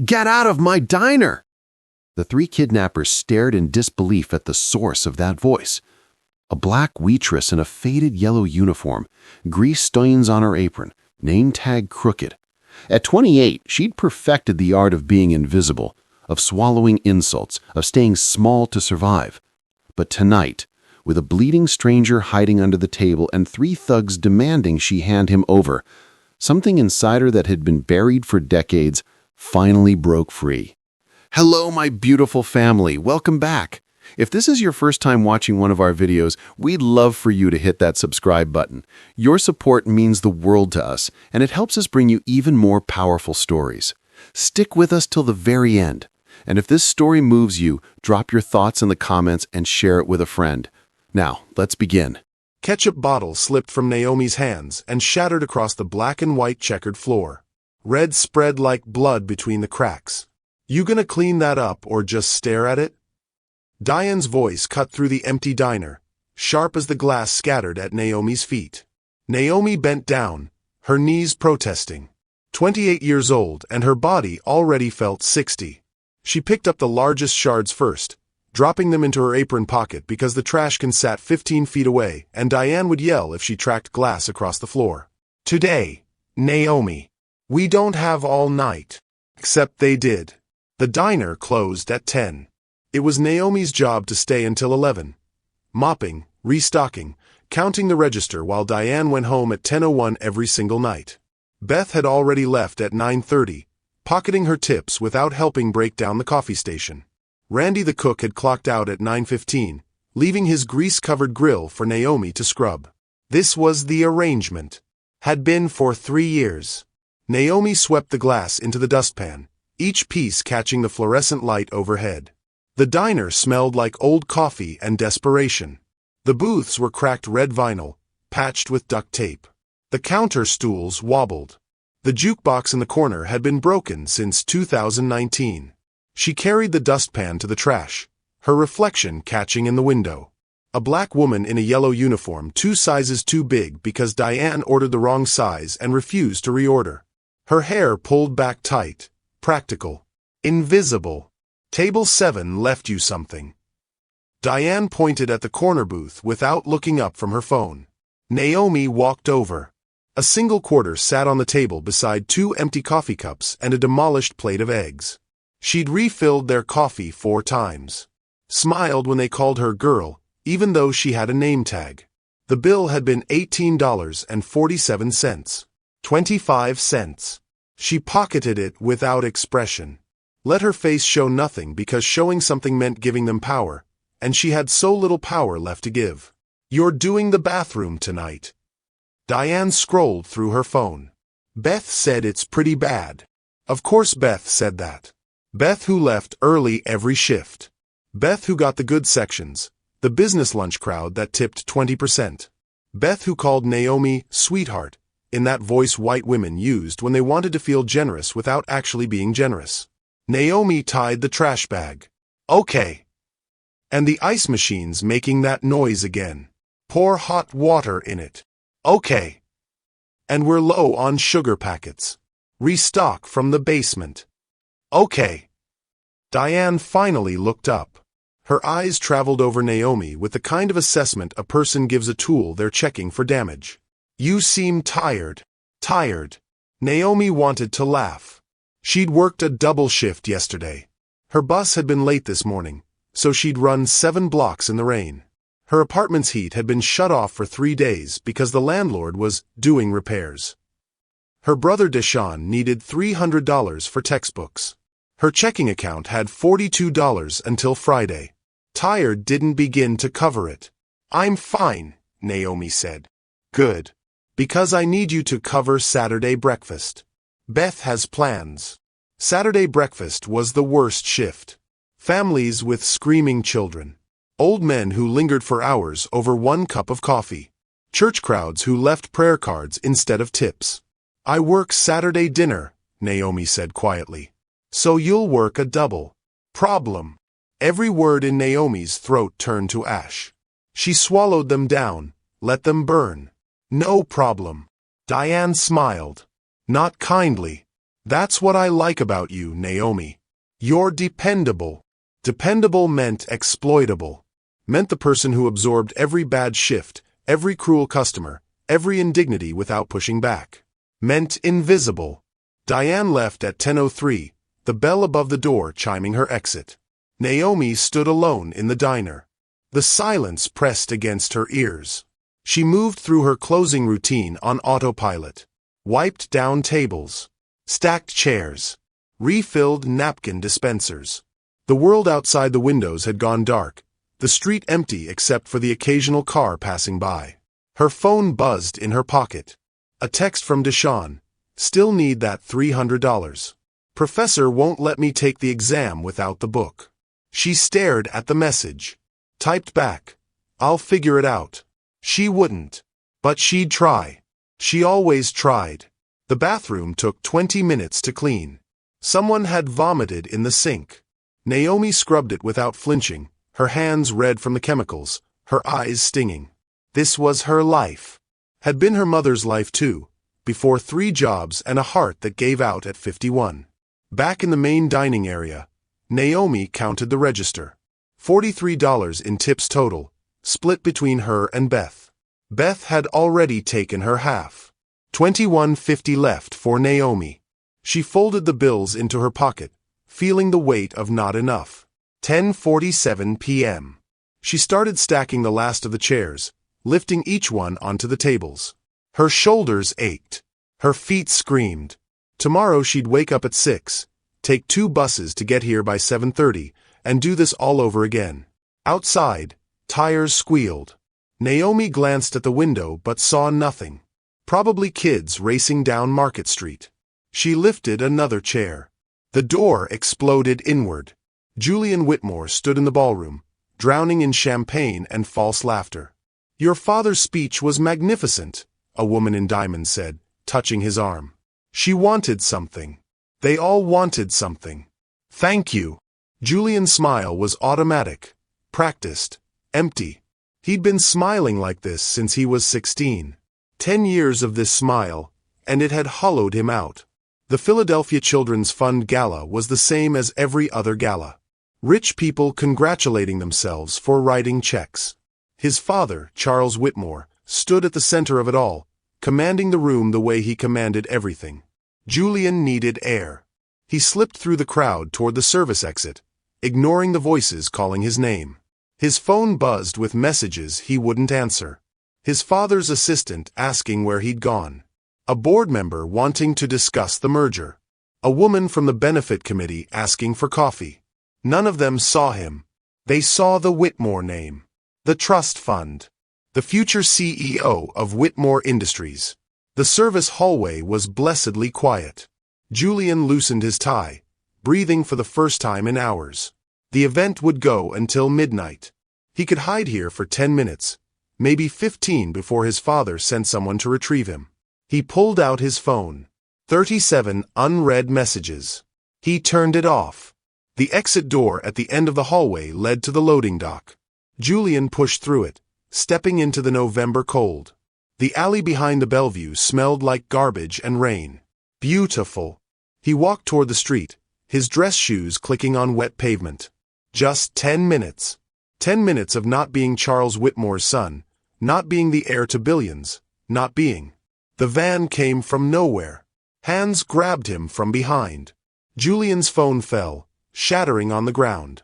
Get out of my diner! The three kidnappers stared in disbelief at the source of that voice. A black waitress in a faded yellow uniform, grease stains on her apron, name tag crooked. At 28, she'd perfected the art of being invisible, of swallowing insults, of staying small to survive. But tonight, with a bleeding stranger hiding under the table and three thugs demanding she hand him over, something inside her that had been buried for decades finally broke free. Hello, my beautiful family. Welcome back. If this is your first time watching one of our videos, we'd love for you to hit that subscribe button. Your support means the world to us, and it helps us bring you even more powerful stories. Stick with us till the very end. And if this story moves you, drop your thoughts in the comments and share it with a friend. Now, let's begin. Ketchup bottle slipped from Naomi's hands and shattered across the black and white checkered floor. Red spread like blood between the cracks. You gonna clean that up or just stare at it? Diane's voice cut through the empty diner, sharp as the glass scattered at Naomi's feet. Naomi bent down, her knees protesting. 28 years old, and her body already felt 60. She picked up the largest shards first, dropping them into her apron pocket because the trash can sat 15 feet away, and Diane would yell if she tracked glass across the floor. Today, Naomi. We don't have all night. Except they did. The diner closed at 10. It was Naomi's job to stay until 11. Mopping, restocking, counting the register while Diane went home at 10:01 every single night. Beth had already left at 9:30, pocketing her tips without helping break down the coffee station. Randy the cook had clocked out at 9:15, leaving his grease-covered grill for Naomi to scrub. This was the arrangement. Had been for 3 years. Naomi swept the glass into the dustpan, each piece catching the fluorescent light overhead. The diner smelled like old coffee and desperation. The booths were cracked red vinyl, patched with duct tape. The counter stools wobbled. The jukebox in the corner had been broken since 2019. She carried the dustpan to the trash, her reflection catching in the window. A black woman in a yellow uniform, 2 sizes too big because Diane ordered the wrong size and refused to reorder. Her hair pulled back tight, practical, invisible. Table 7 left you something. Diane pointed at the corner booth without looking up from her phone. Naomi walked over. A single quarter sat on the table beside 2 empty coffee cups and a demolished plate of eggs. She'd refilled their coffee 4 times. Smiled when they called her girl, even though she had a name tag. The bill had been $18.47. 25 cents. She pocketed it without expression. Let her face show nothing because showing something meant giving them power, and she had so little power left to give. You're doing the bathroom tonight. Diane scrolled through her phone. Beth said it's pretty bad. Of course Beth said that. Beth who left early every shift. Beth who got the good sections, the business lunch crowd that tipped 20%. Beth who called Naomi sweetheart, in that voice white women used when they wanted to feel generous without actually being generous. Naomi tied the trash bag. Okay. And the ice machine's making that noise again. Pour hot water in it. Okay. And we're low on sugar packets. Restock from the basement. Okay. Diane finally looked up. Her eyes traveled over Naomi with the kind of assessment a person gives a tool they're checking for damage. You seem tired. Tired. Naomi wanted to laugh. She'd worked a double shift yesterday. Her bus had been late this morning, so she'd run 7 blocks in the rain. Her apartment's heat had been shut off for 3 days because the landlord was doing repairs. Her brother Deshaun needed $300 for textbooks. Her checking account had $42 until Friday. Tired didn't begin to cover it. I'm fine, Naomi said. Good. Because I need you to cover Saturday breakfast. Beth has plans. Saturday breakfast was the worst shift. Families with screaming children. Old men who lingered for hours over 1 cup of coffee. Church crowds who left prayer cards instead of tips. I work Saturday dinner, Naomi said quietly. So you'll work a double. Problem. Every word in Naomi's throat turned to ash. She swallowed them down, let them burn. No problem. Diane smiled. Not kindly. That's what I like about you, Naomi. You're dependable. Dependable meant exploitable. Meant the person who absorbed every bad shift, every cruel customer, every indignity without pushing back. Meant invisible. Diane left at 10:03, the bell above the door chiming her exit. Naomi stood alone in the diner. The silence pressed against her ears. She moved through her closing routine on autopilot. Wiped down tables. Stacked chairs. Refilled napkin dispensers. The world outside the windows had gone dark, the street empty except for the occasional car passing by. Her phone buzzed in her pocket. A text from Deshawn. Still need that $300. Professor won't let me take the exam without the book. She stared at the message. Typed back. I'll figure it out. She wouldn't. But she'd try. She always tried. The bathroom took 20 minutes to clean. Someone had vomited in the sink. Naomi scrubbed it without flinching, her hands red from the chemicals, her eyes stinging. This was her life. Had been her mother's life too, before 3 jobs and a heart that gave out at 51. Back in the main dining area, Naomi counted the register. $43 in tips total, split between her and Beth. Beth had already taken her half. $21.50 left for Naomi. She folded the bills into her pocket, feeling the weight of not enough. 10:47 p.m. She started stacking the last of the chairs, lifting each one onto the tables. Her shoulders ached. Her feet screamed. Tomorrow she'd wake up at 6, take 2 buses to get here by 7:30, and do this all over again. Outside, tires squealed. Naomi glanced at the window but saw nothing. Probably kids racing down Market Street. She lifted another chair. The door exploded inward. Julian Whitmore stood in the ballroom, drowning in champagne and false laughter. Your father's speech was magnificent, a woman in diamonds said, touching his arm. She wanted something. They all wanted something. Thank you. Julian's smile was automatic, practiced, empty. He'd been smiling like this since he was 16. 10 years of this smile, and it had hollowed him out. The Philadelphia Children's Fund Gala was the same as every other gala. Rich people congratulating themselves for writing checks. His father, Charles Whitmore, stood at the center of it all, commanding the room the way he commanded everything. Julian needed air. He slipped through the crowd toward the service exit, ignoring the voices calling his name. His phone buzzed with messages he wouldn't answer. His father's assistant asking where he'd gone. A board member wanting to discuss the merger. A woman from the benefit committee asking for coffee. None of them saw him. They saw the Whitmore name. The trust fund. The future CEO of Whitmore Industries. The service hallway was blessedly quiet. Julian loosened his tie, breathing for the first time in hours. The event would go until midnight. He could hide here for 10 minutes, maybe 15 before his father sent someone to retrieve him. He pulled out his phone. 37 unread messages. He turned it off. The exit door at the end of the hallway led to the loading dock. Julian pushed through it, stepping into the November cold. The alley behind the Bellevue smelled like garbage and rain. Beautiful. He walked toward the street, his dress shoes clicking on wet pavement. Just 10 minutes. 10 minutes of not being Charles Whitmore's son, not being the heir to billions, not being. The van came from nowhere. Hands grabbed him from behind. Julian's phone fell, shattering on the ground.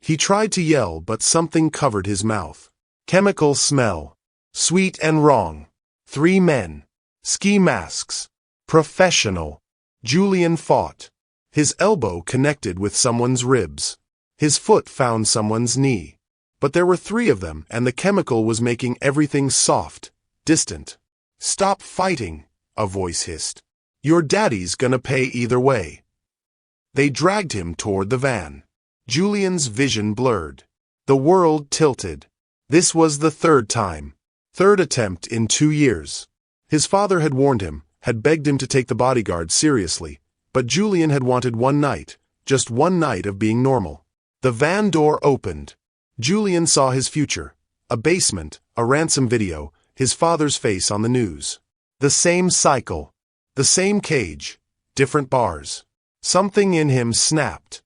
He tried to yell, but something covered his mouth. Chemical smell. Sweet and wrong. 3 men. Ski masks. Professional. Julian fought. His elbow connected with someone's ribs. His foot found someone's knee. But there were 3 of them, and the chemical was making everything soft, distant. Stop fighting, a voice hissed. Your daddy's gonna pay either way. They dragged him toward the van. Julian's vision blurred. The world tilted. This was the 3rd time. 3rd attempt in 2 years. His father had warned him, had begged him to take the bodyguard seriously, but Julian had wanted one night, just one night of being normal. The van door opened. Julian saw his future. A basement, a ransom video, his father's face on the news. The same cycle. The same cage. different bars. Something in him snapped.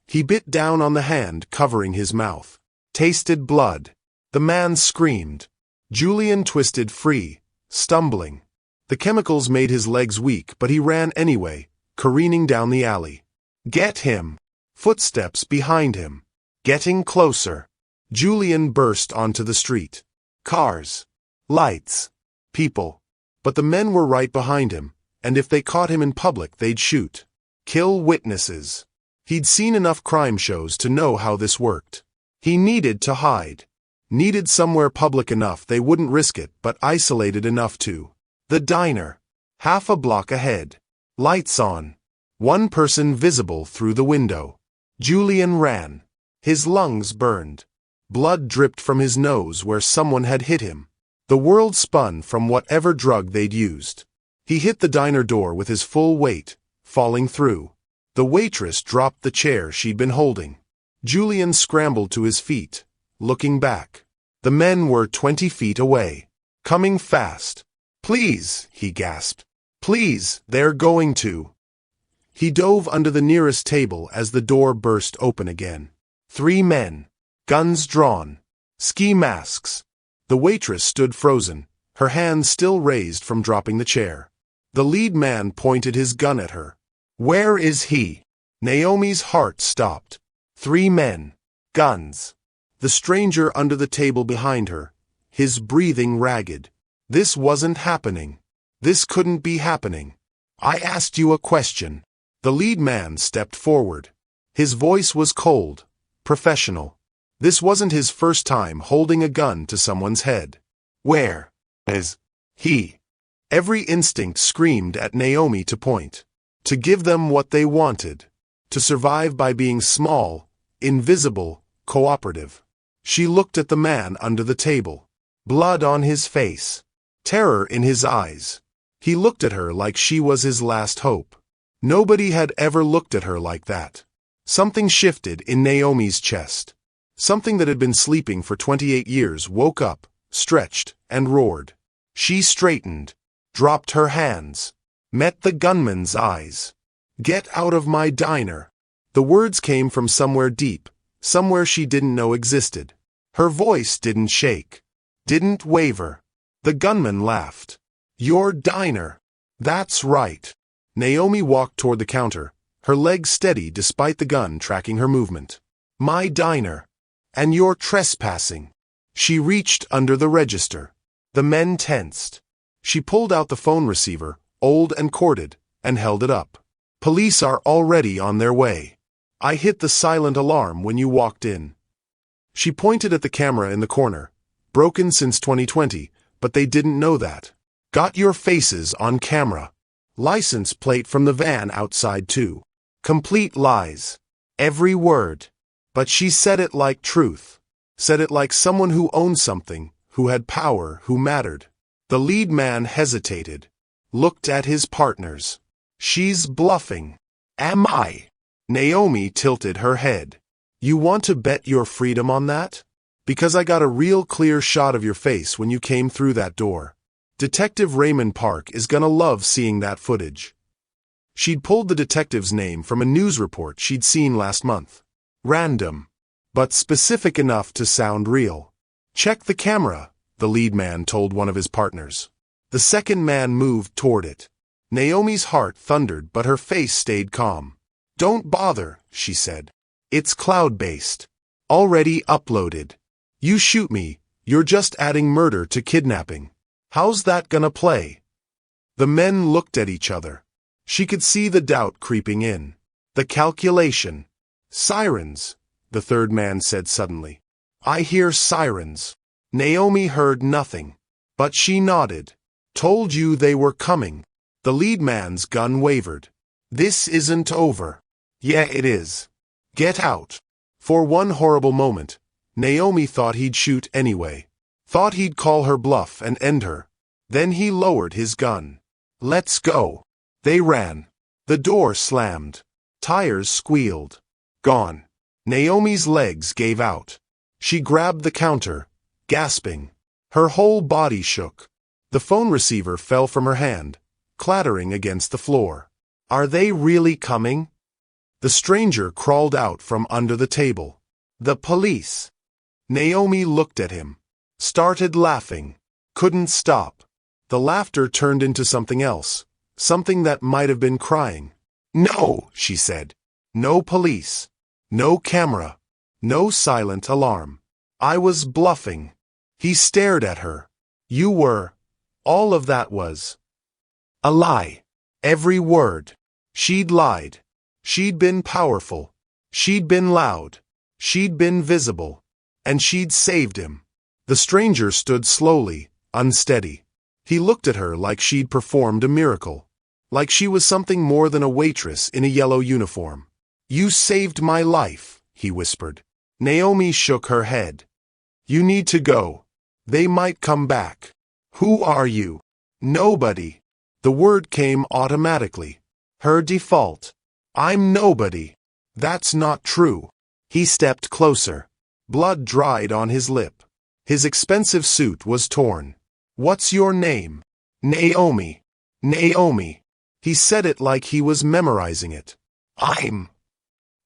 He bit down on the hand covering his mouth. Tasted blood. The man screamed. Julian twisted free, stumbling. The chemicals made his legs weak, but he ran anyway, careening down the alley. Get him! Footsteps behind him. Getting closer. Julian burst onto the street. Cars. Lights. People. But the men were right behind him, and if they caught him in public, they'd shoot. Kill witnesses. He'd seen enough crime shows to know how this worked. He needed to hide. Needed somewhere public enough they wouldn't risk it, but isolated enough to. The diner. Half a block ahead. Lights on. One person visible through the window. Julian ran. His lungs burned. Blood dripped from his nose where someone had hit him. The world spun from whatever drug they'd used. He hit the diner door with his full weight, falling through. The waitress dropped the chair she'd been holding. Julian scrambled to his feet, looking back. The men were 20 feet away. Coming fast. Please, he gasped. Please, they're going to. He dove under the nearest table as the door burst open again. 3 men. Guns drawn. Ski masks. The waitress stood frozen, her hands still raised from dropping the chair. The lead man pointed his gun at her. Where is he? Naomi's heart stopped. 3 men. Guns. The stranger under the table behind her, his breathing ragged. This wasn't happening. This couldn't be happening. I asked you a question. The lead man stepped forward. His voice was cold, professional. This wasn't his first time holding a gun to someone's head. Where is he? Every instinct screamed at Naomi to point. To give them what they wanted. To survive by being small, invisible, cooperative. She looked at the man under the table. Blood on his face. Terror in his eyes. He looked at her like she was his last hope. Nobody had ever looked at her like that. Something shifted in Naomi's chest. Something that had been sleeping for 28 years woke up, stretched, and roared. She straightened, dropped her hands, met the gunman's eyes. Get out of my diner. The words came from somewhere deep, somewhere she didn't know existed. Her voice didn't shake, didn't waver. The gunman laughed. Your diner. That's right. Naomi walked toward the counter, her legs steady despite the gun tracking her movement. My diner. And you're trespassing. She reached under the register. The men tensed. She pulled out the phone receiver, old and corded, and held it up. Police are already on their way. I hit the silent alarm when you walked in. She pointed at the camera in the corner. Broken since 2020, but they didn't know that. Got your faces on camera. License plate from the van outside too. Complete lies. Every word. But she said it like truth. Said it like someone who owned something, who had power, who mattered. The lead man hesitated. Looked at his partners. She's bluffing. Am I? Naomi tilted her head. You want to bet your freedom on that? Because I got a real clear shot of your face when you came through that door. Detective Raymond Park is gonna love seeing that footage. She'd pulled the detective's name from a news report she'd seen last month. Random, but specific enough to sound real. Check the camera, the lead man told one of his partners. The second man moved toward it. Naomi's heart thundered, but her face stayed calm. Don't bother, she said. It's cloud-based. Already uploaded. You shoot me, you're just adding murder to kidnapping. How's that gonna play? The men looked at each other. She could see the doubt creeping in. The calculation. Sirens, the third man said suddenly. I hear sirens. Naomi heard nothing, but she nodded. Told you they were coming. The lead man's gun wavered. This isn't over. Yeah, it is. Get out. For one horrible moment, Naomi thought he'd shoot anyway. Thought he'd call her bluff and end her. Then he lowered his gun. Let's go. They ran. The door slammed. Tires squealed. Gone. Naomi's legs gave out. She grabbed the counter, gasping. Her whole body shook. The phone receiver fell from her hand, clattering against the floor. Are they really coming? The stranger crawled out from under the table. The police. Naomi looked at him. Started laughing. Couldn't stop. The laughter turned into something else. Something that might have been crying. No, she said. No police. No camera. No silent alarm. I was bluffing. He stared at her. You were. All of that was a lie. Every word. She'd lied. She'd been powerful. She'd been loud. She'd been visible. And she'd saved him. The stranger stood slowly, unsteady. He looked at her like she'd performed a miracle. Like she was something more than a waitress in a yellow uniform. You saved my life, he whispered. Naomi shook her head. You need to go. They might come back. Who are you? Nobody. The word came automatically. Her default. I'm nobody. That's not true. He stepped closer. Blood dried on his lip. His expensive suit was torn. What's your name? Naomi. Naomi. He said it like he was memorizing it. I'm.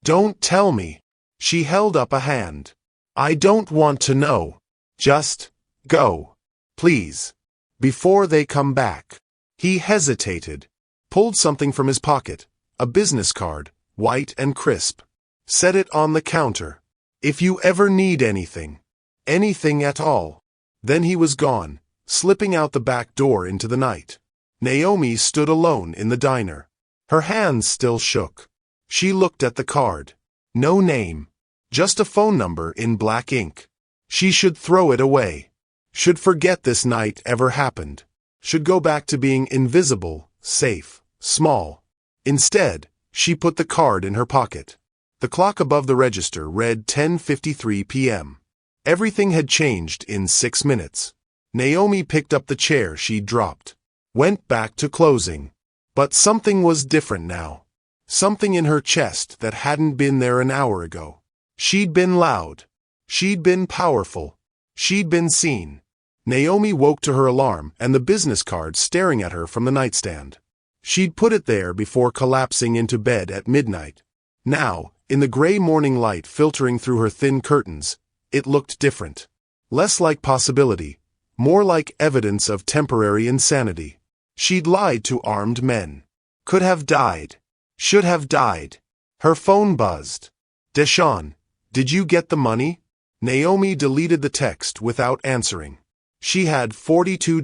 Don't tell me. She held up a hand. I don't want to know. Just go. Please. Before they come back. He hesitated. Pulled something from his pocket. A business card, white and crisp. Set it on the counter. If you ever need anything. Anything at all. Then he was gone, slipping out the back door into the night. Naomi stood alone in the diner. Her hands still shook. She looked at the card. No name. Just a phone number in black ink. She should throw it away. Should forget this night ever happened. Should go back to being invisible, safe, small. Instead, she put the card in her pocket. The clock above the register read 10:53 p.m. Everything had changed in 6 minutes. Naomi picked up the chair she'd dropped. Went back to closing. But something was different now. Something in her chest that hadn't been there an hour ago. She'd been loud. She'd been powerful. She'd been seen. Naomi woke to her alarm and the business card staring at her from the nightstand. She'd put it there before collapsing into bed at midnight. Now, in the gray morning light filtering through her thin curtains, it looked different. Less like possibility, more like evidence of temporary insanity. She'd lied to armed men. Could have died. Should have died. Her phone buzzed. Deshawn, did you get the money? Naomi deleted the text without answering. She had $42.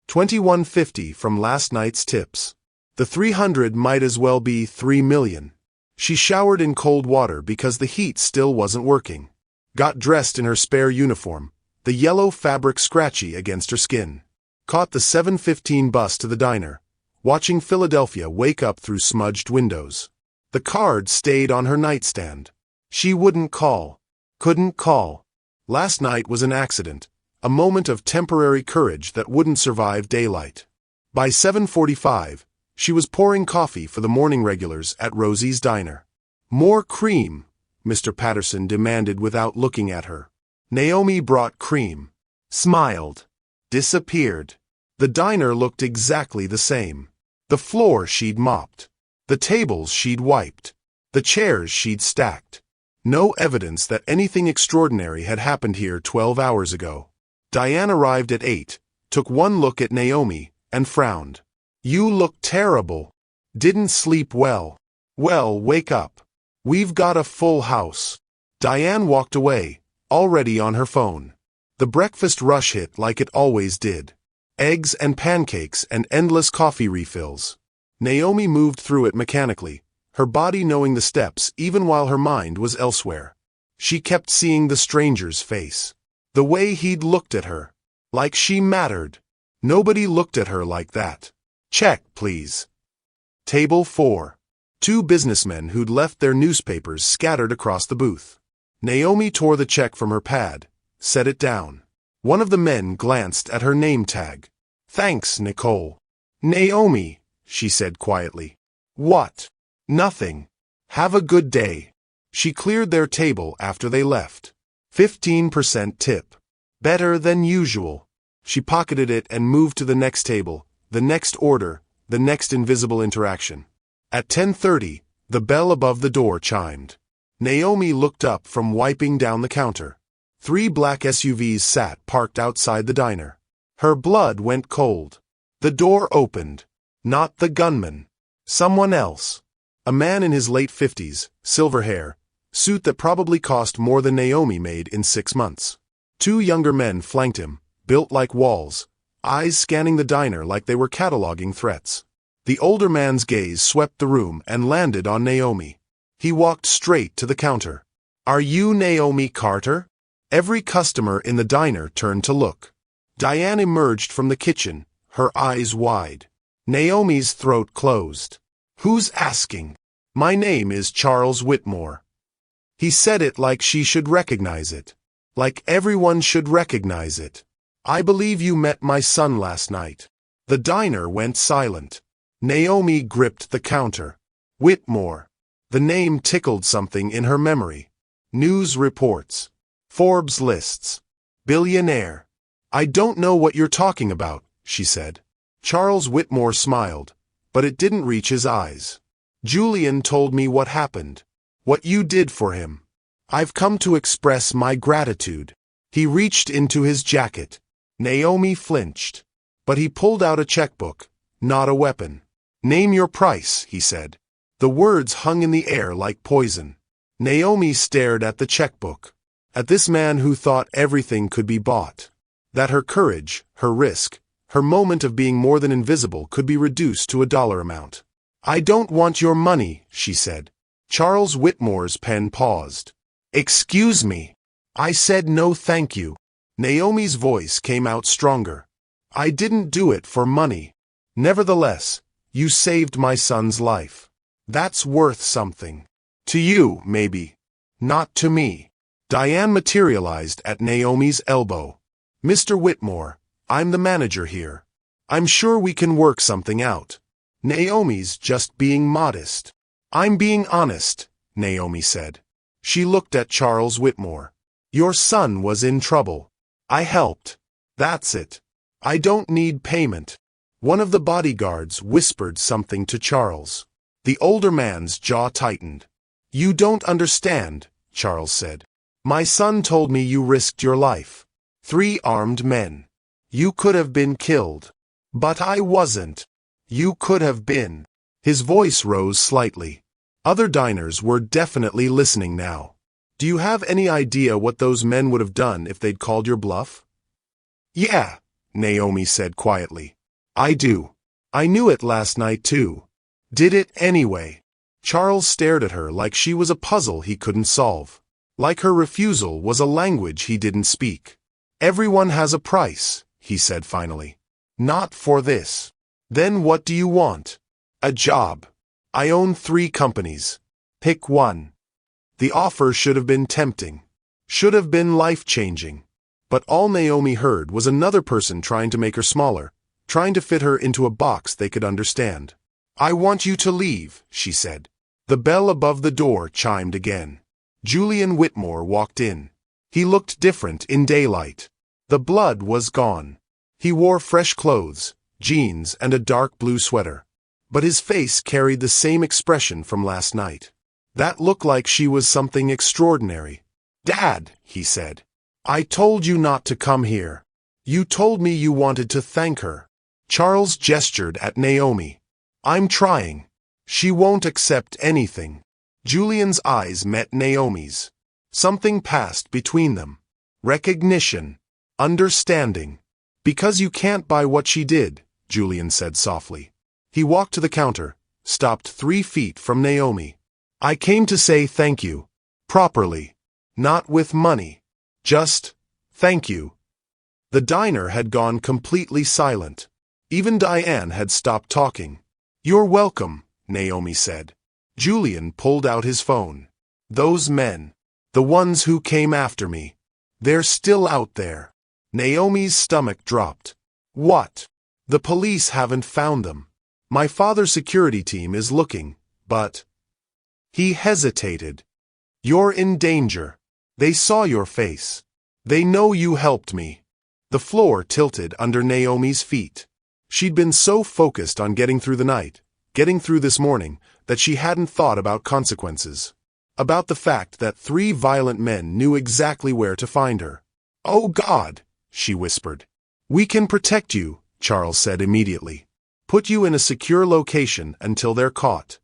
$21.50 from last night's tips. The $300 might as well be $3 million. She showered in cold water because the heat still wasn't working. Got dressed in her spare uniform, the yellow fabric scratchy against her skin. Caught the 7:15 bus to the diner, watching Philadelphia wake up through smudged windows. The card stayed on her nightstand. She wouldn't call. Couldn't call. Last night was an accident, a moment of temporary courage that wouldn't survive daylight. By 7:45, she was pouring coffee for the morning regulars at Rosie's diner. More cream, Mr. Patterson demanded without looking at her. Naomi brought cream. Smiled. Disappeared. The diner looked exactly the same. The floor she'd mopped. The tables she'd wiped. The chairs she'd stacked. No evidence that anything extraordinary had happened here 12 hours ago. Diane arrived at 8, took one look at Naomi, and frowned. You look terrible. Didn't sleep well. Well, wake up. We've got a full house. Diane walked away, already on her phone. The breakfast rush hit like it always did. Eggs and pancakes and endless coffee refills. Naomi moved through it mechanically, her body knowing the steps even while her mind was elsewhere. She kept seeing the stranger's face. The way he'd looked at her. Like she mattered. Nobody looked at her like that. Check, please. Table 4. 2 businessmen who'd left their newspapers scattered across the booth. Naomi tore the check from her pad, set it down. One of the men glanced at her name tag. Thanks, Nicole. Naomi, she said quietly. What? Nothing. Have a good day. She cleared their table after they left. 15% tip. Better than usual. She pocketed it and moved to the next table, the next order, the next invisible interaction. At 10:30, the bell above the door chimed. Naomi looked up from wiping down the counter. 3 black SUVs sat parked outside the diner. Her blood went cold. The door opened. Not the gunman. Someone else. A man in his late 50s, silver hair, suit that probably cost more than Naomi made in 6 months. 2 younger men flanked him, built like walls, eyes scanning the diner like they were cataloging threats. The older man's gaze swept the room and landed on Naomi. He walked straight to the counter. "Are you Naomi Carter?" Every customer in the diner turned to look. Diane emerged from the kitchen, her eyes wide. Naomi's throat closed. "Who's asking?" "My name is Charles Whitmore." He said it like she should recognize it. Like everyone should recognize it. "I believe you met my son last night." The diner went silent. Naomi gripped the counter. Whitmore. The name tickled something in her memory. News reports. Forbes lists. Billionaire. "I don't know what you're talking about," she said. Charles Whitmore smiled, but it didn't reach his eyes. "Julian told me what happened. What you did for him. I've come to express my gratitude." He reached into his jacket. Naomi flinched. But he pulled out a checkbook, not a weapon. "Name your price," he said. The words hung in the air like poison. Naomi stared at the checkbook. At this man who thought everything could be bought. That her courage, her risk, her moment of being more than invisible could be reduced to a dollar amount. "I don't want your money," she said. Charles Whitmore's pen paused. "Excuse me. I said no thank you." Naomi's voice came out stronger. "I didn't do it for money. Nevertheless, you saved my son's life. That's worth something. To you, maybe. Not to me." Diane materialized at Naomi's elbow. "Mr. Whitmore, I'm the manager here. I'm sure we can work something out." Naomi's just being modest. "I'm being honest," Naomi said. She looked at Charles Whitmore. "Your son was in trouble. I helped. That's it. I don't need payment." One of the bodyguards whispered something to Charles. The older man's jaw tightened. "You don't understand," Charles said. "My son told me you risked your life. 3 armed men. You could have been killed. But I wasn't. You could have been." His voice rose slightly. Other diners were definitely listening now. "Do you have any idea what those men would have done if they'd called your bluff?" "Yeah," Naomi said quietly. "I do. I knew it last night too. Did it anyway." Charles stared at her like she was a puzzle he couldn't solve. Like her refusal was a language he didn't speak. "Everyone has a price," he said finally. "Not for this." "Then what do you want?" "A job. I own 3 companies. Pick one." The offer should have been tempting. Should have been life-changing. But all Naomi heard was another person trying to make her smaller, trying to fit her into a box they could understand. "I want you to leave," she said. The bell above the door chimed again. Julian Whitmore walked in. He looked different in daylight. The blood was gone. He wore fresh clothes, jeans, and a dark blue sweater. But his face carried the same expression from last night. That looked like she was something extraordinary. "Dad," he said. "I told you not to come here. You told me you wanted to thank her." Charles gestured at Naomi. "I'm trying. She won't accept anything." Julian's eyes met Naomi's. Something passed between them. Recognition. Understanding. "Because you can't buy what she did," Julian said softly. He walked to the counter, stopped 3 feet from Naomi. "I came to say thank you. Properly. Not with money. Just, thank you." The diner had gone completely silent. Even Diane had stopped talking. "You're welcome," Naomi said. Julian pulled out his phone. "Those men. The ones who came after me. They're still out there." Naomi's stomach dropped. "What?" "The police haven't found them. My father's security team is looking, but..." He hesitated. "You're in danger. They saw your face. They know you helped me." The floor tilted under Naomi's feet. She'd been so focused on getting through the night, getting through this morning, that she hadn't thought about consequences. About the fact that 3 violent men knew exactly where to find her. "Oh God," she whispered. "We can protect you," Charles said immediately. "Put you in a secure location until they're caught."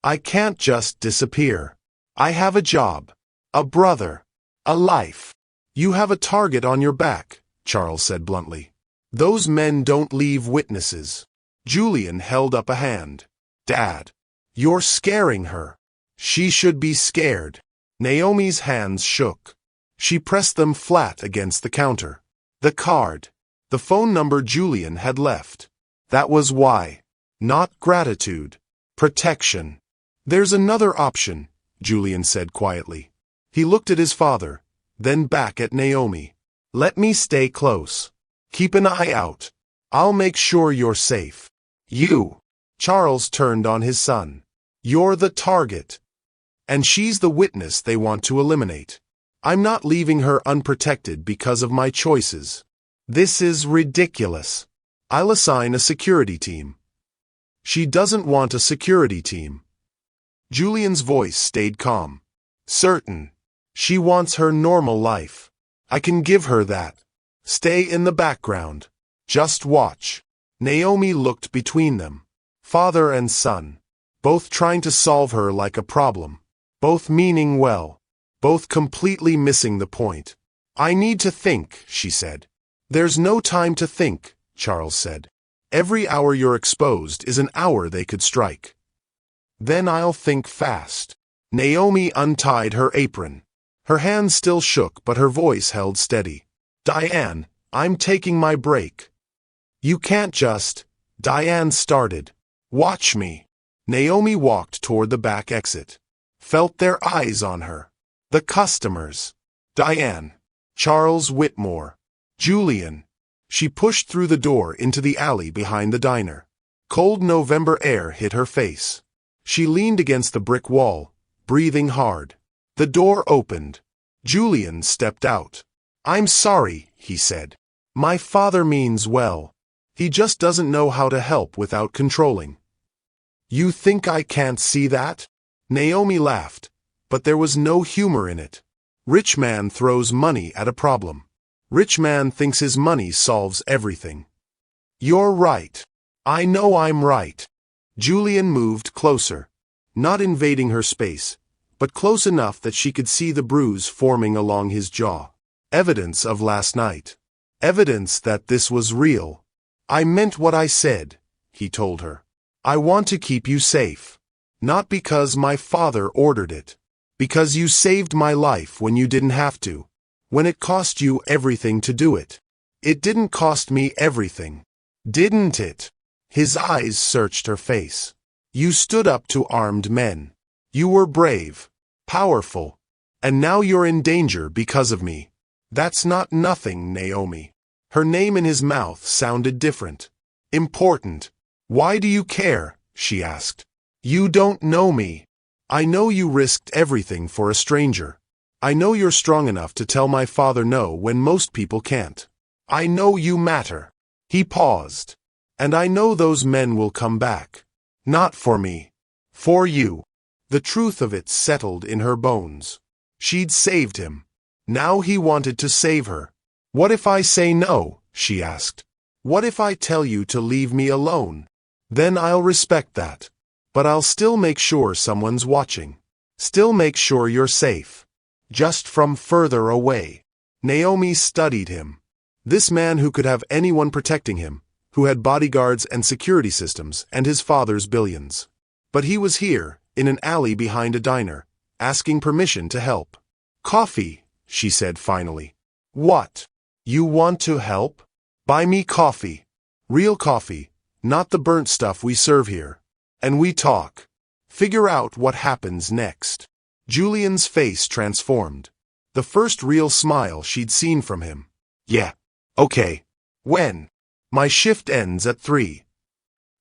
"I can't just disappear. I have a job, a brother, a life." "You have a target on your back," Charles said bluntly. "Those men don't leave witnesses." Julian held up a hand. "Dad, you're scaring her. She should be scared." Naomi's hands shook. She pressed them flat against the counter. The card. The phone number Julian had left. That was why. Not gratitude. Protection. "There's another option," Julian said quietly. He looked at his father, then back at Naomi. "Let me stay close. Keep an eye out. I'll make sure you're safe." "You." Charles turned on his son. "You're the target. And she's the witness they want to eliminate. I'm not leaving her unprotected because of my choices. This is ridiculous. I'll assign a security team." "She doesn't want a security team." Julian's voice stayed calm. "Certain. She wants her normal life. I can give her that. Stay in the background. Just watch." Naomi looked between them. Father and son. Both trying to solve her like a problem. Both meaning well. Both completely missing the point. "I need to think," she said. "There's no time to think," Charles said. "Every hour you're exposed is an hour they could strike." "Then I'll think fast." Naomi untied her apron. Her hands still shook, but her voice held steady. "Diane, I'm taking my break." "You can't just..." Diane started. "Watch me." Naomi walked toward the back exit. Felt their eyes on her. The customers. Diane. Charles Whitmore. Julian. She pushed through the door into the alley behind the diner. Cold November air hit her face. She leaned against the brick wall, breathing hard. The door opened. Julian stepped out. "I'm sorry," he said. "My father means well. He just doesn't know how to help without controlling." "You think I can't see that?" Naomi laughed, but there was no humor in it. Rich man throws money at a problem. Rich man thinks his money solves everything. "You're right. I know I'm right." Julian moved closer, not invading her space, but close enough that she could see the bruise forming along his jaw. Evidence of last night. Evidence that this was real. "I meant what I said," he told her. "I want to keep you safe. Not because my father ordered it. Because you saved my life when you didn't have to. When it cost you everything to do it. It didn't cost me everything. Didn't it?" His eyes searched her face. "You stood up to armed men. You were brave. Powerful. And now you're in danger because of me. That's not nothing, Naomi." Her name in his mouth sounded different. "Important. Why do you care?" she asked. "You don't know me. I know you risked everything for a stranger. I know you're strong enough to tell my father no when most people can't. I know you matter." He paused. "And I know those men will come back. Not for me. For you." The truth of it settled in her bones. She'd saved him. Now he wanted to save her. "What if I say no?" she asked. "What if I tell you to leave me alone?" "Then I'll respect that. But I'll still make sure someone's watching. Still make sure you're safe. Just from further away." Naomi studied him. This man who could have anyone protecting him, who had bodyguards and security systems and his father's billions. But he was here, in an alley behind a diner, asking permission to help. "Coffee," she said finally. "What? You want to help? Buy me coffee. Real coffee, not the burnt stuff we serve here. And we talk. Figure out what happens next." Julian's face transformed. The first real smile she'd seen from him. "Yeah. Okay. When?" "My shift ends at 3.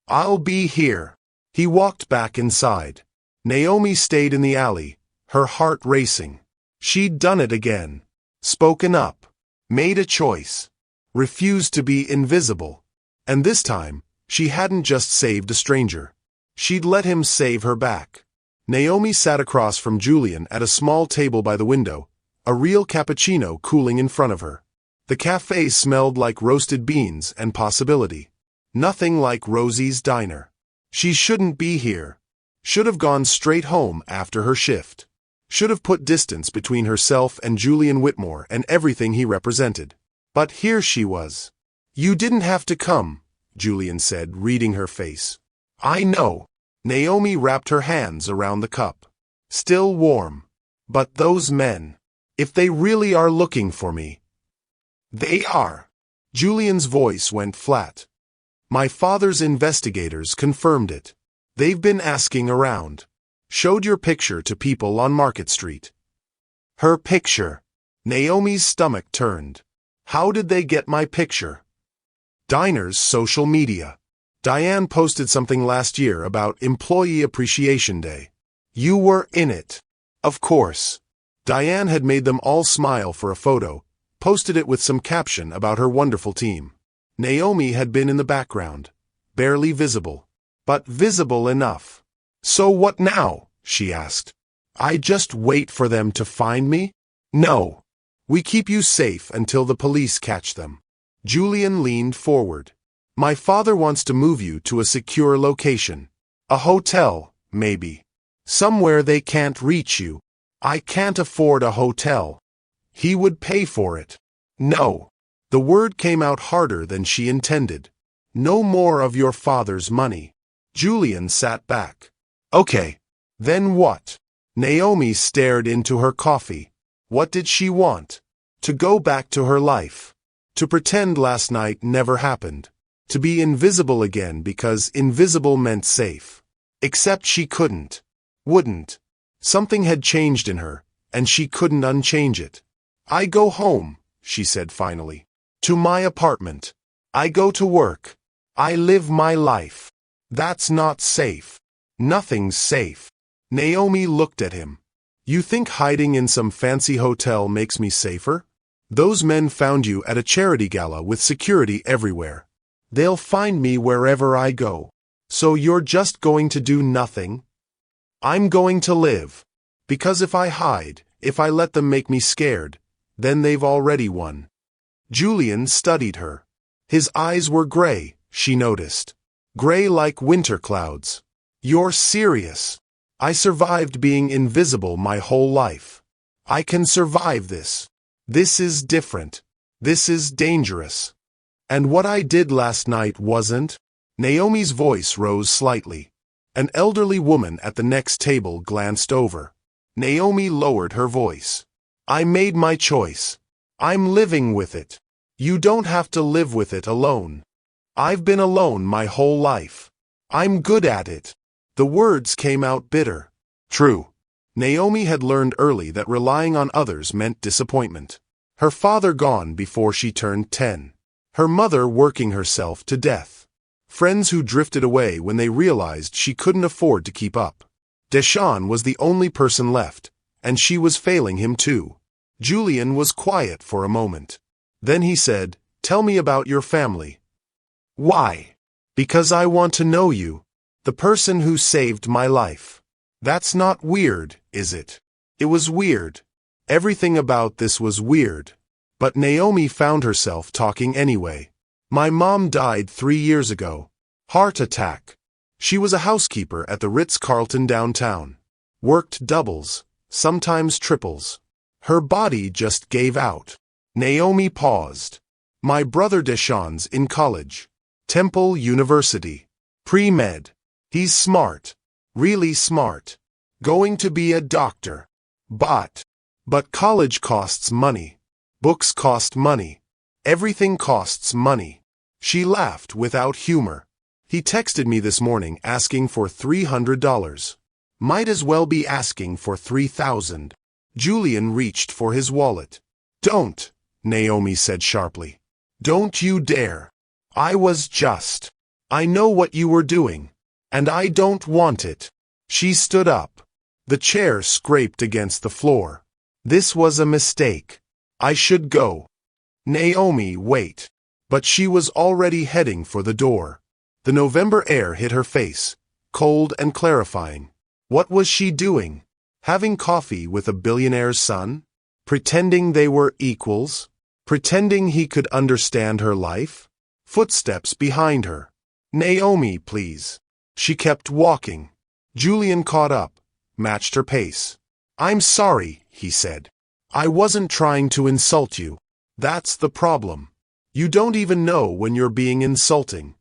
"I'll be here." He walked back inside. Naomi stayed in the alley, her heart racing. She'd done it again. Spoken up. Made a choice. Refused to be invisible. And this time, she hadn't just saved a stranger. She'd let him save her back. Naomi sat across from Julian at a small table by the window, a real cappuccino cooling in front of her. The cafe smelled like roasted beans and possibility. Nothing like Rosie's diner. She shouldn't be here. Should have gone straight home after her shift. Should have put distance between herself and Julian Whitmore and everything he represented. But here she was. "You didn't have to come," Julian said, reading her face. "I know." Naomi wrapped her hands around the cup. "Still warm. But those men, if they really are looking for me." "They are." Julian's voice went flat. "My father's investigators confirmed it. They've been asking around. Showed your picture to people on Market Street." "Her picture?" Naomi's stomach turned. "How did they get my picture?" "Diner's social media. Diane posted something last year about Employee Appreciation Day. You were in it." "Of course." Diane had made them all smile for a photo, posted it with some caption about her wonderful team. Naomi had been in the background, barely visible, but visible enough. "So what now?" she asked. "I just wait for them to find me?" "No. We keep you safe until the police catch them." Julian leaned forward. "My father wants to move you to a secure location. A hotel, maybe. Somewhere they can't reach you." "I can't afford a hotel." "He would pay for it." "No." The word came out harder than she intended. "No more of your father's money." Julian sat back. "Okay. Then what?" Naomi stared into her coffee. What did she want? To go back to her life. To pretend last night never happened. To be invisible again because invisible meant safe. Except she couldn't. Wouldn't. Something had changed in her, and she couldn't unchange it. "I go home," she said finally. "To my apartment. I go to work. I live my life. That's not safe. Nothing's safe." Naomi looked at him. "You think hiding in some fancy hotel makes me safer? Those men found you at a charity gala with security everywhere. They'll find me wherever I go. So you're just going to do nothing?" "I'm going to live. Because if I hide, if I let them make me scared, then they've already won." Julian studied her. His eyes were gray, she noticed. Gray like winter clouds. "You're serious. I survived being invisible my whole life. I can survive this. This is different. This is dangerous. And what I did last night wasn't?" Naomi's voice rose slightly. An elderly woman at the next table glanced over. Naomi lowered her voice. "I made my choice. I'm living with it. You don't have to live with it alone. I've been alone my whole life. I'm good at it." The words came out bitter. True. Naomi had learned early that relying on others meant disappointment. Her father gone before she turned 10. Her mother working herself to death. Friends who drifted away when they realized she couldn't afford to keep up. Deshawn was the only person left, and she was failing him too. Julian was quiet for a moment. Then he said, "Tell me about your family." "Why?" "Because I want to know you. The person who saved my life." "That's not weird, is it?" It was weird. Everything about this was weird. But Naomi found herself talking anyway. "My mom died 3 years ago. Heart attack. She was a housekeeper at the Ritz-Carlton downtown. Worked doubles, sometimes triples. Her body just gave out." Naomi paused. "My brother Deshawn's in college. Temple University. Pre-med. He's smart. Really smart. Going to be a doctor. But college costs money. Books cost money. Everything costs money." She laughed without humor. "He texted me this morning asking for $300. Might as well be asking for 3,000. Julian reached for his wallet. "Don't," Naomi said sharply. "Don't you dare. I know what you were doing. And I don't want it." She stood up. The chair scraped against the floor. "This was a mistake. I should go." "Naomi, wait." But she was already heading for the door. The November air hit her face, cold and clarifying. What was she doing? Having coffee with a billionaire's son? Pretending they were equals? Pretending he could understand her life? Footsteps behind her. Naomi, please. She kept walking. Julian caught up, matched her pace. I'm sorry, he said. I wasn't trying to insult you. That's the problem. You don't even know when you're being insulting.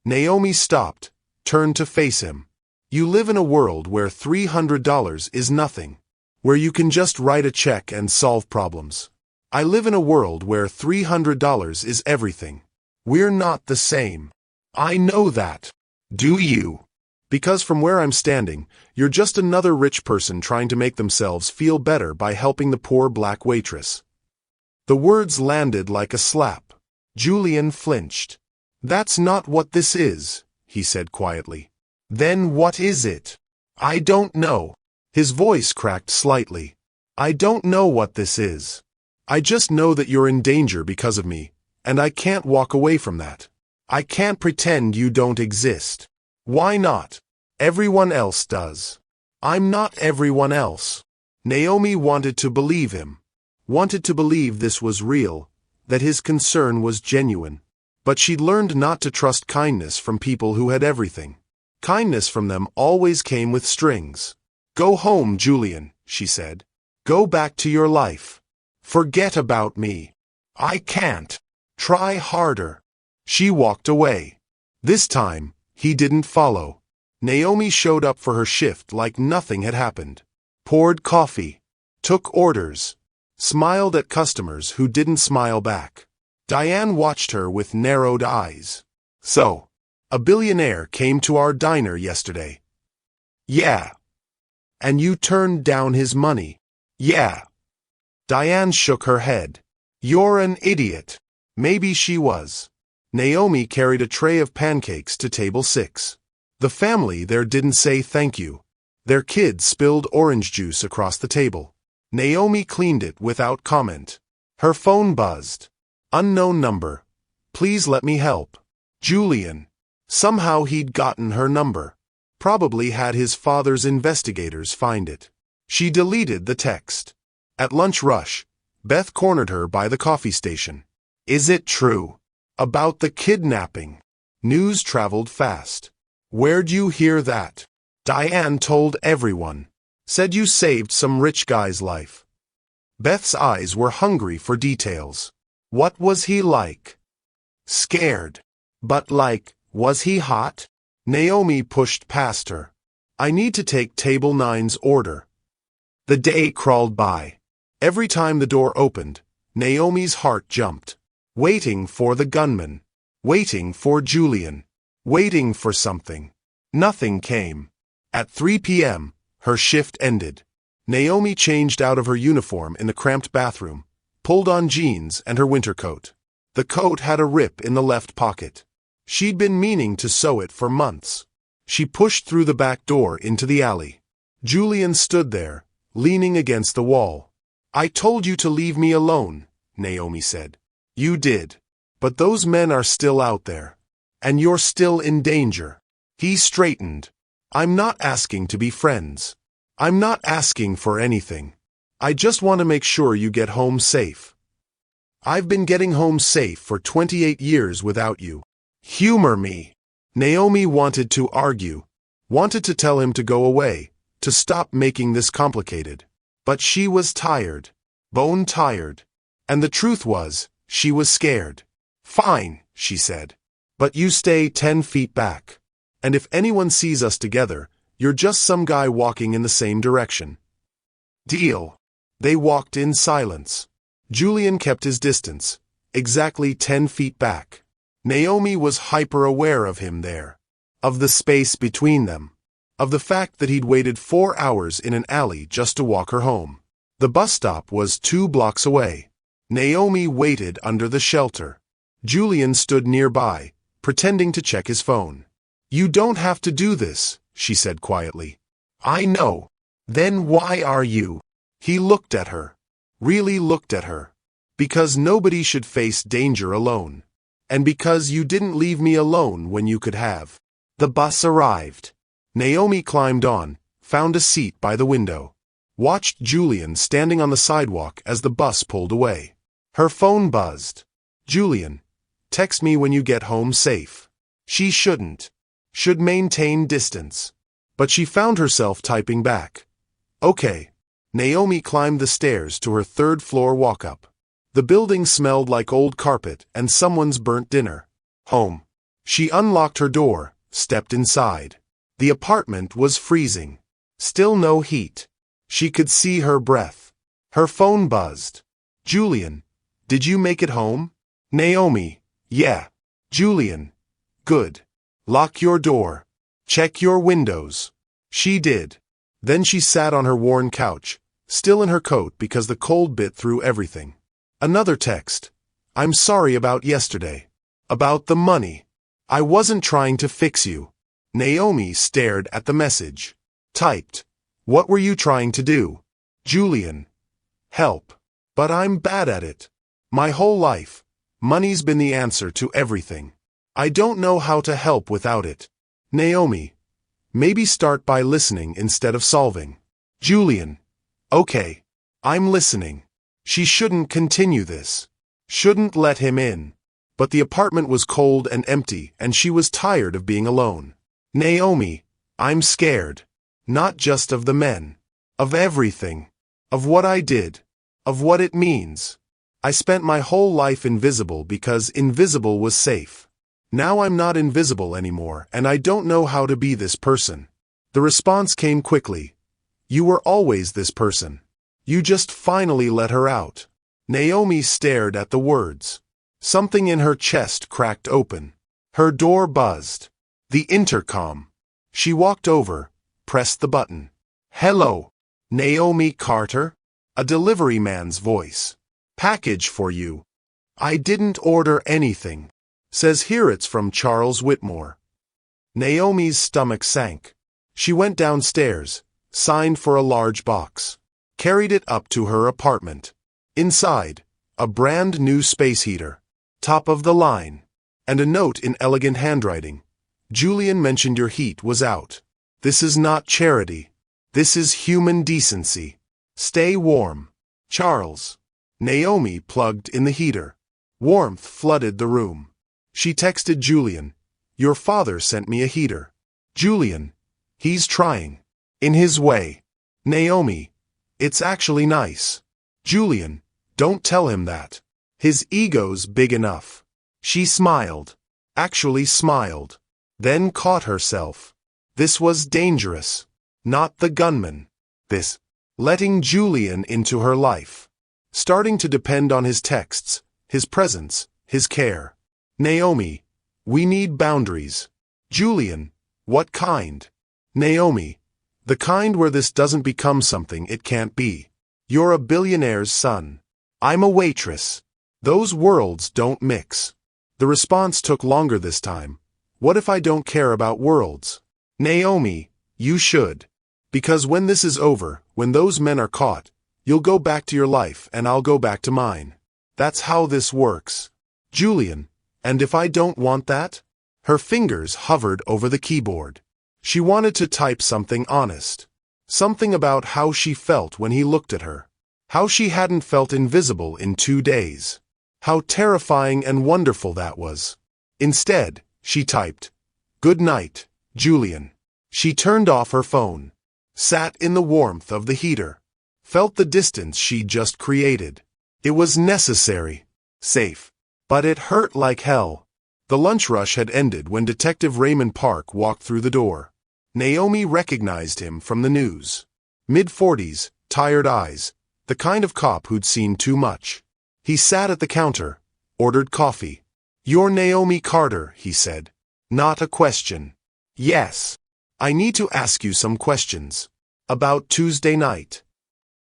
Naomi stopped, turned to face him. You live in a world where $300 is nothing, where you can just write a check and solve problems. I live in a world where $300 is everything. We're not the same. I know that. Do you? Because from where I'm standing, you're just another rich person trying to make themselves feel better by helping the poor black waitress. The words landed like a slap. Julian flinched. That's not what this is, he said quietly. Then what is it? I don't know. His voice cracked slightly. I don't know what this is. I just know that you're in danger because of me, and I can't walk away from that. I can't pretend you don't exist. Why not? Everyone else does. I'm not everyone else. Naomi wanted to believe him, wanted to believe this was real, that his concern was genuine. But she'd learned not to trust kindness from people who had everything. Kindness from them always came with strings. Go home, Julian, she said. Go back to your life. Forget about me. I can't. Try harder. She walked away. This time, he didn't follow. Naomi showed up for her shift like nothing had happened. Poured coffee. Took orders. Smiled at customers who didn't smile back. Diane watched her with narrowed eyes. So, a billionaire came to our diner yesterday. Yeah. And you turned down his money. Yeah. Diane shook her head. You're an idiot. Maybe she was. Naomi carried a tray of pancakes to table 6. The family there didn't say thank you. Their kid spilled orange juice across the table. Naomi cleaned it without comment. Her phone buzzed. Unknown number. Please let me help. Julian. Somehow he'd gotten her number. Probably had his father's investigators find it. She deleted the text. At lunch rush, Beth cornered her by the coffee station. Is it true? About the kidnapping. News traveled fast. Where'd you hear that? Diane told everyone. Said you saved some rich guy's life. Beth's eyes were hungry for details. What was he like? Scared. But was he hot? Naomi pushed past her. I need to take table 9's order. The day crawled by. Every time the door opened, Naomi's heart jumped. Waiting for the gunman. Waiting for Julian. Waiting for something. Nothing came. At 3 p.m., her shift ended. Naomi changed out of her uniform in the cramped bathroom, pulled on jeans and her winter coat. The coat had a rip in the left pocket. She'd been meaning to sew it for months. She pushed through the back door into the alley. Julian stood there, leaning against the wall. I told you to leave me alone, Naomi said. You did. But those men are still out there. And you're still in danger. He straightened. I'm not asking to be friends. I'm not asking for anything. I just want to make sure you get home safe. I've been getting home safe for 28 years without you. Humor me. Naomi wanted to argue, wanted to tell him to go away, to stop making this complicated. But she was tired, bone tired. And the truth was, she was scared. Fine, she said. But you stay 10 feet back. And if anyone sees us together, you're just some guy walking in the same direction. Deal. They walked in silence. Julian kept his distance, exactly 10 feet back. Naomi was hyper-aware of him there, of the space between them, of the fact that he'd waited 4 hours in an alley just to walk her home. The bus stop was 2 blocks away. Naomi waited under the shelter. Julian stood nearby, pretending to check his phone. You don't have to do this, she said quietly. I know. Then why are you? He looked at her. Really looked at her. Because nobody should face danger alone. And because you didn't leave me alone when you could have. The bus arrived. Naomi climbed on, found a seat by the window. Watched Julian standing on the sidewalk as the bus pulled away. Her phone buzzed. Julian, text me when you get home safe. She shouldn't. Should maintain distance. But she found herself typing back. Okay. Naomi climbed the stairs to her third-floor walk-up. The building smelled like old carpet and someone's burnt dinner. Home. She unlocked her door, stepped inside. The apartment was freezing. Still no heat. She could see her breath. Her phone buzzed. Julian, did you make it home? Naomi, yeah. Julian, good. Lock your door. Check your windows. She did. Then she sat on her worn couch, still in her coat because the cold bit through everything. Another text. I'm sorry about yesterday. About the money. I wasn't trying to fix you. Naomi stared at the message. Typed. What were you trying to do? Julian. Help. But I'm bad at it. My whole life. Money's been the answer to everything. I don't know how to help without it. Naomi. Maybe start by listening instead of solving. Julian. Okay. I'm listening. She shouldn't continue this. Shouldn't let him in. But the apartment was cold and empty, and she was tired of being alone. Naomi, I'm scared. Not just of the men. Of everything. Of what I did. Of what it means. I spent my whole life invisible because invisible was safe. Now I'm not invisible anymore, and I don't know how to be this person. The response came quickly. You were always this person. You just finally let her out. Naomi stared at the words. Something in her chest cracked open. Her door buzzed. The intercom. She walked over, pressed the button. Hello, Naomi Carter? A delivery man's voice. Package for you. I didn't order anything. Says here it's from Charles Whitmore. Naomi's stomach sank. She went downstairs, signed for a large box. Carried it up to her apartment. Inside, a brand new space heater. Top of the line. And a note in elegant handwriting. Julian mentioned your heat was out. This is not charity. This is human decency. Stay warm. Charles. Naomi plugged in the heater. Warmth flooded the room. She texted Julian. Your father sent me a heater. Julian. He's trying. In his way. Naomi. It's actually nice. Julian. Don't tell him that. His ego's big enough. She smiled. Actually smiled. Then caught herself. This was dangerous. Not the gunman. This. Letting Julian into her life. Starting to depend on his texts, his presence, his care. Naomi. We need boundaries. Julian. What kind? Naomi. The kind where this doesn't become something it can't be. You're a billionaire's son. I'm a waitress. Those worlds don't mix. The response took longer this time. What if I don't care about worlds? Naomi, you should. Because when this is over, when those men are caught, you'll go back to your life and I'll go back to mine. That's how this works. Julian, and if I don't want that? Her fingers hovered over the keyboard. She wanted to type something honest. Something about how she felt when he looked at her. How she hadn't felt invisible in 2 days. How terrifying and wonderful that was. Instead, she typed, Good night, Julian. She turned off her phone. Sat in the warmth of the heater. Felt the distance she'd just created. It was necessary. Safe. But it hurt like hell. The lunch rush had ended when Detective Raymond Park walked through the door. Naomi recognized him from the news. Mid-40s, tired eyes. The kind of cop who'd seen too much. He sat at the counter, ordered coffee. You're Naomi Carter, he said. Not a question. Yes. I need to ask you some questions. About Tuesday night.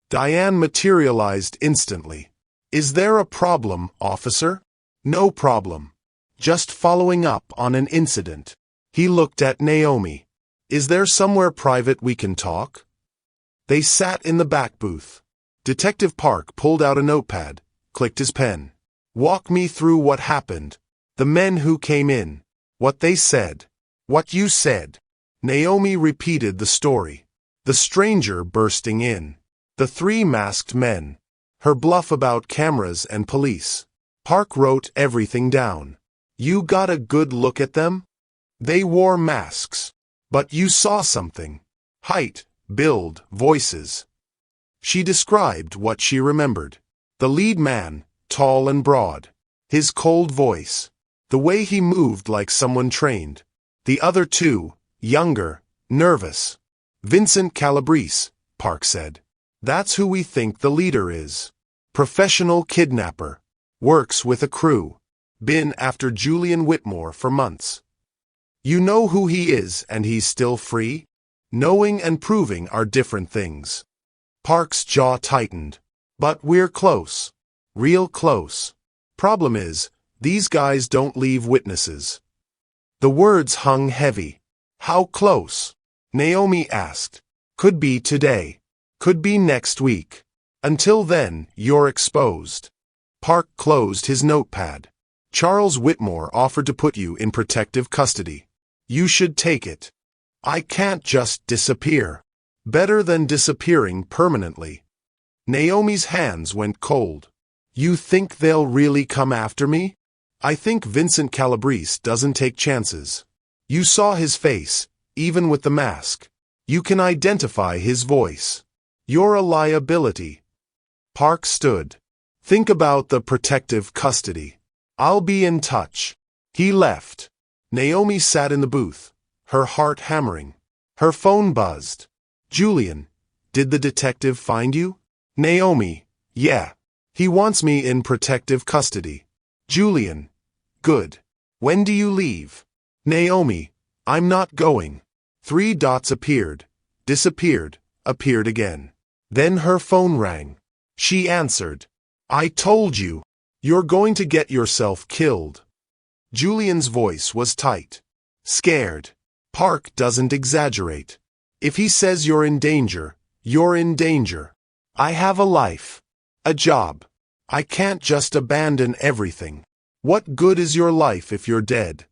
Diane materialized instantly. Is there a problem, officer? No problem. Just following up on an incident. He looked at Naomi. Is there somewhere private we can talk? They sat in the back booth. Detective Park pulled out a notepad, clicked his pen. Walk me through what happened. The men who came in. What they said. What you said. Naomi repeated the story. The stranger bursting in. The three masked men. Her bluff about cameras and police. Park wrote everything down. You got a good look at them? They wore masks. But you saw something. Height, build, voices. She described what she remembered. The lead man, tall and broad. His cold voice. The way he moved like someone trained. The other two, younger, nervous. Vincent Calabrese, Park said. That's who we think the leader is. Professional kidnapper. Works with a crew. Been after Julian Whitmore for months. You know who he is and he's still free? Knowing and proving are different things. Park's jaw tightened. But we're close. Real close. Problem is, these guys don't leave witnesses. The words hung heavy. How close? Naomi asked. Could be today. Could be next week. Until then, you're exposed. Park closed his notepad. Charles Whitmore offered to put you in protective custody. You should take it. I can't just disappear. Better than disappearing permanently. Naomi's hands went cold. You think they'll really come after me? I think Vincent Calabrese doesn't take chances. You saw his face, even with the mask. You can identify his voice. You're a liability. Park stood. Think about the protective custody. I'll be in touch. He left. Naomi sat in the booth, her heart hammering. Her phone buzzed. Julian, did the detective find you? Naomi, yeah. He wants me in protective custody. Julian, good. When do you leave? Naomi, I'm not going. 3 dots appeared, disappeared, appeared again. Then her phone rang. She answered. I told you. You're going to get yourself killed. Julian's voice was tight. Scared. Park doesn't exaggerate. If he says you're in danger, you're in danger. I have a life. A job. I can't just abandon everything. What good is your life if you're dead?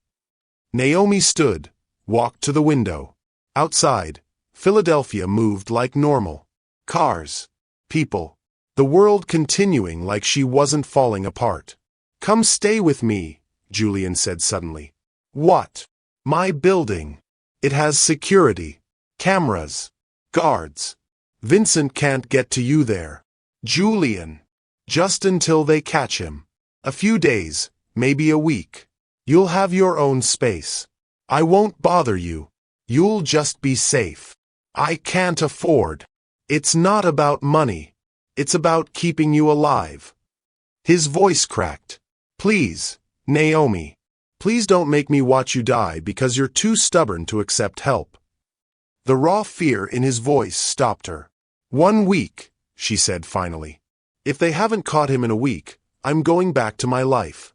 Naomi stood, walked to the window. Outside, Philadelphia moved like normal. Cars. People. The world continuing like she wasn't falling apart. Come stay with me, Julian said suddenly. What? My building. It has security. Cameras. Guards. Vincent can't get to you there. Julian. Just until they catch him. A few days, maybe a week. You'll have your own space. I won't bother you. You'll just be safe. I can't afford. It's not about money. It's about keeping you alive. His voice cracked. Please, Naomi. Please don't make me watch you die because you're too stubborn to accept help. The raw fear in his voice stopped her. 1 week, she said finally. If they haven't caught him in a week, I'm going back to my life.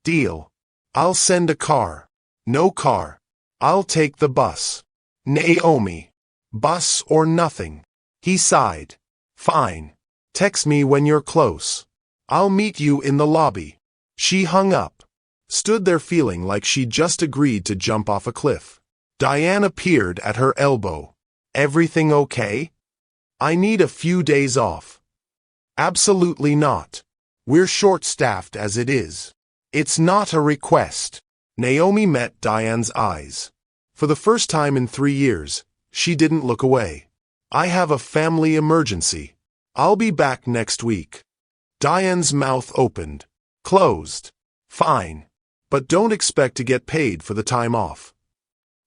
Deal. I'll send a car. No car. I'll take the bus. Naomi. Bus or nothing. He sighed. Fine. Text me when you're close. I'll meet you in the lobby. She hung up. Stood there feeling like she'd just agreed to jump off a cliff. Diane appeared at her elbow. Everything okay? I need a few days off. Absolutely not. We're short-staffed as it is. It's not a request. Naomi met Diane's eyes. For the first time in 3 years, she didn't look away. I have a family emergency. I'll be back next week. Diane's mouth opened. Closed. Fine. But don't expect to get paid for the time off.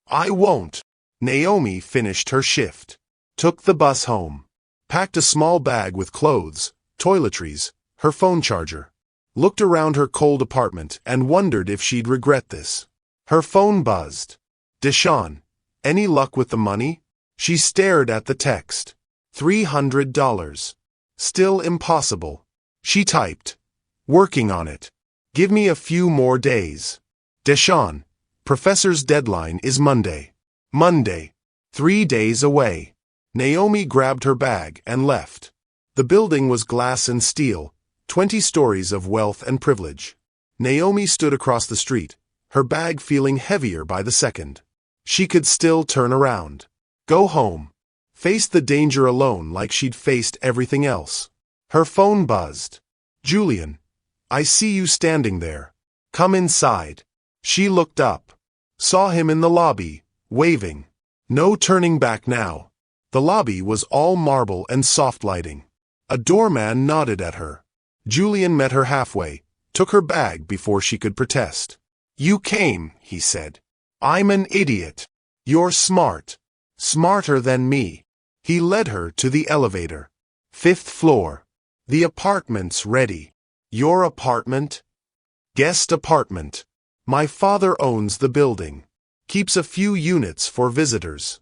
I won't. Naomi finished her shift. Took the bus home. Packed a small bag with clothes, toiletries, her phone charger. Looked around her cold apartment and wondered if she'd regret this. Her phone buzzed. Deshawn, any luck with the money? She stared at the text. $300. Still impossible. She typed. Working on it. Give me a few more days. Deshawn, professor's deadline is Monday. Monday. 3 days away. Naomi grabbed her bag and left. The building was glass and steel, 20 stories of wealth and privilege. Naomi stood across the street, her bag feeling heavier by the second. She could still turn around. Go home. Face the danger alone like she'd faced everything else. Her phone buzzed. Julian, I see you standing there. Come inside. She looked up. Saw him in the lobby, waving. No turning back now. The lobby was all marble and soft lighting. A doorman nodded at her. Julian met her halfway, took her bag before she could protest. You came, he said. I'm an idiot. You're smart. Smarter than me. He led her to the elevator. 5th floor. The apartment's ready. Your apartment? Guest apartment. My father owns the building. Keeps a few units for visitors.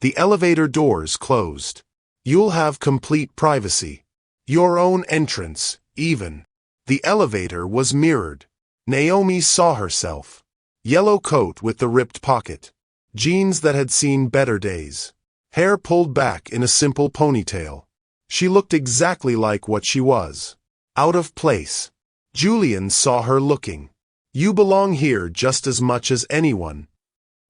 The elevator doors closed. You'll have complete privacy. Your own entrance, even. The elevator was mirrored. Naomi saw herself. Yellow coat with the ripped pocket. Jeans that had seen better days. Hair pulled back in a simple ponytail. She looked exactly like what she was. Out of place. Julian saw her looking. You belong here just as much as anyone.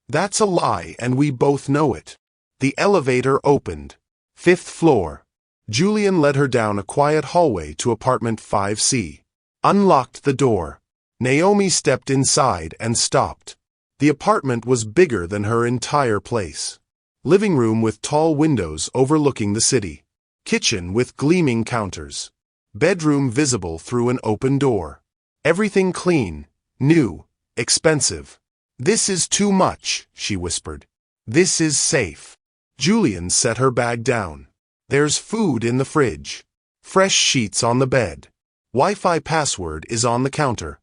That's a lie, and we both know it. The elevator opened. 5th floor. Julian led her down a quiet hallway to apartment 5C. Unlocked the door. Naomi stepped inside and stopped. The apartment was bigger than her entire place. Living room with tall windows overlooking the city. Kitchen with gleaming counters. Bedroom visible through an open door. Everything clean, new, expensive. This is too much, she whispered. This is safe. Julian set her bag down. There's food in the fridge. Fresh sheets on the bed. Wi-Fi password is on the counter.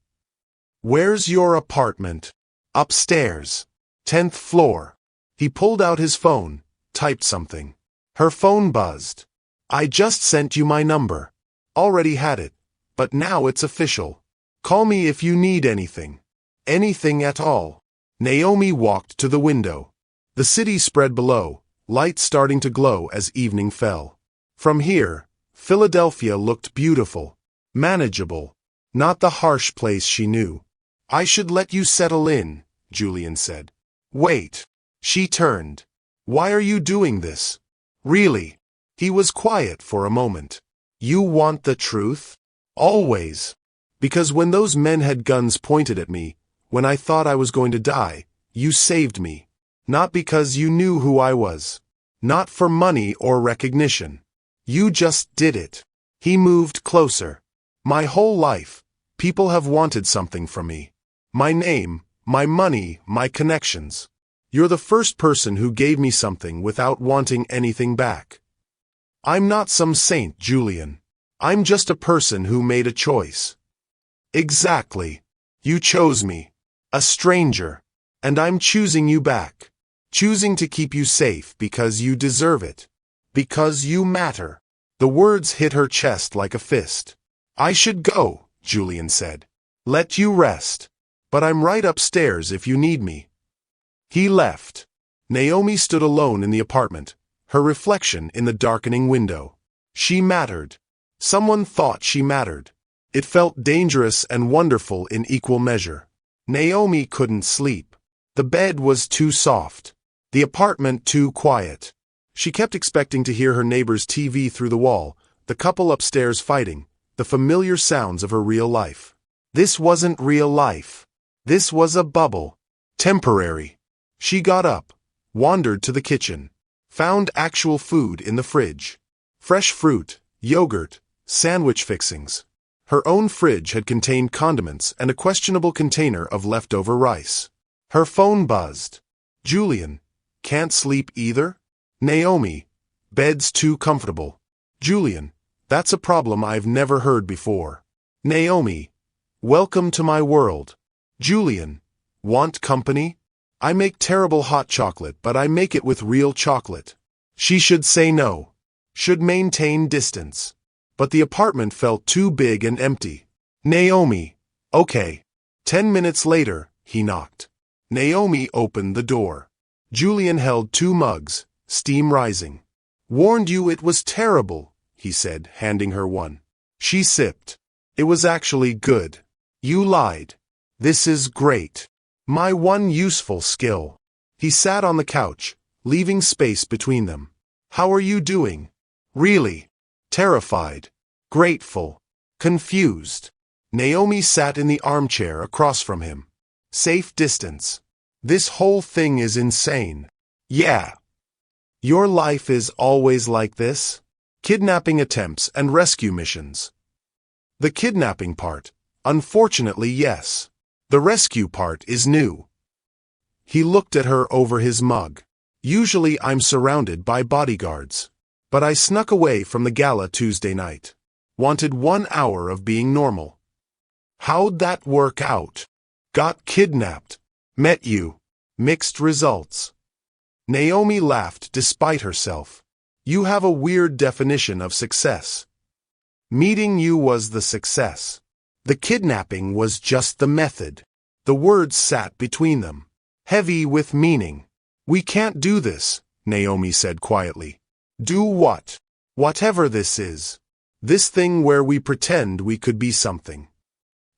Where's your apartment? Upstairs. 10th floor. He pulled out his phone, typed something. Her phone buzzed. I just sent you my number. Already had it, but now it's official. Call me if you need anything. Anything at all. Naomi walked to the window. The city spread below, lights starting to glow as evening fell. From here, Philadelphia looked beautiful, manageable, not the harsh place she knew. I should let you settle in, Julian said. Wait. She turned. Why are you doing this? Really? He was quiet for a moment. You want the truth? Always. Because when those men had guns pointed at me, when I thought I was going to die, you saved me. Not because you knew who I was. Not for money or recognition. You just did it. He moved closer. My whole life, people have wanted something from me. My name, my money, my connections. You're the first person who gave me something without wanting anything back. I'm not some saint, Julian. I'm just a person who made a choice. Exactly. You chose me. A stranger. And I'm choosing you back. Choosing to keep you safe because you deserve it. Because you matter. The words hit her chest like a fist. I should go, Julian said. Let you rest. But I'm right upstairs if you need me. He left. Naomi stood alone in the apartment, her reflection in the darkening window. She mattered. Someone thought she mattered. It felt dangerous and wonderful in equal measure. Naomi couldn't sleep. The bed was too soft. The apartment too quiet. She kept expecting to hear her neighbor's TV through the wall, the couple upstairs fighting, the familiar sounds of her real life. This wasn't real life. This was a bubble. Temporary. She got up, wandered to the kitchen, found actual food in the fridge. Fresh fruit, yogurt, sandwich fixings. Her own fridge had contained condiments and a questionable container of leftover rice. Her phone buzzed. Julian, can't sleep either? Naomi, bed's too comfortable. Julian, that's a problem I've never heard before. Naomi, welcome to my world. Julian, want company? I make terrible hot chocolate, but I make it with real chocolate. She should say no. Should maintain distance. But the apartment felt too big and empty. Naomi, okay. 10 minutes later, he knocked. Naomi opened the door. Julian held 2 mugs, steam rising. Warned you it was terrible, he said, handing her one. She sipped. It was actually good. You lied. This is great. My one useful skill. He sat on the couch, leaving space between them. How are you doing? Really? Terrified? Grateful? Confused? Naomi sat in the armchair across from him. Safe distance. This whole thing is insane. Yeah. Your life is always like this? Kidnapping attempts and rescue missions. The kidnapping part, unfortunately, yes. The rescue part is new. He looked at her over his mug. Usually I'm surrounded by bodyguards. But I snuck away from the gala Tuesday night. Wanted 1 hour of being normal. How'd that work out? Got kidnapped. Met you. Mixed results. Naomi laughed despite herself. You have a weird definition of success. Meeting you was the success. The kidnapping was just the method. The words sat between them, heavy with meaning. We can't do this, Naomi said quietly. Do what? Whatever this is. This thing where we pretend we could be something.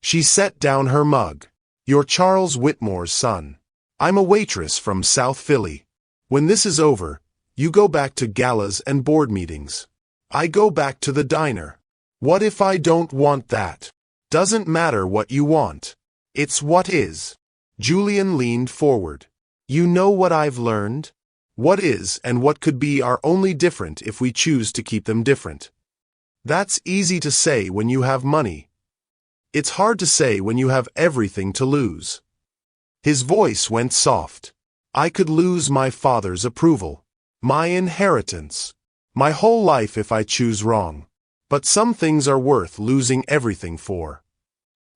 She set down her mug. You're Charles Whitmore's son. I'm a waitress from South Philly. When this is over, you go back to galas and board meetings. I go back to the diner. What if I don't want that? Doesn't matter what you want. It's what is. Julian leaned forward. You know what I've learned? What is and what could be are only different if we choose to keep them different. That's easy to say when you have money. It's hard to say when you have everything to lose. His voice went soft. I could lose my father's approval, my inheritance, my whole life if I choose wrong. But some things are worth losing everything for.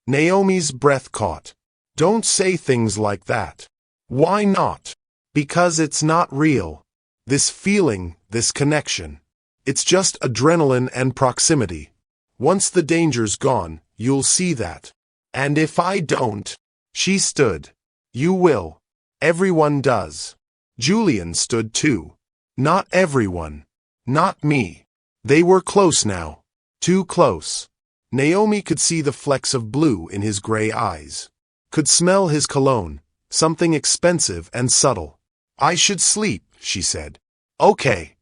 Naomi's breath caught. Don't say things like that. Why not? Because it's not real. This feeling, this connection. It's just adrenaline and proximity. Once the danger's gone, you'll see that. And if I don't, she stood. You will. Everyone does. Julian stood too. Not everyone. Not me. They were close now. Too close. Naomi could see the flecks of blue in his gray eyes. Could smell his cologne, something expensive and subtle. I should sleep, she said. Okay.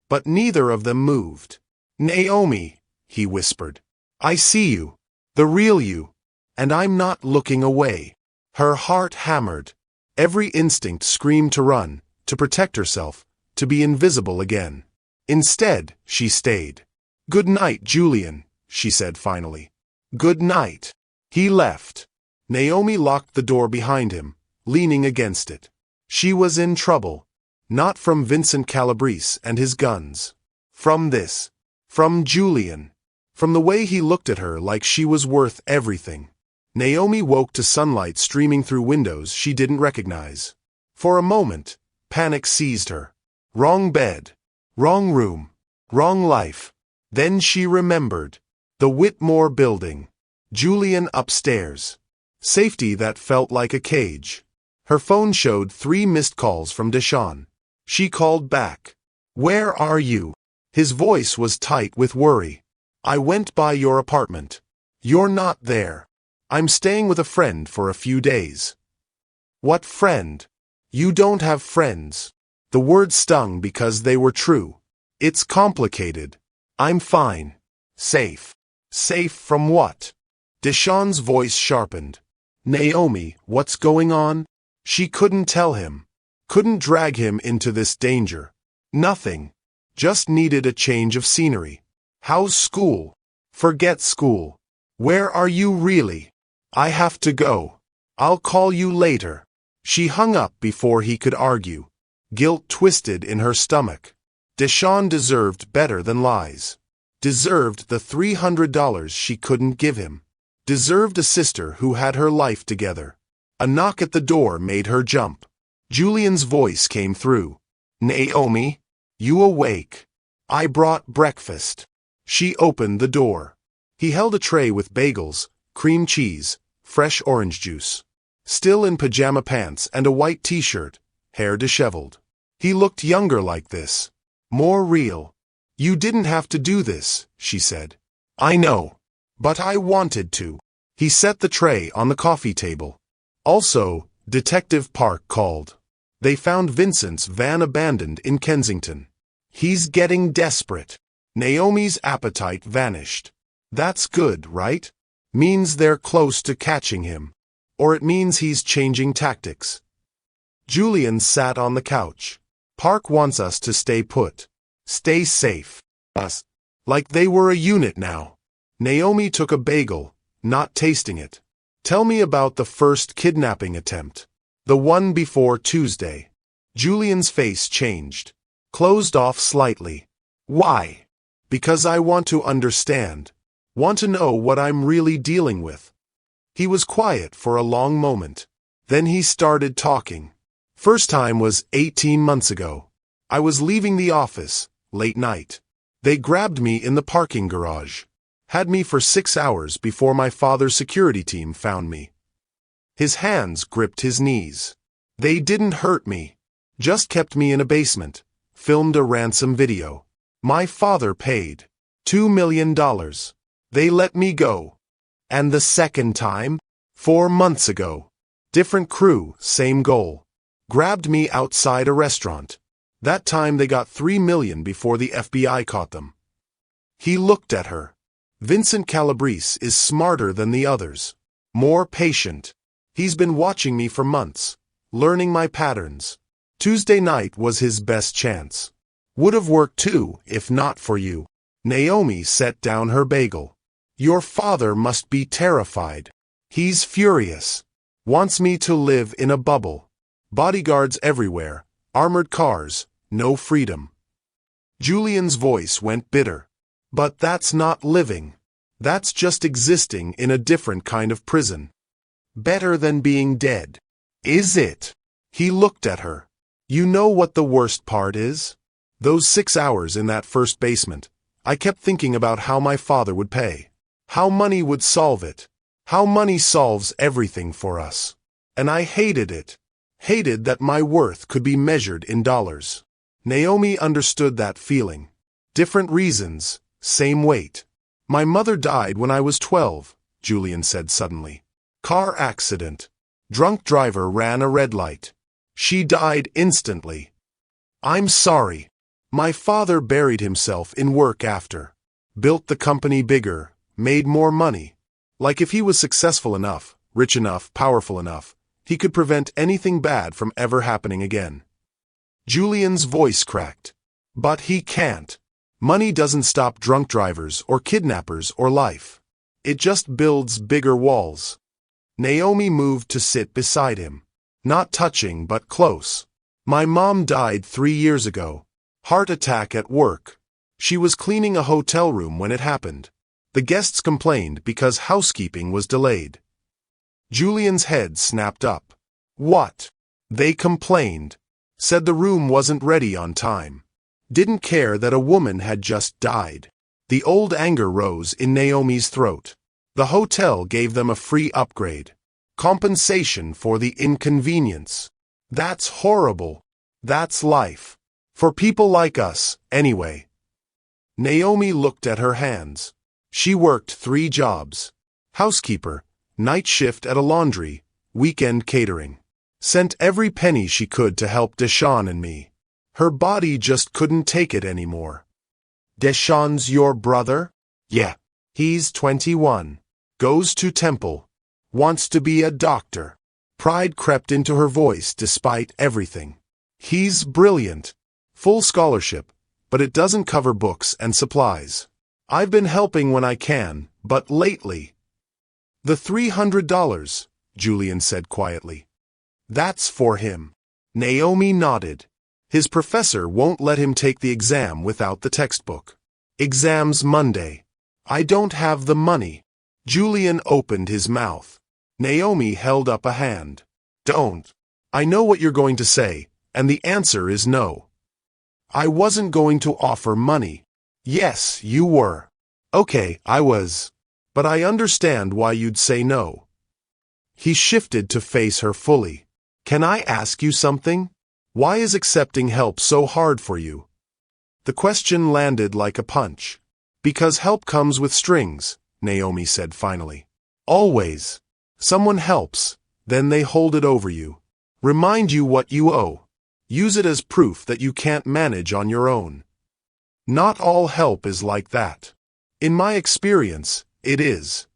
But neither of them moved. Naomi, he whispered. I see you. The real you. And I'm not looking away. Her heart hammered. Every instinct screamed to run, to protect herself, to be invisible again. Instead, she stayed. Good night, Julian, she said finally. Good night. He left. Naomi locked the door behind him, leaning against it. She was in trouble. Not from Vincent Calabrese and his guns. From this. From Julian. From the way he looked at her like she was worth everything. Naomi woke to sunlight streaming through windows she didn't recognize. For a moment, panic seized her. Wrong bed. Wrong room. Wrong life. Then she remembered. The Whitmore building. Julian upstairs. Safety that felt like a cage. Her phone showed 3 missed calls from Deshawn. She called back. Where are you? His voice was tight with worry. I went by your apartment. You're not there. I'm staying with a friend for a few days. What friend? You don't have friends. The word stung because they were true. It's complicated. I'm fine. Safe. Safe from what? Deshawn's voice sharpened. Naomi, what's going on? She couldn't tell him. Couldn't drag him into this danger. Nothing. Just needed a change of scenery. How's school? Forget school. Where are you really? I have to go. I'll call you later. She hung up before he could argue. Guilt twisted in her stomach. Deshawn deserved better than lies. Deserved the $300 she couldn't give him. Deserved a sister who had her life together. A knock at the door made her jump. Julian's voice came through. Naomi, you awake? I brought breakfast. She opened the door. He held a tray with bagels, cream cheese, fresh orange juice. Still in pajama pants and a white t-shirt, hair disheveled. He looked younger like this. More real. You didn't have to do this, she said. I know. But I wanted to. He set the tray on the coffee table. Also, Detective Park called. They found Vincent's van abandoned in Kensington. He's getting desperate. Naomi's appetite vanished. That's good, right? Means they're close to catching him. Or it means he's changing tactics. Julian sat on the couch. Park wants us to stay put. Stay safe. Us. Like they were a unit now. Naomi took a bagel, not tasting it. Tell me about the first kidnapping attempt. The one before Tuesday. Julian's face changed. Closed off slightly. Why? Because I want to understand. Want to know what I'm really dealing with. He was quiet for a long moment. Then he started talking. First time was 18 months ago. I was leaving the office, late night. They grabbed me in the parking garage. Had me for 6 hours before my father's security team found me. His hands gripped his knees. They didn't hurt me. Just kept me in a basement. Filmed a ransom video. My father paid $2 million. They let me go. And the second time? 4 months ago. Different crew, same goal. Grabbed me outside a restaurant. That time they got $3 million before the FBI caught them. He looked at her. Vincent Calabrese is smarter than the others. More patient. He's been watching me for months. Learning my patterns. Tuesday night was his best chance. Would have worked too, if not for you. Naomi set down her bagel. Your father must be terrified. He's furious. Wants me to live in a bubble. Bodyguards everywhere. Armored cars. No freedom. Julian's voice went bitter. But that's not living. That's just existing in a different kind of prison. Better than being dead. Is it? He looked at her. You know what the worst part is? Those 6 hours in that first basement. I kept thinking about how my father would pay. How money would solve it. How money solves everything for us. And I hated it. Hated that my worth could be measured in dollars. Naomi understood that feeling. Different reasons, same weight. My mother died when I was 12, Julian said suddenly. Car accident. Drunk driver ran a red light. She died instantly. I'm sorry. My father buried himself in work after. Built the company bigger, made more money. Like if he was successful enough, rich enough, powerful enough, he could prevent anything bad from ever happening again. Julian's voice cracked. But he can't. Money doesn't stop drunk drivers or kidnappers or life. It just builds bigger walls. Naomi moved to sit beside him. Not touching but close. My mom died 3 years ago. Heart attack at work. She was cleaning a hotel room when it happened. The guests complained because housekeeping was delayed. Julian's head snapped up. What? They complained. Said the room wasn't ready on time. Didn't care that a woman had just died. The old anger rose in Naomi's throat. The hotel gave them a free upgrade. Compensation for the inconvenience. That's horrible. That's life. For people like us, anyway. Naomi looked at her hands. She worked 3 jobs. Housekeeper, night shift at a laundry, weekend catering. Sent every penny she could to help Deshawn and me. Her body just couldn't take it anymore. Deshawn's your brother? Yeah. He's 21. Goes to temple. Wants to be a doctor. Pride crept into her voice despite everything. He's brilliant. Full scholarship, but it doesn't cover books and supplies. I've been helping when I can, but lately. The $300, Julian said quietly. That's for him. Naomi nodded. His professor won't let him take the exam without the textbook. Exam's Monday. I don't have the money. Julian opened his mouth. Naomi held up a hand. Don't. I know what you're going to say, and the answer is no. I wasn't going to offer money. Yes, you were. Okay, I was. But I understand why you'd say no. He shifted to face her fully. Can I ask you something? Why is accepting help so hard for you? The question landed like a punch. Because help comes with strings, Naomi said finally. Always. Someone helps, then they hold it over you. Remind you what you owe. Use it as proof that you can't manage on your own. Not all help is like that. In my experience, it is.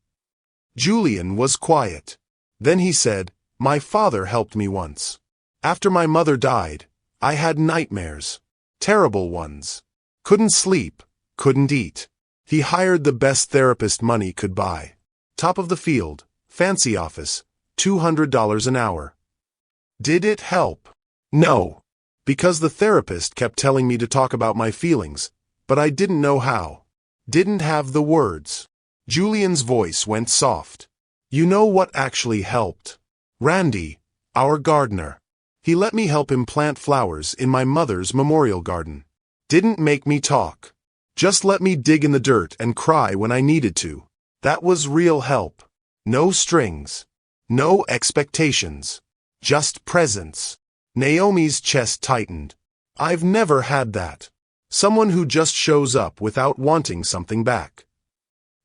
Julian was quiet. Then he said, "My father helped me once. After my mother died, I had nightmares. Terrible ones. Couldn't sleep, couldn't eat. He hired the best therapist money could buy. Top of the field, fancy office, $200 an hour. Did it help? No. Because the therapist kept telling me to talk about my feelings, but I didn't know how. Didn't have the words." Julian's voice went soft. "You know what actually helped? Randy, our gardener. He let me help him plant flowers in my mother's memorial garden. Didn't make me talk. Just let me dig in the dirt and cry when I needed to. That was real help. No strings. No expectations. Just presence." Naomi's chest tightened. "I've never had that. Someone who just shows up without wanting something back."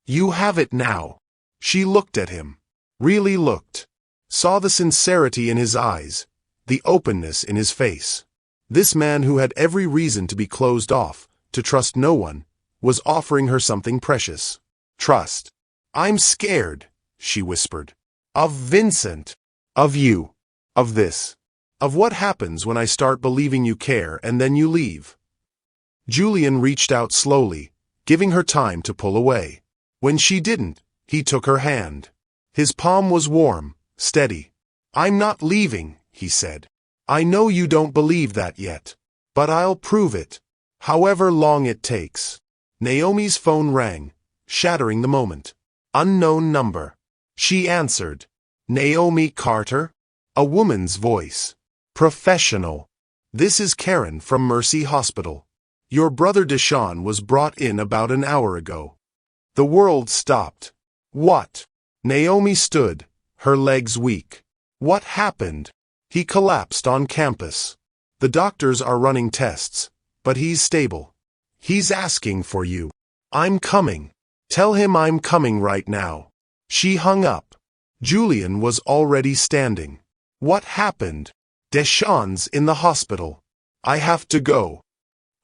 "You have it now." She looked at him. Really looked. Saw the sincerity in his eyes, the openness in his face. This man who had every reason to be closed off, to trust no one, was offering her something precious. Trust. "I'm scared," she whispered. "Of Vincent. Of you. Of this. Of what happens when I start believing you care and then you leave." Julian reached out slowly, giving her time to pull away. When she didn't, he took her hand. His palm was warm, steady. "I'm not leaving," he said. "I know you don't believe that yet. But I'll prove it. However long it takes." Naomi's phone rang, shattering the moment. Unknown number. She answered. "Naomi Carter?" A woman's voice. Professional. "This is Karen from Mercy Hospital. Your brother Deshaun was brought in about an hour ago." The world stopped. "What?" Naomi stood, her legs weak. "What happened?" "He collapsed on campus. The doctors are running tests, but he's stable. He's asking for you." "I'm coming. Tell him I'm coming right now." She hung up. Julian was already standing. "What happened?" "Deshaun's in the hospital. I have to go."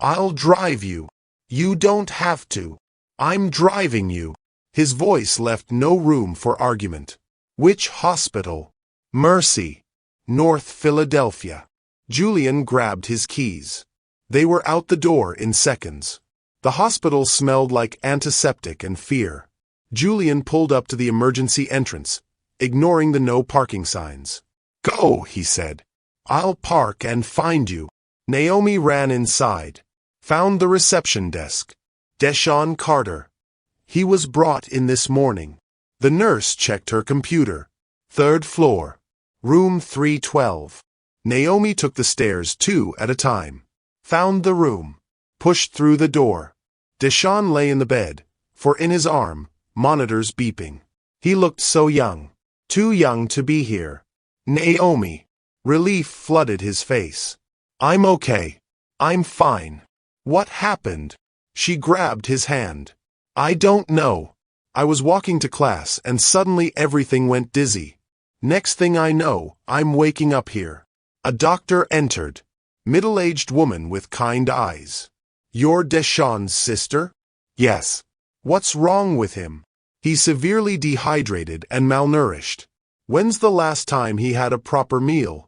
"I'll drive you." "You don't have to. I'm driving you." His voice left no room for argument. "Which hospital?" "Mercy. North Philadelphia." Julian grabbed his keys. They were out the door in seconds. The hospital smelled like antiseptic and fear. Julian pulled up to the emergency entrance, ignoring the no parking signs. "Go," he said. "I'll park and find you." Naomi ran inside. Found the reception desk. Deshaun Carter. He was brought in this morning. The nurse checked her computer. 3rd floor. Room 312. Naomi took the stairs 2 at a time. Found the room. Pushed through the door. Deshaun lay in the bed, for in his arm, monitors beeping. He looked so young. Too young to be here. "Naomi." Relief flooded his face. "I'm okay. I'm fine." "What happened?" She grabbed his hand. "I don't know. I was walking to class and suddenly everything went dizzy. Next thing I know, I'm waking up here." A doctor entered. Middle-aged woman with kind eyes. "You're Deshaun's sister?" "Yes." "What's wrong with him?" "He's severely dehydrated and malnourished." "When's the last time he had a proper meal?"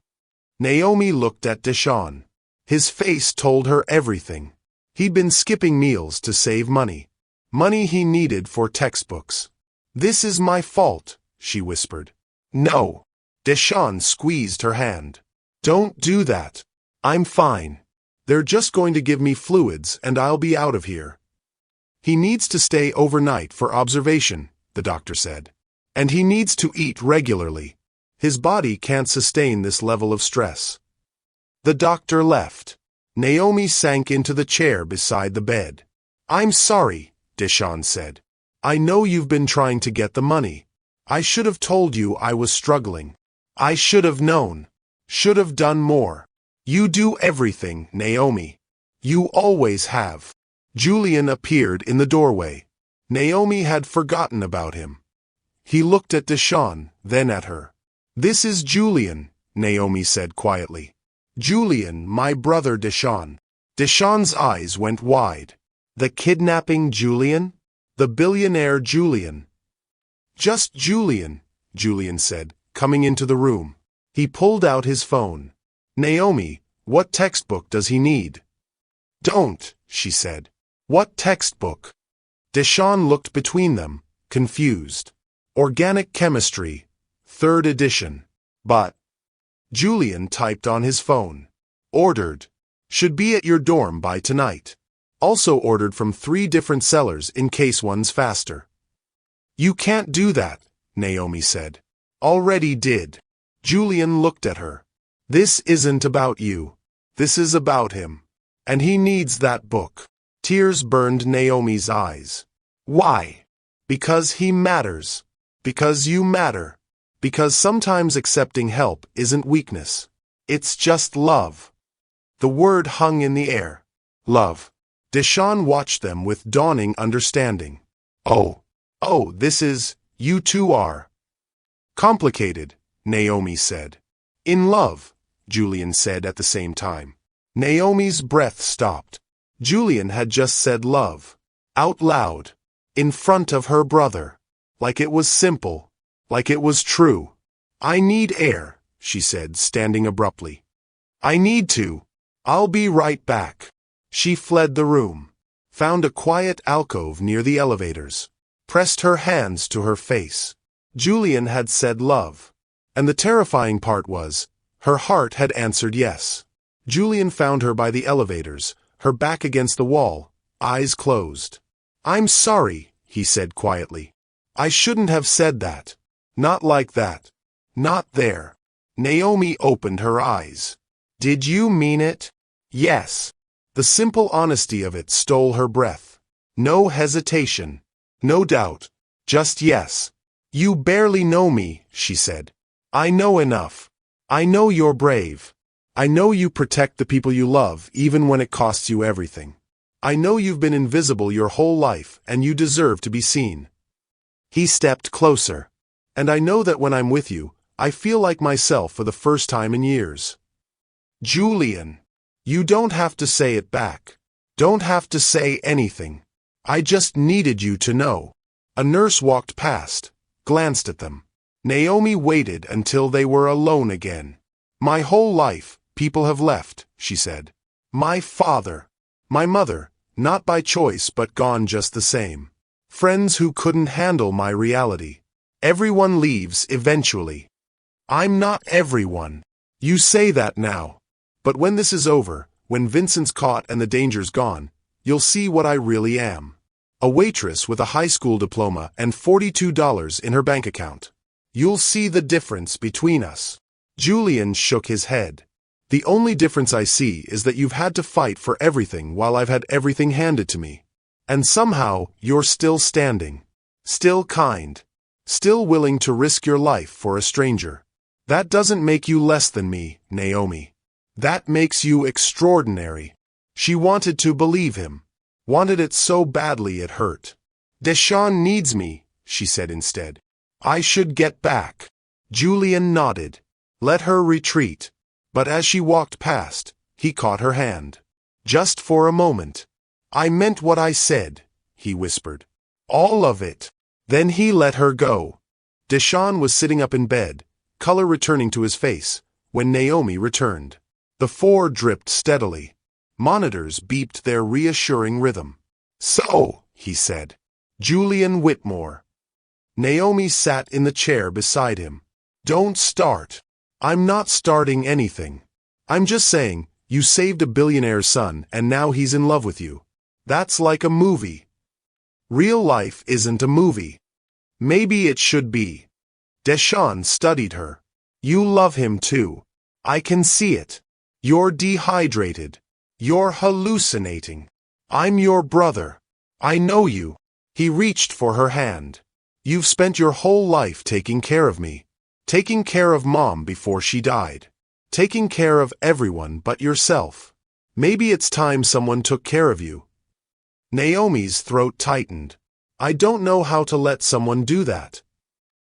Naomi looked at Deshaun. His face told her everything. He'd been skipping meals to save money. Money he needed for textbooks. "This is my fault," she whispered. "No." Deshaun squeezed her hand. "Don't do that. I'm fine. They're just going to give me fluids and I'll be out of here." "He needs to stay overnight for observation," the doctor said. "And he needs to eat regularly. His body can't sustain this level of stress." The doctor left. Naomi sank into the chair beside the bed. "I'm sorry," Deshaun said. "I know you've been trying to get the money. I should have told you I was struggling. I should have known. Should have done more. You do everything, Naomi. You always have." Julian appeared in the doorway. Naomi had forgotten about him. He looked at Deshaun, then at her. "This is Julian," Naomi said quietly. Julian, my brother Deshaun. Deshaun's eyes went wide. The kidnapping Julian? The billionaire Julian? Just Julian, Julian said, coming into the room. He pulled out his phone. Naomi, what textbook does he need? Don't, she said. What textbook? Deshaun looked between them, confused. Organic chemistry, 3rd edition. But Julian typed on his phone. Ordered. Should be at your dorm by tonight. Also ordered from 3 different sellers in case one's faster. You can't do that, Naomi said. Already did. Julian looked at her. This isn't about you. This is about him. And he needs that book. Tears burned Naomi's eyes. Why? Because he matters. Because you matter. Because sometimes accepting help isn't weakness. It's just love. The word hung in the air. Love. Deshaun watched them with dawning understanding. Oh, this is, you two are. Complicated, Naomi said. In love, Julian said at the same time. Naomi's breath stopped. Julian had just said love. Out loud. In front of her brother. Like it was simple. Like it was true. I need air, she said, standing abruptly. I need to. I'll be right back. She fled the room. Found a quiet alcove near the elevators. Pressed her hands to her face. Julian had said love. And the terrifying part was, her heart had answered yes. Julian found her by the elevators, her back against the wall, eyes closed. I'm sorry, he said quietly. I shouldn't have said that. Not like that. Not there. Naomi opened her eyes. Did you mean it? Yes. The simple honesty of it stole her breath. No hesitation. No doubt. Just yes. You barely know me, she said. I know enough. I know you're brave. I know you protect the people you love even when it costs you everything. I know you've been invisible your whole life and you deserve to be seen. He stepped closer. And I know that when I'm with you, I feel like myself for the first time in years. Julian. You don't have to say it back. Don't have to say anything. I just needed you to know. A nurse walked past, glanced at them. Naomi waited until they were alone again. My whole life, people have left, she said. My father. My mother, not by choice but gone just the same. Friends who couldn't handle my reality. Everyone leaves eventually. I'm not everyone. You say that now. But when this is over, when Vincent's caught and the danger's gone, you'll see what I really am. A waitress with a high school diploma and $42 in her bank account. You'll see the difference between us. Julian shook his head. The only difference I see is that you've had to fight for everything while I've had everything handed to me. And somehow, you're still standing. Still kind. Still willing to risk your life for a stranger. That doesn't make you less than me, Naomi. That makes you extraordinary. She wanted to believe him. Wanted it so badly it hurt. Deshaun needs me, she said instead. I should get back. Julian nodded. Let her retreat. But as she walked past, he caught her hand. Just for a moment. I meant what I said, he whispered. All of it. Then he let her go. Deshaun was sitting up in bed, color returning to his face, when Naomi returned. The 4 dripped steadily. Monitors beeped their reassuring rhythm. So, he said. Julian Whitmore. Naomi sat in the chair beside him. Don't start. I'm not starting anything. I'm just saying, you saved a billionaire's son and now he's in love with you. That's like a movie. Real life isn't a movie. Maybe it should be. Deshaun studied her. You love him too. I can see it. You're dehydrated. You're hallucinating. I'm your brother. I know you. He reached for her hand. You've spent your whole life taking care of me. Taking care of Mom before she died. Taking care of everyone but yourself. Maybe it's time someone took care of you. Naomi's throat tightened. I don't know how to let someone do that.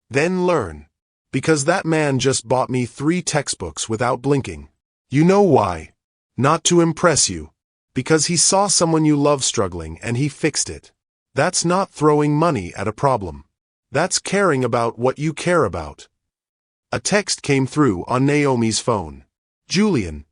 Then learn. Because that man just bought me 3 textbooks without blinking. You know why? Not to impress you. Because he saw someone you love struggling and he fixed it. That's not throwing money at a problem. That's caring about what you care about. A text came through on Naomi's phone. Julian,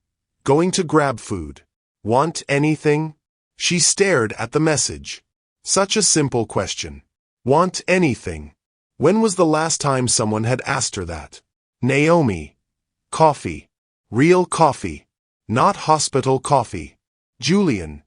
going to grab food. Want anything? She stared at the message. Such a simple question. Want anything? When was the last time someone had asked her that? Naomi. Coffee. Real coffee. Not hospital coffee. Julian.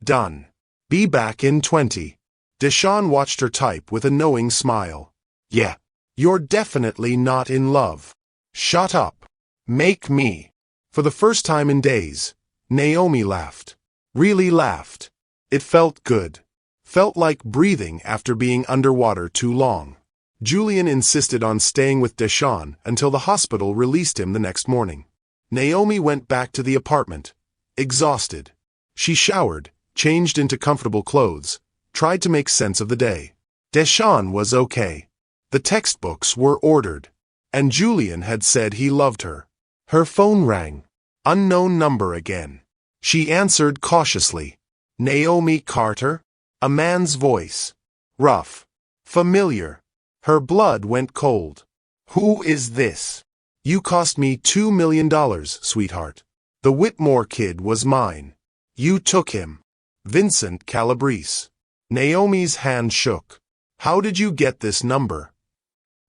Done. Be back in 20. Deshawn watched her type with a knowing smile. Yeah. You're definitely not in love. Shut up. Make me. For the first time in days, Naomi laughed. Really laughed. It felt good. Felt like breathing after being underwater too long. Julian insisted on staying with Deshawn until the hospital released him the next morning. Naomi went back to the apartment, exhausted. She showered, changed into comfortable clothes, tried to make sense of the day. Deshawn was okay. The textbooks were ordered, and Julian had said he loved her. Her phone rang. Unknown number again. She answered cautiously. Naomi Carter? A man's voice. Rough. Familiar. Her blood went cold. Who is this? You cost me $2 million, sweetheart. The Whitmore kid was mine. You took him. Vincent Calabrese. Naomi's hand shook. How did you get this number?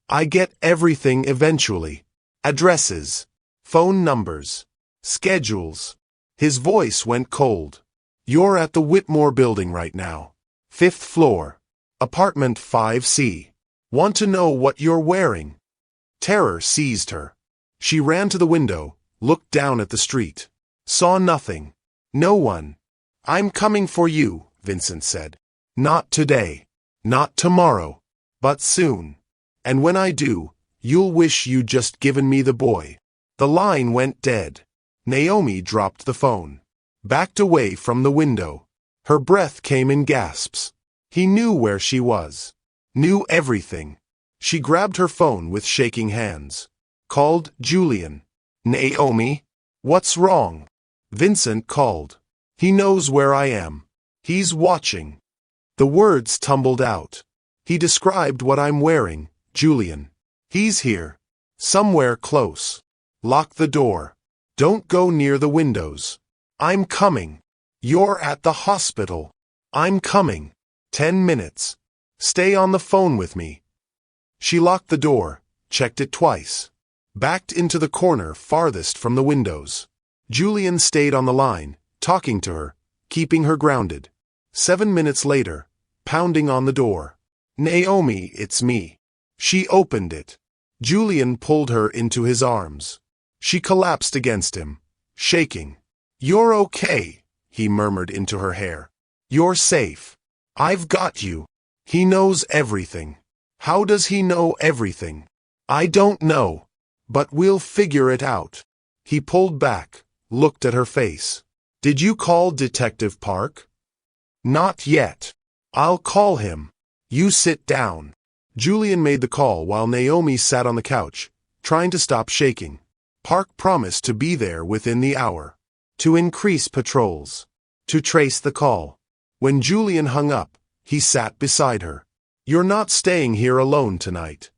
I get everything eventually. Addresses. Phone numbers. Schedules. His voice went cold. You're at the Whitmore building right now. 5th floor. Apartment 5C. Want to know what you're wearing? Terror seized her. She ran to the window, looked down at the street. Saw nothing. No one. I'm coming for you, Vincent said. Not today. Not tomorrow. But soon. And when I do, you'll wish you'd just given me the boy. The line went dead. Naomi dropped the phone. Backed away from the window. Her breath came in gasps. He knew where she was. Knew everything. She grabbed her phone with shaking hands. Called Julian. Naomi? What's wrong? Vincent called. He knows where I am. He's watching. The words tumbled out. He described what I'm wearing, Julian. He's here. Somewhere close. Lock the door. Don't go near the windows. I'm coming. You're at the hospital. I'm coming. 10 minutes. Stay on the phone with me. She locked the door, checked it twice. Backed into the corner farthest from the windows. Julian stayed on the line, talking to her, keeping her grounded. 7 minutes later, pounding on the door. Naomi, it's me. She opened it. Julian pulled her into his arms. She collapsed against him, shaking. You're okay, he murmured into her hair. You're safe. I've got you. He knows everything. How does he know everything? I don't know. But we'll figure it out. He pulled back, looked at her face. Did you call Detective Park? Not yet. I'll call him. You sit down. Julian made the call while Naomi sat on the couch, trying to stop shaking. Park promised to be there within the hour. To increase patrols. To trace the call. When Julian hung up, he sat beside her. You're not staying here alone tonight.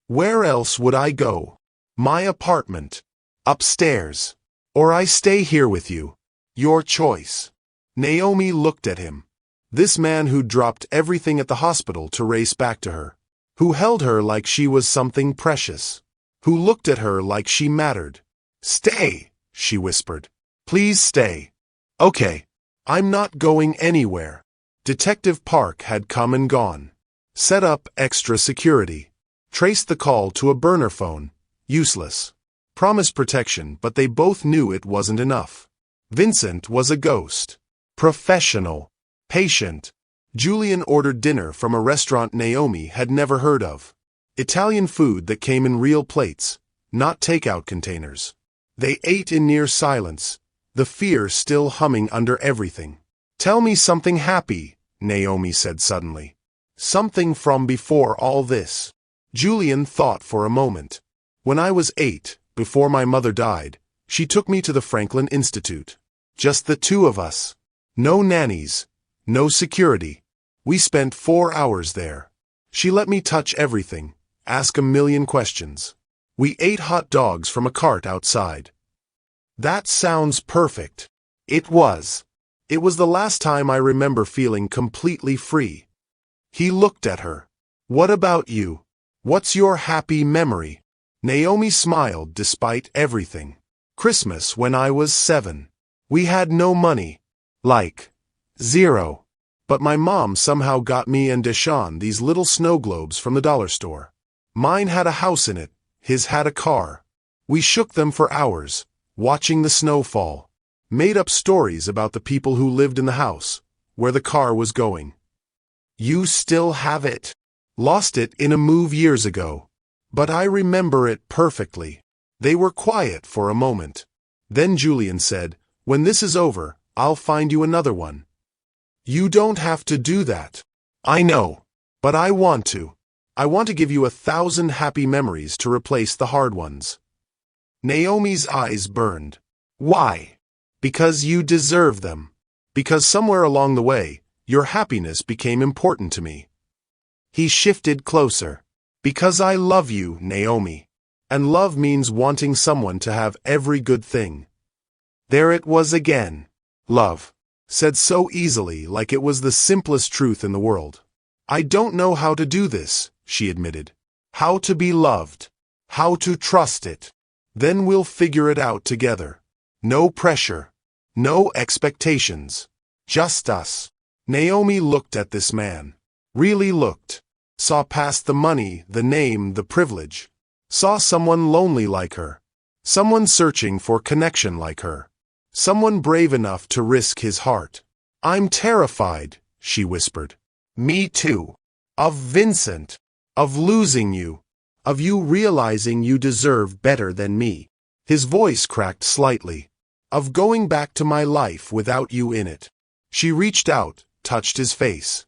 Where else would I go? My apartment. Upstairs. Or I stay here with you. Your choice. Naomi looked at him. This man who dropped everything at the hospital to race back to her. Who held her like she was something precious. Who looked at her like she mattered. Stay, she whispered. Please stay. Okay. I'm not going anywhere. Detective Park had come and gone. Set up extra security. Traced the call to a burner phone. Useless. Promised protection, but they both knew it wasn't enough. Vincent was a ghost. Professional. Patient. Julian ordered dinner from a restaurant Naomi had never heard of. Italian food that came in real plates, not takeout containers. They ate in near silence, the fear still humming under everything. Tell me something happy, Naomi said suddenly. Something from before all this. Julian thought for a moment. When I was 8, before my mother died, She took me to the Franklin Institute. Just the two of us. No nannies. No security. We spent 4 hours there. She let me touch everything, ask a million questions. We ate hot dogs from a cart outside. That sounds perfect. It was. It was the last time I remember feeling completely free. He looked at her. What about you? What's your happy memory? Naomi smiled despite everything. Christmas when I was 7. We had no money. Like, 0. But my mom somehow got me and Deshaun these little snow globes from the dollar store. Mine had a house in it, his had a car. We shook them for hours, watching the snow fall. Made up stories about the people who lived in the house, where the car was going. You still have it. Lost it in a move years ago. But I remember it perfectly. They were quiet for a moment. Then Julian said, "When this is over, I'll find you another one." You don't have to do that. I know. But I want to. I want to give you 1,000 happy memories to replace the hard ones. Naomi's eyes burned. Why? Because you deserve them. Because somewhere along the way, your happiness became important to me. He shifted closer. Because I love you, Naomi. And love means wanting someone to have every good thing. There it was again. Love. Said so easily, like it was the simplest truth in the world. I don't know how to do this, she admitted. How to be loved. How to trust it. Then we'll figure it out together. No pressure. No expectations. Just us. Naomi looked at this man. Really looked. Saw past the money, the name, the privilege. Saw someone lonely like her. Someone searching for connection like her. Someone brave enough to risk his heart. I'm terrified, she whispered. Me too. Of Vincent. Of losing you. Of you realizing you deserve better than me. His voice cracked slightly. Of going back to my life without you in it. She reached out, touched his face.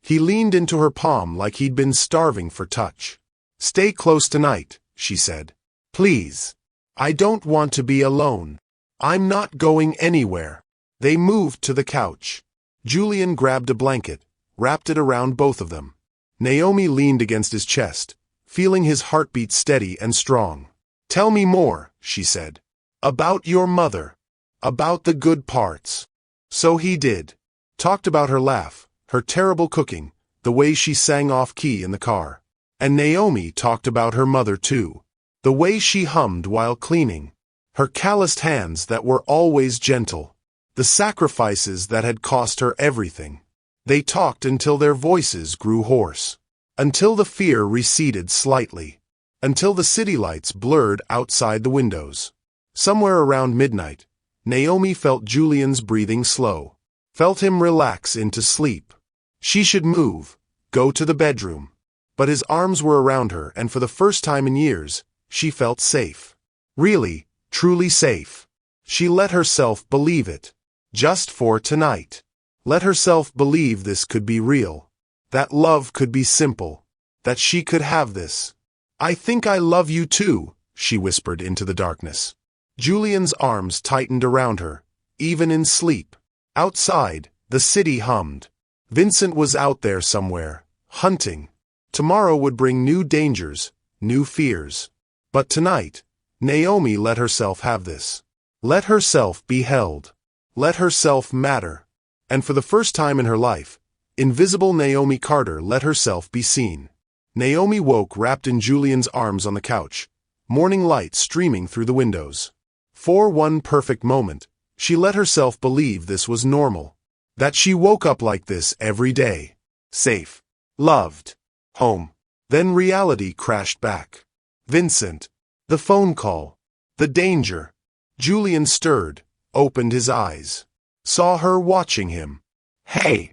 He leaned into her palm like he'd been starving for touch. Stay close tonight, she said. Please. I don't want to be alone. I'm not going anywhere. They moved to the couch. Julian grabbed a blanket, wrapped it around both of them. Naomi leaned against his chest, feeling his heartbeat steady and strong. Tell me more, she said. About your mother. About the good parts. So he did. Talked about her laugh, her terrible cooking, the way she sang off-key in the car. And Naomi talked about her mother too. The way she hummed while cleaning. Her calloused hands that were always gentle. The sacrifices that had cost her everything. They talked until their voices grew hoarse. Until the fear receded slightly. Until the city lights blurred outside the windows. Somewhere around midnight, Naomi felt Julian's breathing slow. Felt him relax into sleep. She should move, go to the bedroom. But his arms were around her, and for the first time in years, she felt safe. Really, truly safe. She let herself believe it. Just for tonight. Let herself believe this could be real. That love could be simple. That she could have this. I think I love you too, she whispered into the darkness. Julian's arms tightened around her, even in sleep. Outside, the city hummed. Vincent was out there somewhere, hunting. Tomorrow would bring new dangers, new fears. But tonight, Naomi let herself have this. Let herself be held. Let herself matter. And for the first time in her life, invisible Naomi Carter let herself be seen. Naomi woke wrapped in Julian's arms on the couch, morning light streaming through the windows. For one perfect moment, she let herself believe this was normal. That she woke up like this every day. Safe. Loved. Home. Then reality crashed back. Vincent. The phone call. The danger. Julian stirred, opened his eyes. Saw her watching him. Hey.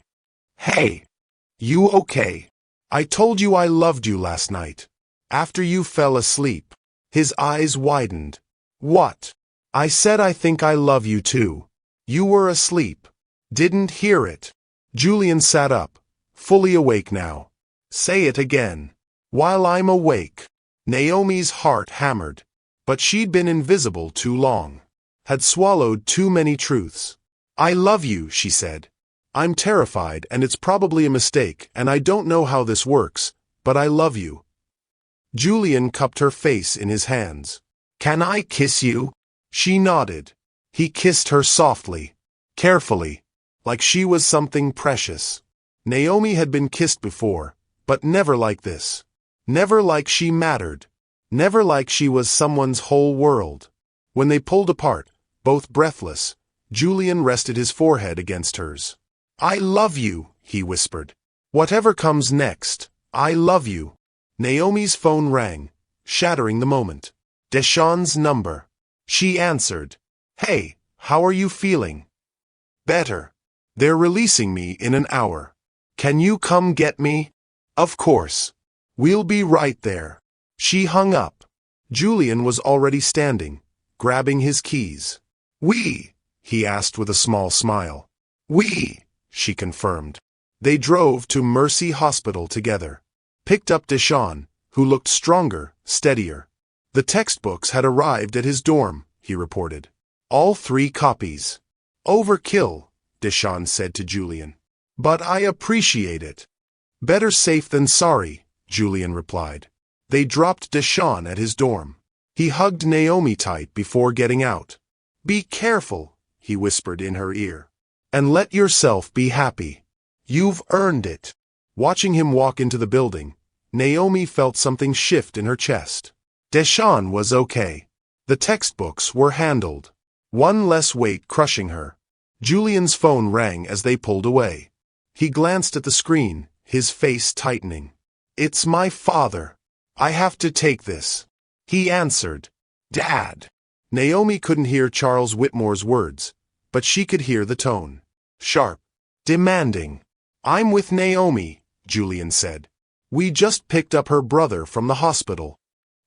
Hey. You okay? I told you I loved you last night. After you fell asleep. His eyes widened. What? I said I think I love you too. You were asleep. Didn't hear it. Julian sat up, fully awake now. Say it again. While I'm awake. Naomi's heart hammered. But she'd been invisible too long. Had swallowed too many truths. "I love you," she said. "I'm terrified and it's probably a mistake and I don't know how this works, but I love you." Julian cupped her face in his hands. "Can I kiss you?" She nodded. He kissed her softly, carefully, like she was something precious. Naomi had been kissed before, but never like this. Never like she mattered. Never like she was someone's whole world. When they pulled apart, both breathless, Julian rested his forehead against hers. "I love you," he whispered. "Whatever comes next, I love you." Naomi's phone rang, shattering the moment. Deshawn's number. She answered. "Hey, how are you feeling?" "Better. They're releasing me in an hour. Can you come get me?" "Of course. We'll be right there." She hung up. Julian was already standing, grabbing his keys. "We?" he asked with a small smile. "We," she confirmed. They drove to Mercy Hospital together. Picked up Deshawn, who looked stronger, steadier. The textbooks had arrived at his dorm, he reported. All 3 copies. "Overkill," Deshawn said to Julian. "But I appreciate it." "Better safe than sorry," Julian replied. They dropped Deshawn at his dorm. He hugged Naomi tight before getting out. "Be careful," he whispered in her ear. "And let yourself be happy. You've earned it." Watching him walk into the building, Naomi felt something shift in her chest. Deshawn was okay. The textbooks were handled. One less weight crushing her. Julian's phone rang as they pulled away. He glanced at the screen, his face tightening. "It's my father. I have to take this." He answered. "Dad." Naomi couldn't hear Charles Whitmore's words, but she could hear the tone. Sharp. Demanding. "I'm with Naomi," Julian said. "We just picked up her brother from the hospital."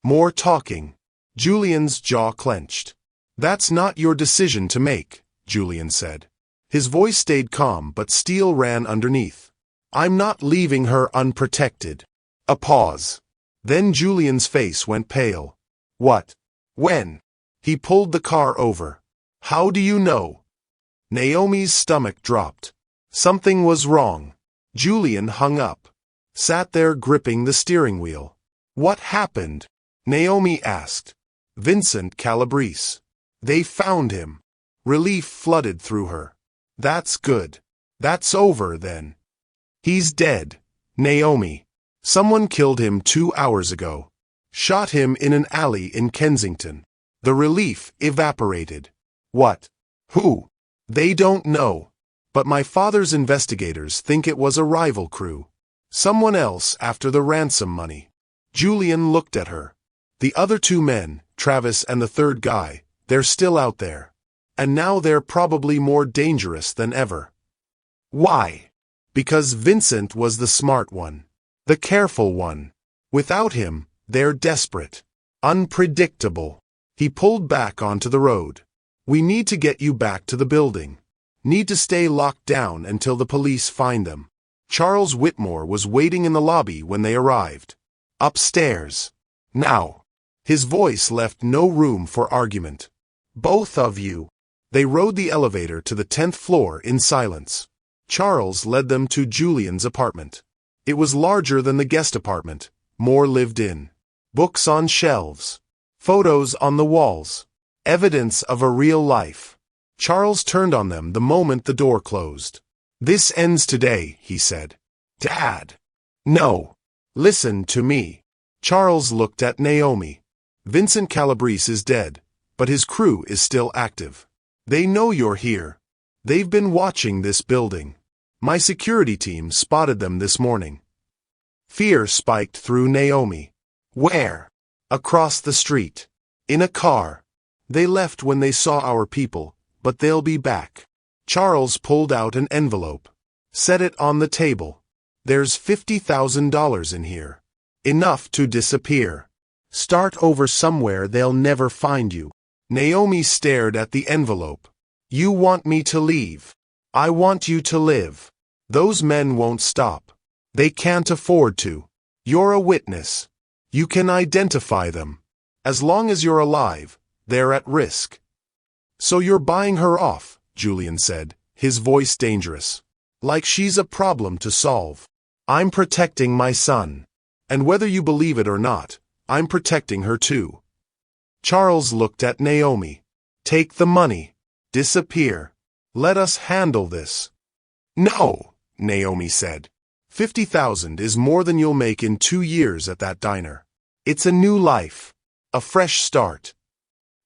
More talking. Julian's jaw clenched. "That's not your decision to make," Julian said. His voice stayed calm, but steel ran underneath. "I'm not leaving her unprotected." A pause. Then Julian's face went pale. "What? When?" He pulled the car over. "How do you know?" Naomi's stomach dropped. Something was wrong. Julian hung up. Sat there gripping the steering wheel. "What happened?" Naomi asked. "Vincent Calabrese. They found him." Relief flooded through her. "That's good. That's over, then." "He's dead, Naomi. Someone killed him 2 hours ago. Shot him in an alley in Kensington." The relief evaporated. "What? Who?" "They don't know. But my father's investigators think it was a rival crew. Someone else after the ransom money." Julian looked at her. "The other 2 men, Travis and the 3rd guy, they're still out there. And now they're probably more dangerous than ever." "Why?" "Because Vincent was the smart one. The careful one. Without him, they're desperate. Unpredictable." He pulled back onto the road. "We need to get you back to the building. Need to stay locked down until the police find them." Charles Whitmore was waiting in the lobby when they arrived. "Upstairs. Now." His voice left no room for argument. "Both of you." They rode the elevator to the 10th floor in silence. Charles led them to Julian's apartment. It was larger than the guest apartment, more lived in. Books on shelves. Photos on the walls. Evidence of a real life. Charles turned on them the moment the door closed. "This ends today," he said. "Dad." "No. Listen to me." Charles looked at Naomi. "Vincent Calabrese is dead, but his crew is still active. They know you're here. They've been watching this building. My security team spotted them this morning." Fear spiked through Naomi. "Where?" "Across the street. In a car. They left when they saw our people, but they'll be back." Charles pulled out an envelope. Set it on the table. "There's $50,000 in here. Enough to disappear. Start over somewhere they'll never find you." Naomi stared at the envelope. "You want me to leave. I want you to live. Those men won't stop. They can't afford to. You're a witness. You can identify them. As long as you're alive, they're at risk. So you're buying her off, Julian said, his voice dangerous. Like she's a problem to solve. I'm protecting my son. And whether you believe it or not, I'm protecting her too. Charles looked at Naomi. Take the money. Disappear. Let us handle this. No, Naomi said. 50,000 is more than you'll make in 2 years at that diner. It's a new life. A fresh start.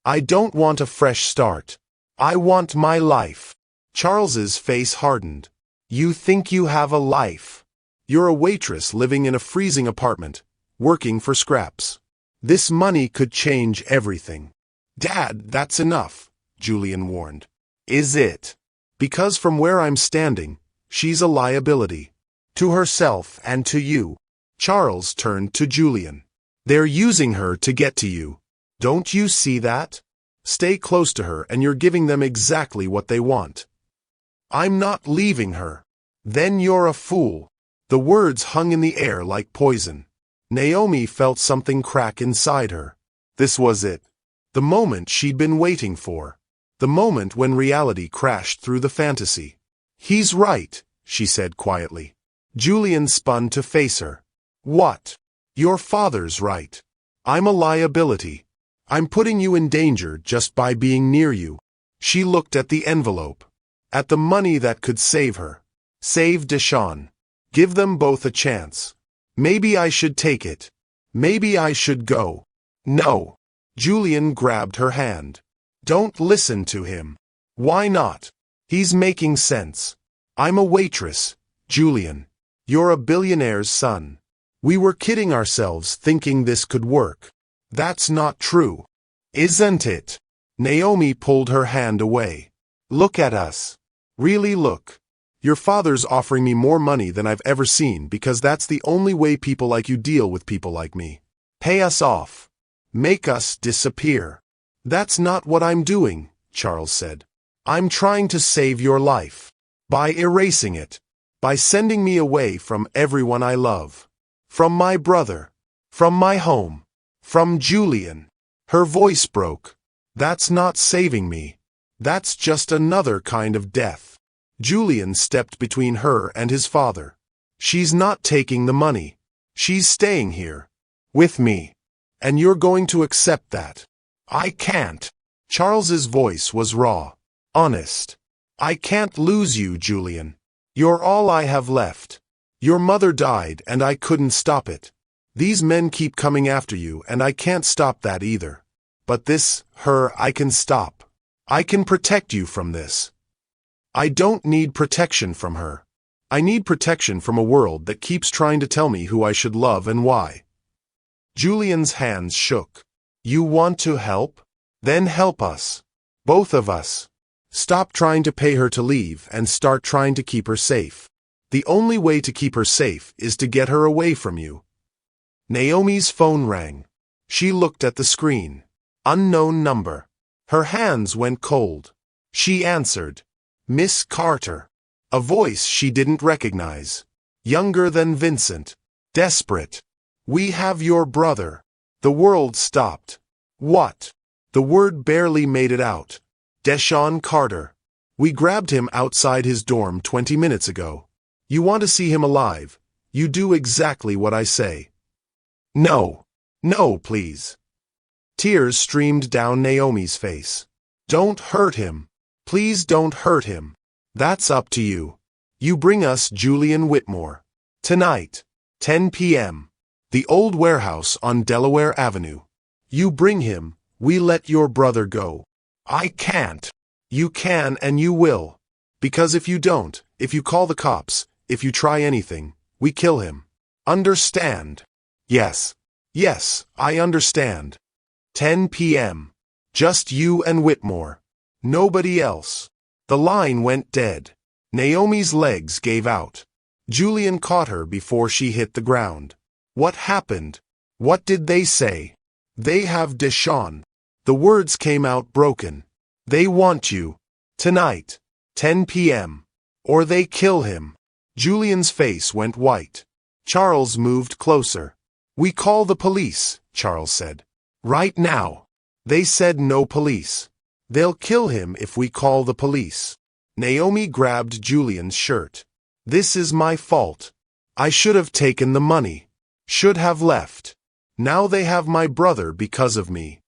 I don't want a fresh start. I want my life. Charles's face hardened. You think you have a life? You're a waitress living in a freezing apartment, working for scraps. This money could change everything. Dad, that's enough, Julian warned. Is it? Because from where I'm standing, she's a liability. To herself and to you. Charles turned to Julian. They're using her to get to you. Don't you see that? Stay close to her and you're giving them exactly what they want. I'm not leaving her. Then you're a fool. The words hung in the air like poison. Naomi felt something crack inside her. This was it. The moment she'd been waiting for. The moment when reality crashed through the fantasy. He's right, she said quietly. Julian spun to face her. What? Your father's right. I'm a liability. I'm putting you in danger just by being near you. She looked at the envelope. At the money that could save her. Save Deshawn. Give them both a chance. Maybe I should take it. Maybe I should go. No. Julian grabbed her hand. Don't listen to him. Why not? He's making sense. I'm a waitress, Julian. You're a billionaire's son. We were kidding ourselves thinking this could work. That's not true. Isn't it? Naomi pulled her hand away. Look at us. Really look. Your father's offering me more money than I've ever seen because that's the only way people like you deal with people like me. Pay us off. Make us disappear. That's not what I'm doing, Charles said. I'm trying to save your life. By erasing it. By sending me away from everyone I love. From my brother. From my home. From Julian. Her voice broke. That's not saving me. That's just another kind of death. Julian stepped between her and his father. She's not taking the money. She's staying here. With me. And you're going to accept that. I can't. Charles's voice was raw. Honest. I can't lose you, Julian. You're all I have left. Your mother died and I couldn't stop it. These men keep coming after you and I can't stop that either. But this, her, I can stop. I can protect you from this. I don't need protection from her. I need protection from a world that keeps trying to tell me who I should love and why. Julian's hands shook. You want to help? Then help us. Both of us. Stop trying to pay her to leave and start trying to keep her safe. The only way to keep her safe is to get her away from you. Naomi's phone rang. She looked at the screen. Unknown number. Her hands went cold. She answered. Miss Carter. A voice she didn't recognize. Younger than Vincent. Desperate. We have your brother. The world stopped. What? The word barely made it out. Deshawn Carter. We grabbed him outside his dorm 20 minutes ago. You want to see him alive? You do exactly what I say. No. No, please. Tears streamed down Naomi's face. Don't hurt him. Please don't hurt him. That's up to you. You bring us Julian Whitmore. Tonight. 10 p.m. The old warehouse on Delaware Avenue. You bring him, we let your brother go. I can't. You can and you will. Because if you don't, if you call the cops, if you try anything, we kill him. Understand? Yes. Yes, I understand. 10 p.m. Just you and Whitmore. Nobody else. The line went dead. Naomi's legs gave out. Julian caught her before she hit the ground. What happened? What did they say? They have Deshawn. The words came out broken. They want you. Tonight. 10 p.m. Or they kill him. Julian's face went white. Charles moved closer. We call the police, Charles said. Right now. They said no police. They'll kill him if we call the police. Naomi grabbed Julian's shirt. This is my fault. I should have taken the money. Should have left. Now they have my brother because of me.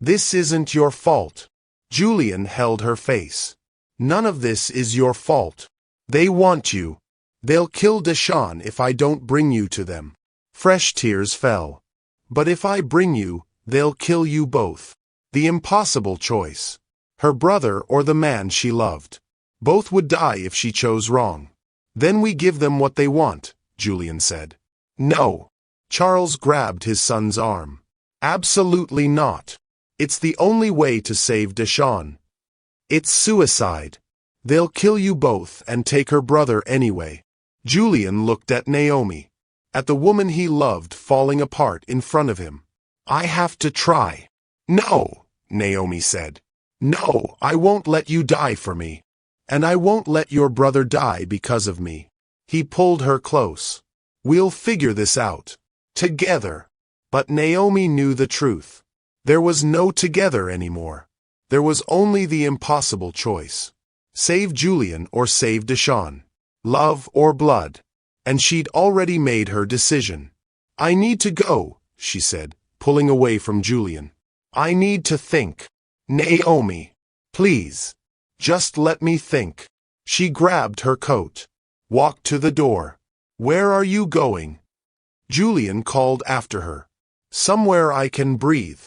This isn't your fault. Julian held her face. None of this is your fault. They want you. They'll kill Deshawn if I don't bring you to them. Fresh tears fell. But if I bring you, they'll kill you both. The impossible choice. Her brother or the man she loved. Both would die if she chose wrong. Then we give them what they want, Julian said. No. Charles grabbed his son's arm. Absolutely not. It's the only way to save Deshawn. It's suicide. They'll kill you both and take her brother anyway. Julian looked at Naomi. At the woman he loved falling apart in front of him. I have to try. No, Naomi said. No, I won't let you die for me. And I won't let your brother die because of me. He pulled her close. We'll figure this out. Together. But Naomi knew the truth. There was no together anymore. There was only the impossible choice. Save Julian or save Deshawn. Love or blood. And she'd already made her decision. I need to go, she said, pulling away from Julian. I need to think. Naomi, please. Just let me think. She grabbed her coat. Walked to the door. Where are you going? Julian called after her. Somewhere I can breathe.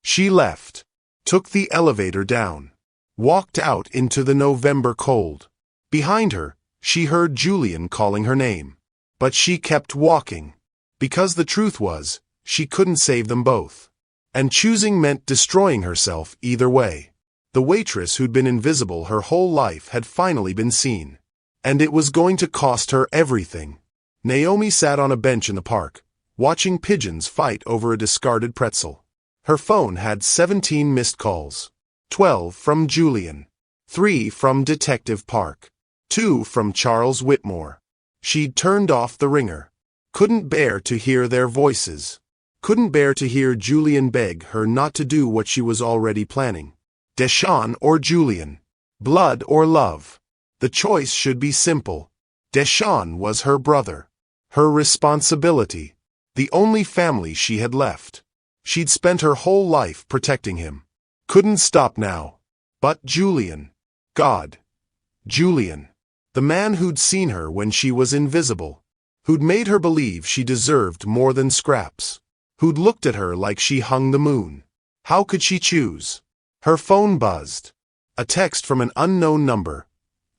She left. Took the elevator down. Walked out into the November cold. Behind her, she heard Julian calling her name. But she kept walking. Because the truth was, she couldn't save them both. And choosing meant destroying herself either way. The waitress who'd been invisible her whole life had finally been seen. And it was going to cost her everything. Naomi sat on a bench in the park, watching pigeons fight over a discarded pretzel. Her phone had 17 missed calls. 12 from Julian. 3 from Detective Park. 2 from Charles Whitmore. She'd turned off the ringer. Couldn't bear to hear their voices. Couldn't bear to hear Julian beg her not to do what she was already planning. Deshawn or Julian. Blood or love. The choice should be simple. Deshawn was her brother. Her responsibility. The only family she had left. She'd spent her whole life protecting him. Couldn't stop now. But Julian. God. Julian. The man who'd seen her when she was invisible. Who'd made her believe she deserved more than scraps. Who'd looked at her like she hung the moon. How could she choose? Her phone buzzed. A text from an unknown number.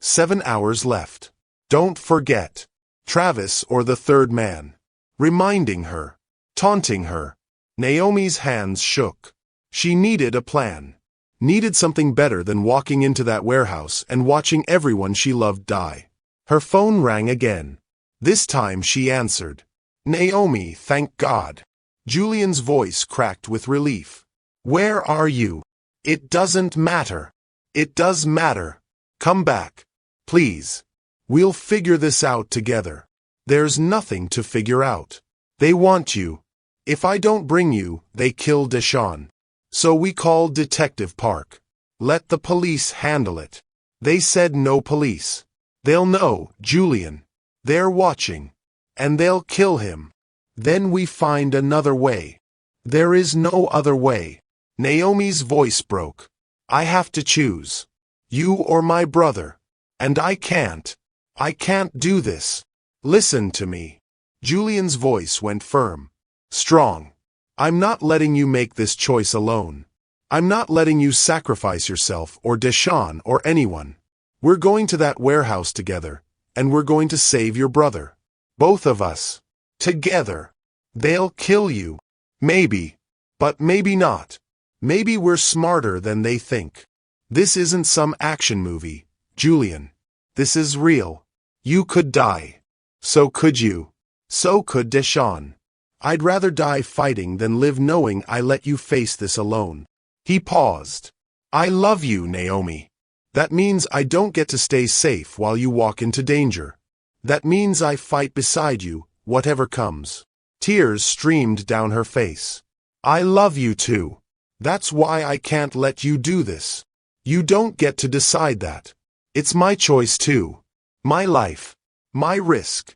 7 hours left. Don't forget. Travis or the third man. Reminding her. Taunting her. Naomi's hands shook. She needed a plan. Needed something better than walking into that warehouse and watching everyone she loved die. Her phone rang again. This time she answered. Naomi, thank God. Julian's voice cracked with relief. Where are you? It doesn't matter. It does matter. Come back. Please. We'll figure this out together. There's nothing to figure out. They want you. If I don't bring you, they kill Deshawn. So we called Detective Park. Let the police handle it. They said no police. They'll know, Julian. They're watching. And they'll kill him. Then we find another way. There is no other way. Naomi's voice broke. I have to choose. You or my brother. And I can't. I can't do this. Listen to me. Julian's voice went firm. Strong. I'm not letting you make this choice alone. I'm not letting you sacrifice yourself or Deshawn or anyone. We're going to that warehouse together, and we're going to save your brother. Both of us. Together. They'll kill you. Maybe. But maybe not. Maybe we're smarter than they think. This isn't some action movie, Julian. This is real. You could die. So could you. So could Deshawn. I'd rather die fighting than live knowing I let you face this alone. He paused. I love you, Naomi. That means I don't get to stay safe while you walk into danger. That means I fight beside you, whatever comes. Tears streamed down her face. I love you too. That's why I can't let you do this. You don't get to decide that. It's my choice too. My life. My risk.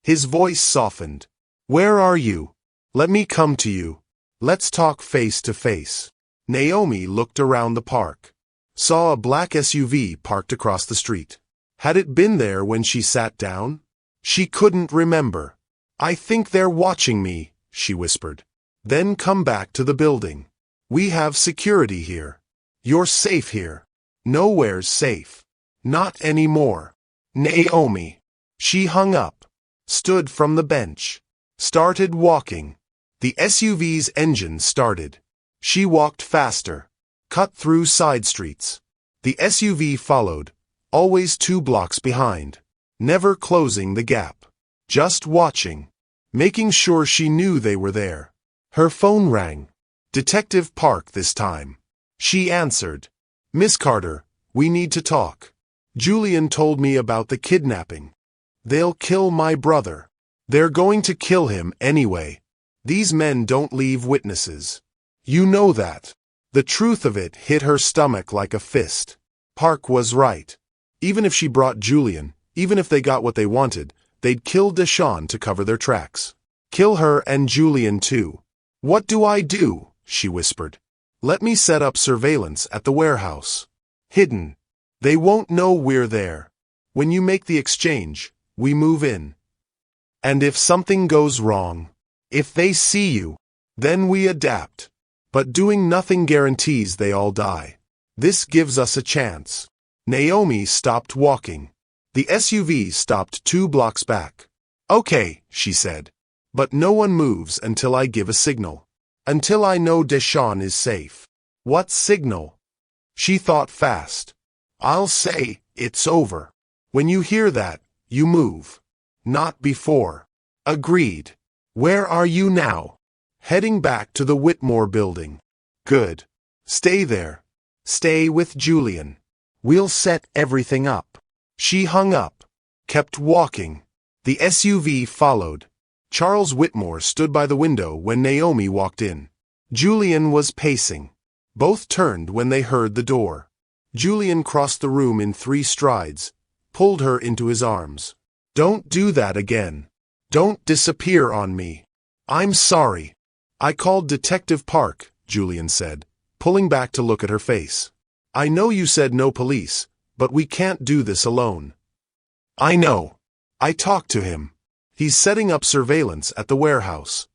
His voice softened. Where are you? Let me come to you. Let's talk face to face. Naomi looked around the park. Saw a black SUV parked across the street. Had it been there when she sat down? She couldn't remember. I think they're watching me, she whispered. Then come back to the building. We have security here. You're safe here. Nowhere's safe. Not anymore. Naomi. She hung up, stood from the bench, started walking. The SUV's engine started. She walked faster, cut through side streets. The SUV followed, always 2 blocks behind, never closing the gap, just watching, making sure she knew they were there. Her phone rang. Detective Park this time. She answered. Miss Carter, we need to talk. Julian told me about the kidnapping. They'll kill my brother. They're going to kill him anyway. These men don't leave witnesses. You know that. The truth of it hit her stomach like a fist. Park was right. Even if she brought Julian, even if they got what they wanted, they'd kill Deshawn to cover their tracks. Kill her and Julian too. What do I do? She whispered. Let me set up surveillance at the warehouse. Hidden. They won't know we're there. When you make the exchange, we move in. And if something goes wrong, if they see you, then we adapt. But doing nothing guarantees they all die. This gives us a chance. Naomi stopped walking. The SUV stopped 2 blocks back. Okay, she said. But no one moves until I give a signal. Until I know Deshawn is safe. What signal? She thought fast. I'll say, it's over. When you hear that, you move. Not before. Agreed. Where are you now? Heading back to the Whitmore building. Good. Stay there. Stay with Julian. We'll set everything up. She hung up. Kept walking. The SUV followed. Charles Whitmore stood by the window when Naomi walked in. Julian was pacing. Both turned when they heard the door. Julian crossed the room in 3 strides, pulled her into his arms. Don't do that again. Don't disappear on me. I'm sorry. I called Detective Park, Julian said, pulling back to look at her face. I know you said no police, but we can't do this alone. I know. I talked to him. He's setting up surveillance at the warehouse.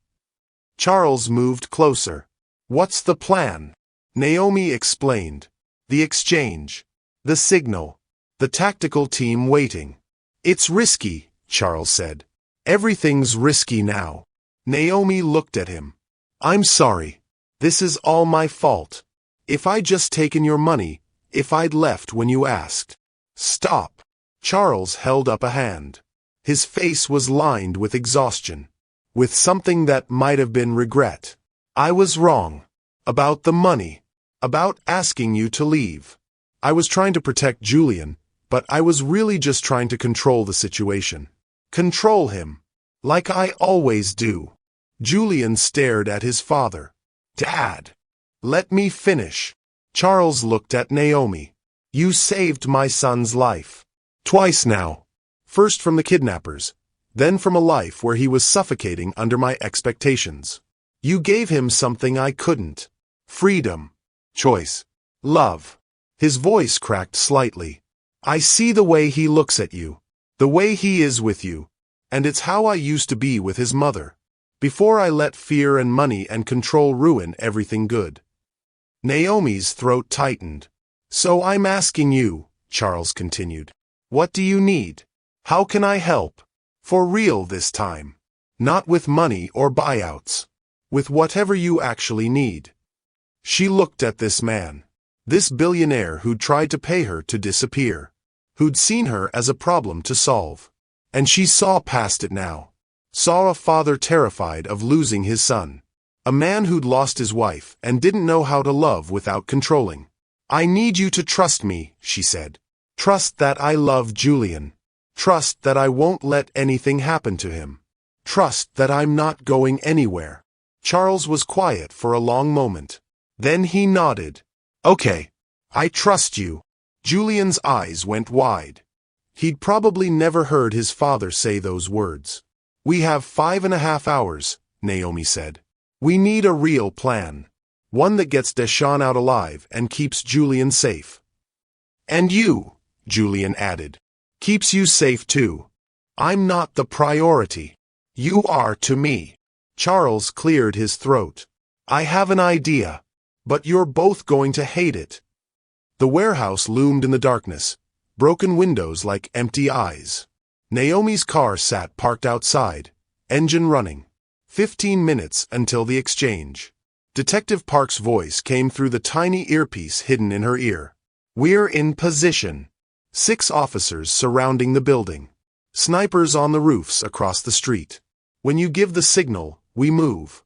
Charles moved closer. What's the plan? Naomi explained. The exchange. The signal. The tactical team waiting. It's risky, Charles said. Everything's risky now. Naomi looked at him. I'm sorry. This is all my fault. If I'd just taken your money, if I'd left when you asked. Stop. Charles held up a hand. His face was lined with exhaustion. With something that might have been regret. I was wrong. About the money. About asking you to leave. I was trying to protect Julian, but I was really just trying to control the situation. Control him. Like I always do. Julian stared at his father. Dad. Let me finish. Charles looked at Naomi. You saved my son's life. Twice now. First from the kidnappers, then from a life where he was suffocating under my expectations. You gave him something I couldn't. Freedom. Choice. Love. His voice cracked slightly. I see the way he looks at you. The way he is with you. And it's how I used to be with his mother. Before I let fear and money and control ruin everything good. Naomi's throat tightened. So I'm asking you, Charles continued. What do you need? How can I help? For real this time. Not with money or buyouts. With whatever you actually need. She looked at this man. This billionaire who'd tried to pay her to disappear. Who'd seen her as a problem to solve. And she saw past it now. Saw a father terrified of losing his son. A man who'd lost his wife and didn't know how to love without controlling. I need you to trust me, she said. Trust that I love Julian. Trust that I won't let anything happen to him. Trust that I'm not going anywhere. Charles was quiet for a long moment. Then he nodded. Okay, I trust you. Julian's eyes went wide. He'd probably never heard his father say those words. We have 5.5 hours, Naomi said. We need a real plan. One that gets Deshawn out alive and keeps Julian safe. And you, Julian added. Keeps you safe too. I'm not the priority. You are to me. Charles cleared his throat. I have an idea, but you're both going to hate it. The warehouse loomed in the darkness, broken windows like empty eyes. Naomi's car sat parked outside, engine running. 15 minutes until the exchange. Detective Park's voice came through the tiny earpiece hidden in her ear. We're in position. 6 officers surrounding the building. Snipers on the roofs across the street. When you give the signal, we move.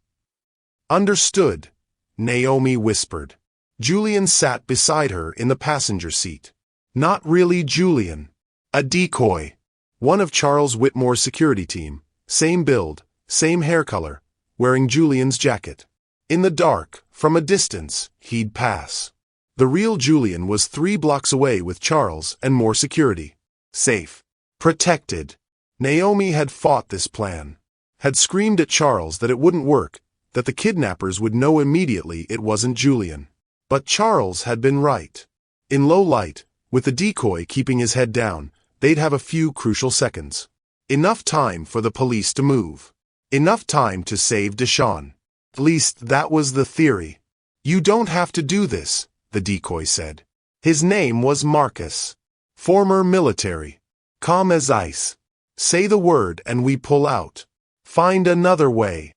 Understood, Naomi whispered. Julian sat beside her in the passenger seat. Not really Julian. A decoy. One of Charles Whitmore's security team, same build, same hair color, wearing Julian's jacket. In the dark, from a distance, he'd pass. The real Julian was 3 blocks away with Charles and more security. Safe. Protected. Naomi had fought this plan. Had screamed at Charles that it wouldn't work, that the kidnappers would know immediately it wasn't Julian. But Charles had been right. In low light, with the decoy keeping his head down, they'd have a few crucial seconds. Enough time for the police to move. Enough time to save Deshawn. At least that was the theory. You don't have to do this, the decoy said. His name was Marcus. Former military. Calm as ice. Say the word and we pull out. Find another way.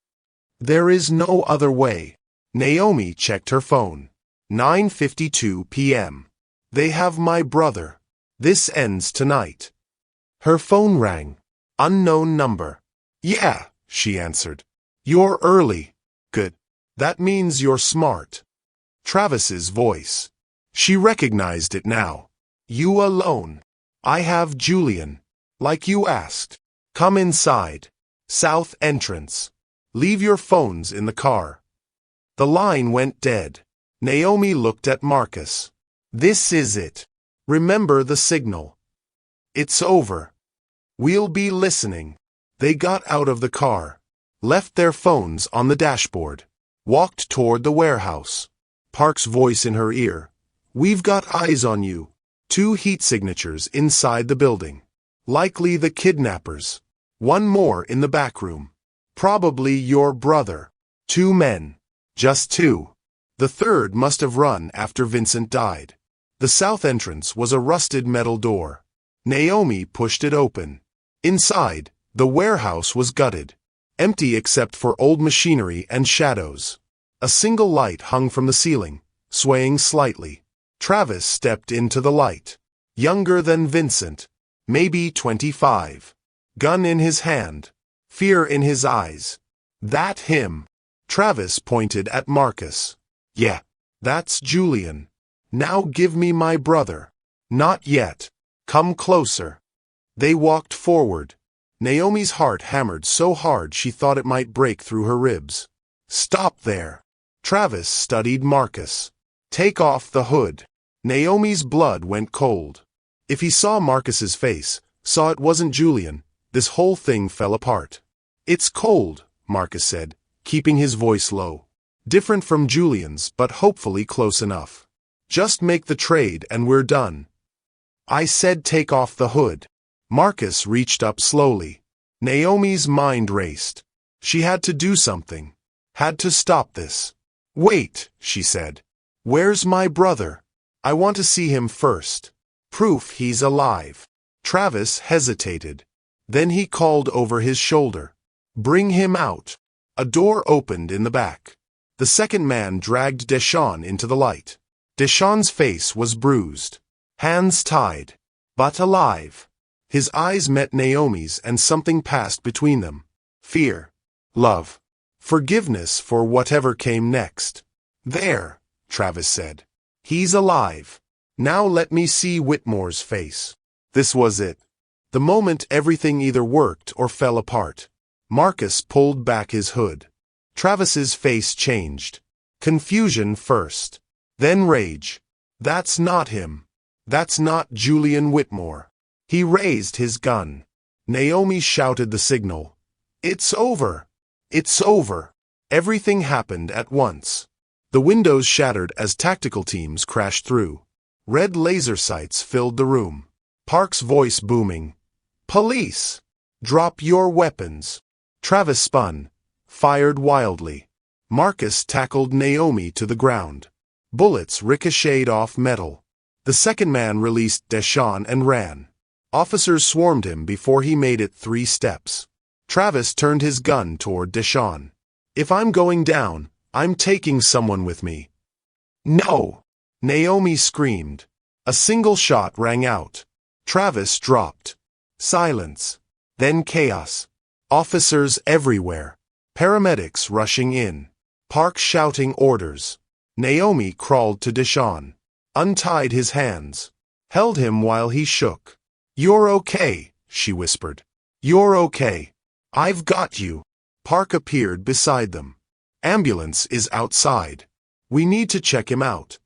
There is no other way. Naomi checked her phone. 9:52 p.m. They have my brother. This ends tonight. Her phone rang. Unknown number. Yeah, she answered. You're early. Good. That means you're smart. Travis's voice. She recognized it now. You alone. I have Julian. Like you asked. Come inside. South entrance. Leave your phones in the car. The line went dead. Naomi looked at Marcus. This is it. Remember the signal. It's over. We'll be listening. They got out of the car. Left their phones on the dashboard. Walked toward the warehouse. Park's voice in her ear. We've got eyes on you. 2 heat signatures inside the building. Likely the kidnappers. 1 more in the back room. Probably your brother. 2 men. Just 2. The third must have run after Vincent died. The south entrance was a rusted metal door. Naomi pushed it open. Inside, the warehouse was gutted. Empty except for old machinery and shadows. A single light hung from the ceiling, swaying slightly. Travis stepped into the light. Younger than Vincent. Maybe 25. Gun in his hand. Fear in his eyes. That him. Travis pointed at Marcus. Yeah, that's Julian. Now give me my brother. Not yet. Come closer. They walked forward. Naomi's heart hammered so hard she thought it might break through her ribs. Stop there. Travis studied Marcus. Take off the hood. Naomi's blood went cold. If he saw Marcus's face, saw it wasn't Julian, this whole thing fell apart. It's cold, Marcus said, keeping his voice low. Different from Julian's, but hopefully close enough. Just make the trade and we're done. I said take off the hood. Marcus reached up slowly. Naomi's mind raced. She had to do something. Had to stop this. Wait, she said. Where's my brother? I want to see him first. Proof he's alive. Travis hesitated. Then he called over his shoulder. Bring him out. A door opened in the back. The second man dragged Deshawn into the light. Deshawn's face was bruised. Hands tied. But alive. His eyes met Naomi's and something passed between them. Fear. Love. Forgiveness for whatever came next. There, Travis said. He's alive. Now let me see Whitmore's face. This was it. The moment everything either worked or fell apart. Marcus pulled back his hood. Travis's face changed. Confusion first. Then rage. That's not him. That's not Julian Whitmore. He raised his gun. Naomi shouted the signal. It's over. It's over. Everything happened at once. The windows shattered as tactical teams crashed through. Red laser sights filled the room. Park's voice booming. Police! Drop your weapons. Travis spun, fired wildly. Marcus tackled Naomi to the ground. Bullets ricocheted off metal. The second man released Deshawn and ran. Officers swarmed him before he made it 3 steps. Travis turned his gun toward Deshawn. If I'm going down, I'm taking someone with me. No! Naomi screamed. A single shot rang out. Travis dropped. Silence. Then chaos. Officers everywhere. Paramedics rushing in. Park shouting orders. Naomi crawled to Deshawn. Untied his hands. Held him while he shook. You're okay, she whispered. You're okay. I've got you. Park appeared beside them. Ambulance is outside. We need to check him out.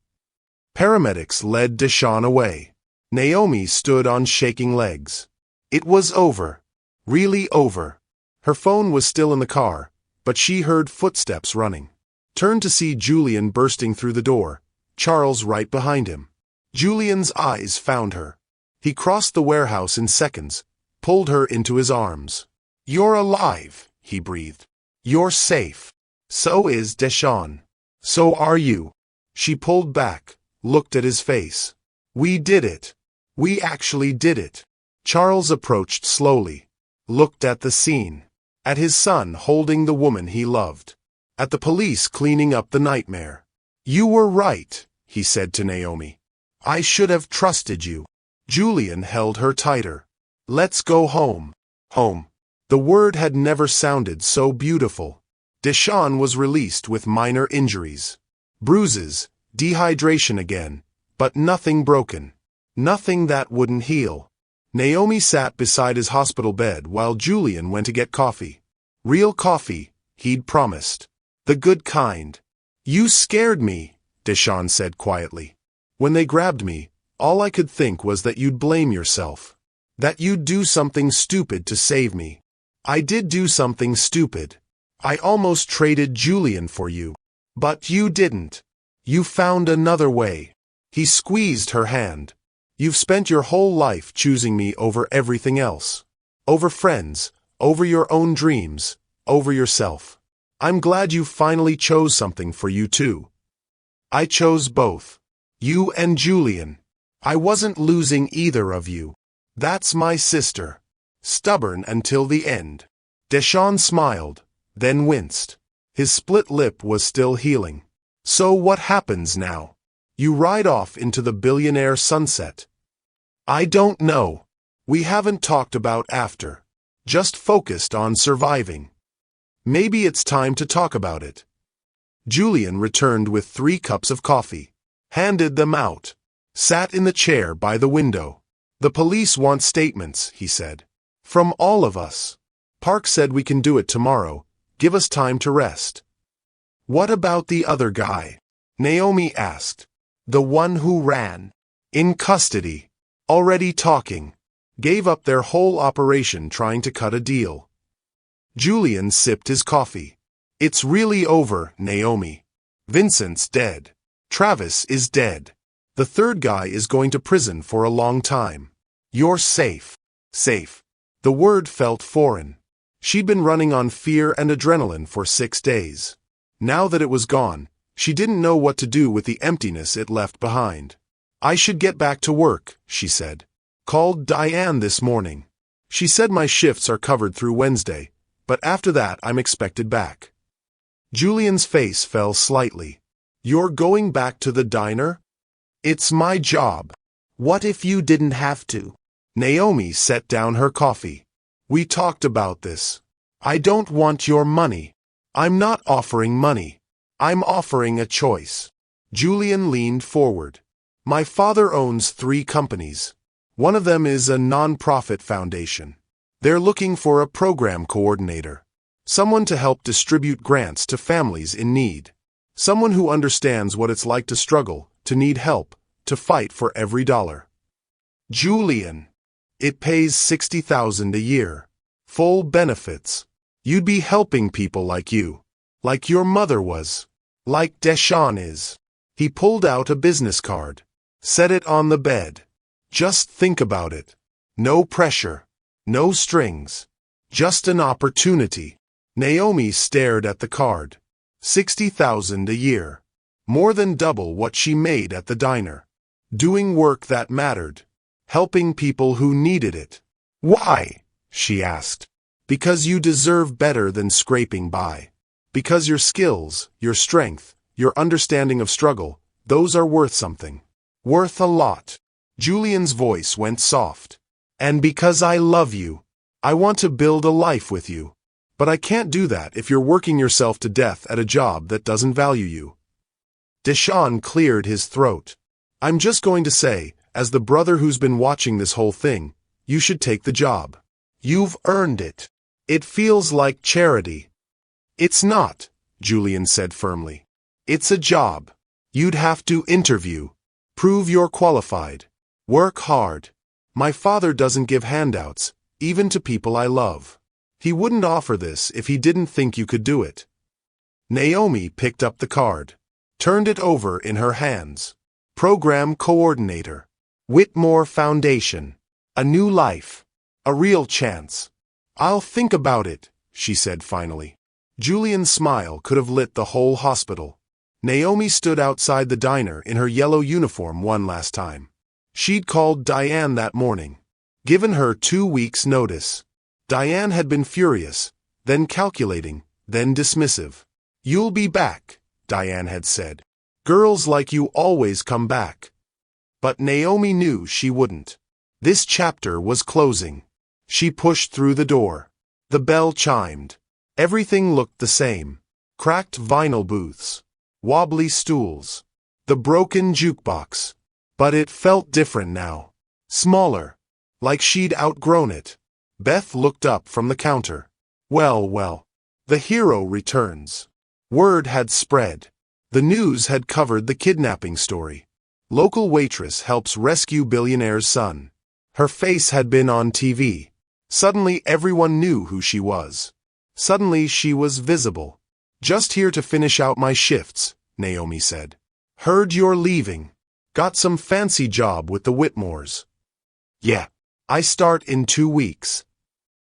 Paramedics led Deshawn away. Naomi stood on shaking legs. It was over. Really over. Her phone was still in the car, but she heard footsteps running. Turned to see Julian bursting through the door, Charles right behind him. Julian's eyes found her. He crossed the warehouse in seconds, pulled her into his arms. You're alive, he breathed. You're safe. So is Deshawn. So are you. She pulled back, looked at his face. We did it. We actually did it. Charles approached slowly, looked at the scene, at his son holding the woman he loved, at the police cleaning up the nightmare. You were right, he said to Naomi. I should have trusted you. Julian held her tighter. Let's go home. Home. The word had never sounded so beautiful. Deshawn was released with minor injuries. Bruises, dehydration again, but nothing broken. Nothing that wouldn't heal. Naomi sat beside his hospital bed while Julian went to get coffee. Real coffee, he'd promised. The good kind. You scared me, Deshawn said quietly. When they grabbed me, all I could think was that you'd blame yourself. That you'd do something stupid to save me. I did do something stupid. I almost traded Julian for you. But you didn't. You found another way. He squeezed her hand. You've spent your whole life choosing me over everything else. Over friends, over your own dreams, over yourself. I'm glad you finally chose something for you too. I chose both. You and Julian. I wasn't losing either of you. That's my sister. Stubborn until the end. Deshawn smiled, then winced. His split lip was still healing. So what happens now? You ride off into the billionaire sunset. I don't know. We haven't talked about after. Just focused on surviving. Maybe it's time to talk about it. Julian returned with 3 cups of coffee. Handed them out. Sat in the chair by the window. The police want statements, he said. From all of us. Park said we can do it tomorrow. Give us time to rest. What about the other guy? Naomi asked. The one who ran. In custody. Already talking. Gave up their whole operation trying to cut a deal. Julian sipped his coffee. It's really over, Naomi. Vincent's dead. Travis is dead. The third guy is going to prison for a long time. You're safe. Safe. The word felt foreign. She'd been running on fear and adrenaline for 6 days. Now that it was gone, she didn't know what to do with the emptiness it left behind. I should get back to work, she said. Called Diane this morning. She said my shifts are covered through Wednesday, but after that I'm expected back. Julian's face fell slightly. You're going back to the diner? It's my job. What if you didn't have to? Naomi set down her coffee. We talked about this. I don't want your money. I'm not offering money. I'm offering a choice. Julian leaned forward. My father owns 3 companies. One of them is a non-profit foundation. They're looking for a program coordinator. Someone to help distribute grants to families in need. Someone who understands what it's like to struggle, to need help, to fight for every dollar. Julian. It pays $60,000 a year. Full benefits. You'd be helping people like you. Like your mother was. Like Deshaun is. He pulled out a business card. Set it on the bed. Just think about it. No pressure. No strings. Just an opportunity. Naomi stared at the card. $60,000 a year. More than double what she made at the diner. Doing work that mattered. Helping people who needed it. Why? She asked. Because you deserve better than scraping by. Because your skills, your strength, your understanding of struggle, those are worth something. Worth a lot. Julian's voice went soft. And because I love you. I want to build a life with you. But I can't do that if you're working yourself to death at a job that doesn't value you. Deshaun cleared his throat. I'm just going to say, as the brother who's been watching this whole thing, you should take the job. You've earned it. It feels like charity. It's not, Julian said firmly. It's a job. You'd have to interview. Prove you're qualified. Work hard. My father doesn't give handouts, even to people I love. He wouldn't offer this if he didn't think you could do it. Naomi picked up the card. Turned it over in her hands. Program coordinator. Whitmore Foundation. A new life. A real chance. I'll think about it, she said finally. Julian's smile could have lit the whole hospital. Naomi stood outside the diner in her yellow uniform one last time. She'd called Diane that morning. Given her 2 weeks' notice. Diane had been furious, then calculating, then dismissive. You'll be back, Diane had said. Girls like you always come back. But Naomi knew she wouldn't. This chapter was closing. She pushed through the door. The bell chimed. Everything looked the same. Cracked vinyl booths. Wobbly stools. The broken jukebox. But it felt different now. Smaller. Like she'd outgrown it. Beth looked up from the counter. Well. The hero returns. Word had spread. The news had covered the kidnapping story. Local waitress helps rescue billionaire's son. Her face had been on TV. Suddenly everyone knew who she was. Suddenly she was visible. Just here to finish out my shifts, Naomi said. Heard you're leaving. Got some fancy job with the Whitmores. Yeah. I start in 2 weeks.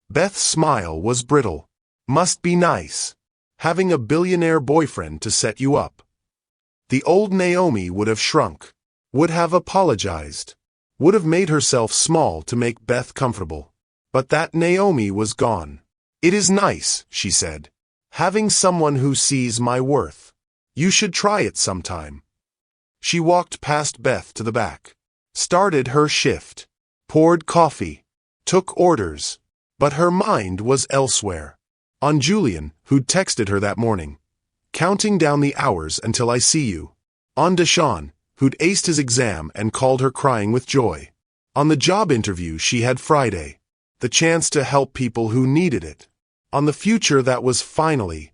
Beth's smile was brittle. Must be nice. Having a billionaire boyfriend to set you up. The old Naomi would have shrunk. Would have apologized. Would have made herself small to make Beth comfortable. But that Naomi was gone. It is nice, she said. Having someone who sees my worth. You should try it sometime. She walked past Beth to the back. Started her shift. Poured coffee. Took orders. But her mind was elsewhere. On Julian, who'd texted her that morning. Counting down the hours until I see you. On Deshaun, who'd aced his exam and called her crying with joy. On the job interview she had Friday. The chance to help people who needed it. On the future that was finally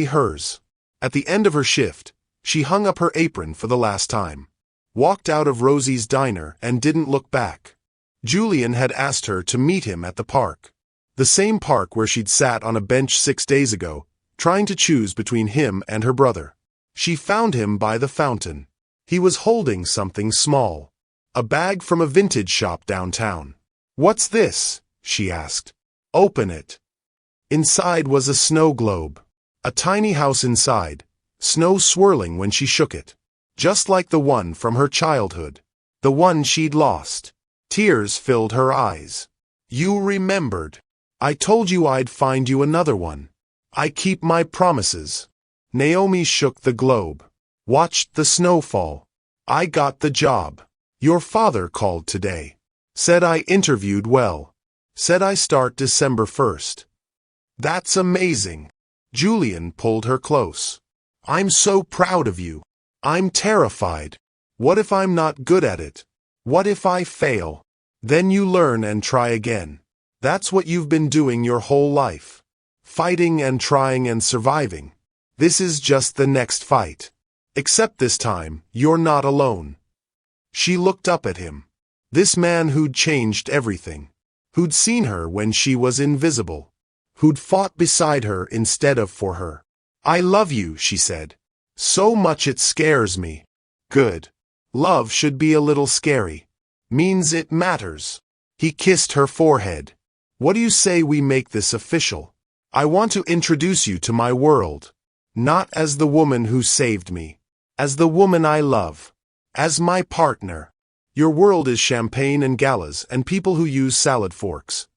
hers. At the end of her shift, she hung up her apron for the last time. Walked out of Rosie's diner and didn't look back. Julian had asked her to meet him at the park. The same park where she'd sat on a bench 6 days ago, trying to choose between him and her brother. She found him by the fountain. He was holding something small. A bag from a vintage shop downtown. What's this? She asked. Open it. Inside was a snow globe. A tiny house inside, snow swirling when she shook it. Just like the one from her childhood. The one she'd lost. Tears filled her eyes. You remembered. I told you I'd find you another one. I keep my promises. Naomi shook the globe. Watched the snow fall. I got the job. Your father called today. Said I interviewed well. Said I start December 1st. That's amazing. Julian pulled her close. I'm so proud of you. I'm terrified. What if I'm not good at it? What if I fail? Then you learn and try again. That's what you've been doing your whole life. fighting and trying and surviving. This is just the next fight. Except this time, you're not alone. She looked up at him. This man who'd changed everything. Who'd seen her when she was invisible. Who'd fought beside her instead of for her. I love you, she said. So much it scares me. Good. Love should be a little scary. Means it matters. He kissed her forehead. What do you say we make this official? I want to introduce you to my world. Not as the woman who saved me. As the woman I love. As my partner. Your world is champagne and galas and people who use salad forks.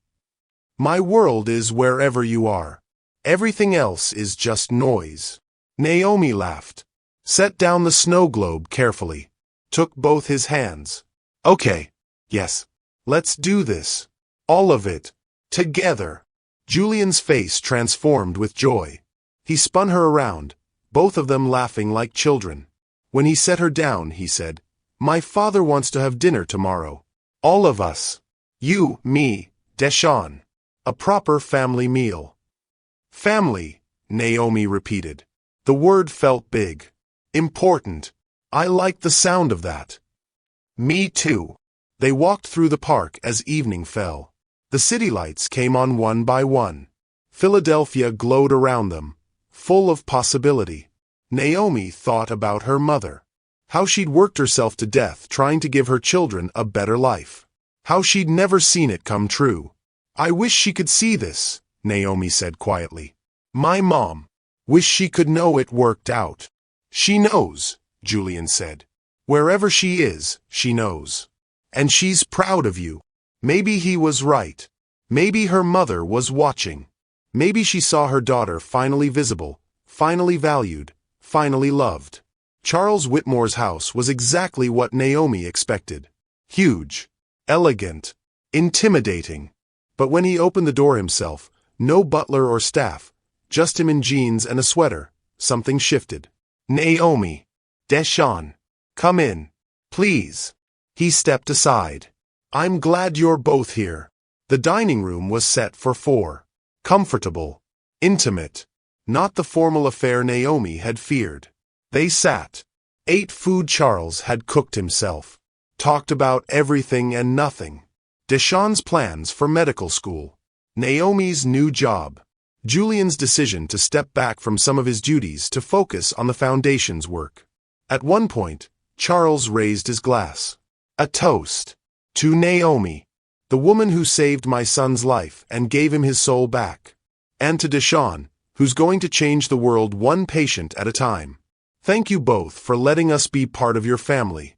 My world is wherever you are. Everything else is just noise. Naomi laughed. Set down the snow globe carefully. Took both his hands. Okay. Yes. Let's do this. All of it. Together. Julian's face transformed with joy. He spun her around, both of them laughing like children. When he set her down, he said, My father wants to have dinner tomorrow. All of us. You, me, Deshawn. A proper family meal. Family, Naomi repeated. The word felt big. Important. I liked the sound of that. Me too. They walked through the park as evening fell. The city lights came on one by one. Philadelphia glowed around them, full of possibility. Naomi thought about her mother. How she'd worked herself to death trying to give her children a better life. How she'd never seen it come true. I wish she could see this, Naomi said quietly. My mom. Wish she could know it worked out. She knows, Julian said. Wherever she is, she knows. And she's proud of you. Maybe he was right. Maybe her mother was watching. Maybe she saw her daughter finally visible, finally valued, finally loved. Charles Whitmore's house was exactly what Naomi expected. Huge, elegant, intimidating. But when he opened the door himself, no butler or staff, just him in jeans and a sweater, something shifted. Naomi. Deshawn. Come in. Please. He stepped aside. I'm glad you're both here. The dining room was set for 4. Comfortable. Intimate. Not the formal affair Naomi had feared. They sat. Ate food Charles had cooked himself. Talked about everything and nothing. Deshawn's plans for medical school. Naomi's new job. Julian's decision to step back from some of his duties to focus on the foundation's work. At one point, Charles raised his glass. A toast. To Naomi. The woman who saved my son's life and gave him his soul back. And to Deshawn, who's going to change the world one patient at a time. Thank you both for letting us be part of your family.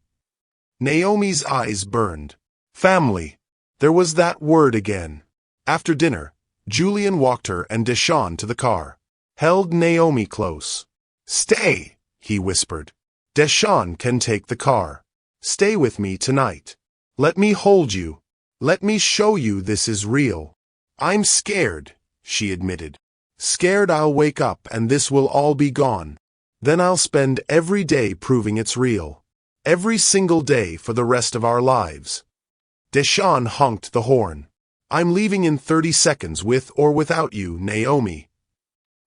Naomi's eyes burned. Family. There was that word again. After dinner, Julian walked her and Deshawn to the car. Held Naomi close. Stay, he whispered. Deshawn can take the car. Stay with me tonight. Let me hold you. Let me show you this is real. I'm scared, she admitted. Scared I'll wake up and this will all be gone. Then I'll spend every day proving it's real. Every single day for the rest of our lives. Deshawn honked the horn. I'm leaving in 30 seconds with or without you, Naomi.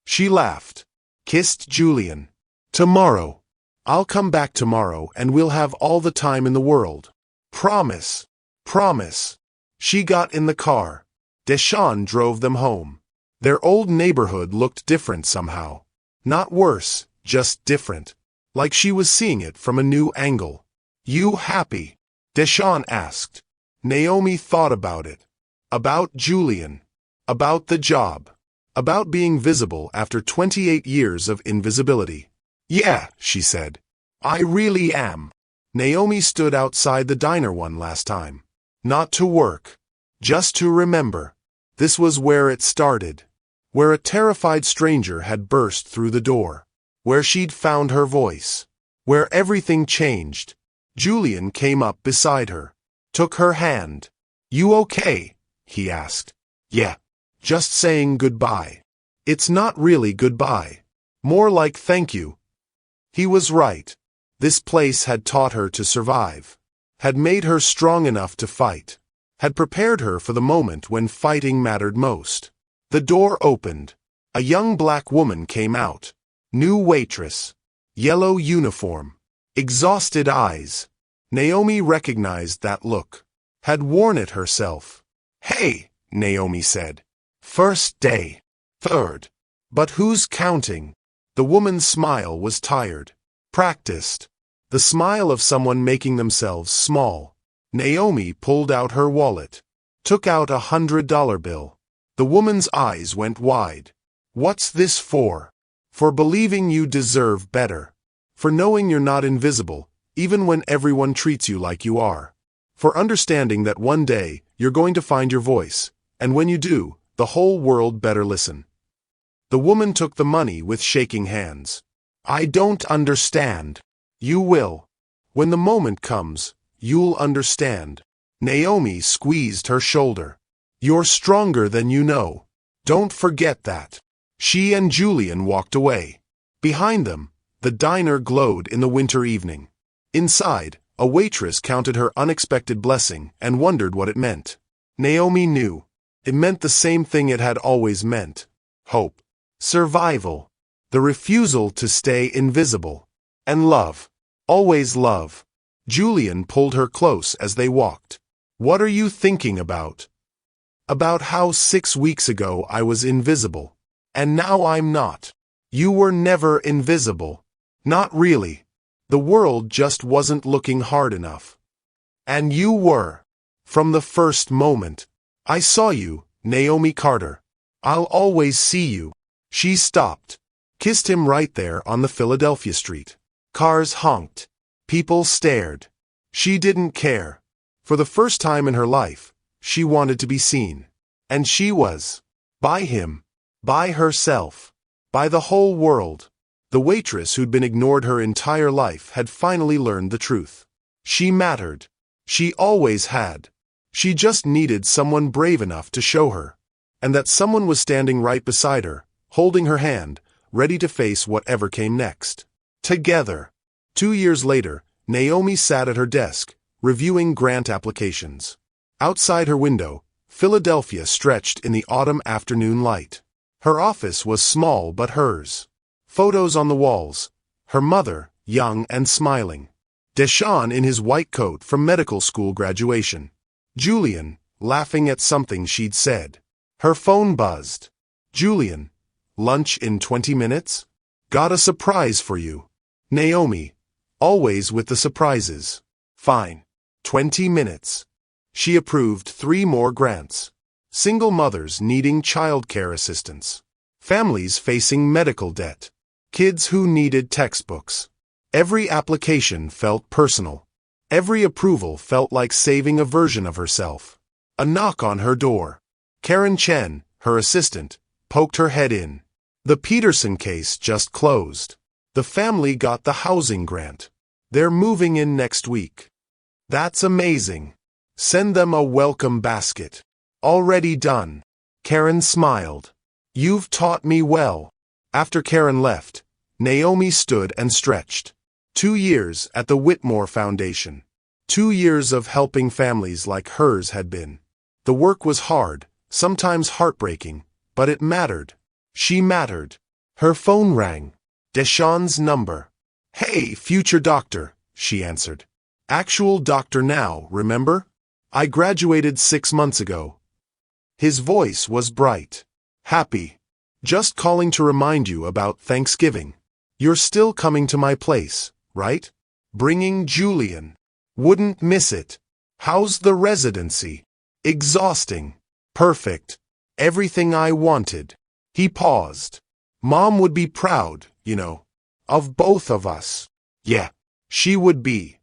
She laughed. Kissed Julian. Tomorrow. I'll come back tomorrow and we'll have all the time in the world. Promise. Promise. She got in the car. Deshawn drove them home. Their old neighborhood looked different somehow. Not worse, just different. Like she was seeing it from a new angle. You happy? Deshawn asked. Naomi thought about it. About Julian. About the job. About being visible after 28 years of invisibility. Yeah, she said. I really am. Naomi stood outside the diner one last time. Not to work. Just to remember. This was where it started. Where a terrified stranger had burst through the door. Where she'd found her voice. Where everything changed. Julian came up beside her. Took her hand. You okay? He asked. Yeah. Just saying goodbye. It's not really goodbye. More like thank you. He was right. This place had taught her to survive. Had made her strong enough to fight. Had prepared her for the moment when fighting mattered most. The door opened. A young black woman came out. New waitress. Yellow uniform. Exhausted eyes. Naomi recognized that look. Had worn it herself. "Hey," Naomi said. "First day. Third. But who's counting?" The woman's smile was tired. Practiced. The smile of someone making themselves small. Naomi pulled out her wallet. Took out a $100 bill. The woman's eyes went wide. "What's this for?" "For believing you deserve better. For knowing you're not invisible, even when everyone treats you like you are. For understanding that one day you're going to find your voice, and when you do, the whole world better listen." The woman took the money with shaking hands. "I don't understand." "You will. When the moment comes, you'll understand." Naomi squeezed her shoulder. "You're stronger than you know. Don't forget that." She and Julian walked away. Behind them, the diner glowed in the winter evening. Inside, a waitress counted her unexpected blessing and wondered what it meant. Naomi knew. It meant the same thing it had always meant. Hope. Survival. The refusal to stay invisible. And love. Always love. Julian pulled her close as they walked. "What are you thinking about?" "About how 6 weeks ago I was invisible. And now I'm not." "You were never invisible." "Not really. The world just wasn't looking hard enough." "And you were. From the first moment. I saw you, Naomi Carter. I'll always see you." She stopped. Kissed him right there on the Philadelphia street. Cars honked. People stared. She didn't care. For the first time in her life, she wanted to be seen. And she was. By him. By herself. By the whole world. The waitress who'd been ignored her entire life had finally learned the truth. She mattered. She always had. She just needed someone brave enough to show her. And that someone was standing right beside her, holding her hand, ready to face whatever came next. Together. 2 years later, Naomi sat at her desk, reviewing grant applications. Outside her window, Philadelphia stretched in the autumn afternoon light. Her office was small but hers. Photos on the walls. Her mother, young and smiling. Deshaun in his white coat from medical school graduation. Julian, laughing at something she'd said. Her phone buzzed. "Julian, lunch in 20 minutes? Got a surprise for you." Naomi, always with the surprises. "Fine. 20 minutes. She approved 3 more grants. Single mothers needing childcare assistance. Families facing medical debt. Kids who needed textbooks. Every application felt personal. Every approval felt like saving a version of herself. A knock on her door. Karen Chen, her assistant, poked her head in. The Peterson case just closed. The family got the housing grant. They're moving in next week. That's amazing. Send them a welcome basket. Already done. Karen smiled. You've taught me well. After Karen left, Naomi stood and stretched. 2 years at the Whitmore Foundation. 2 years of helping families like hers had been. The work was hard, sometimes heartbreaking, but it mattered. She mattered. Her phone rang. Deshaun's number. Hey, future doctor, she answered. Actual doctor now, remember? I graduated 6 months ago. His voice was bright. Happy. Just calling to remind you about Thanksgiving. You're still coming to my place, right? Bringing Julian. Wouldn't miss it. How's the residency? Exhausting. Perfect. Everything I wanted. He paused. Mom would be proud, you know, of both of us. Yeah, she would be.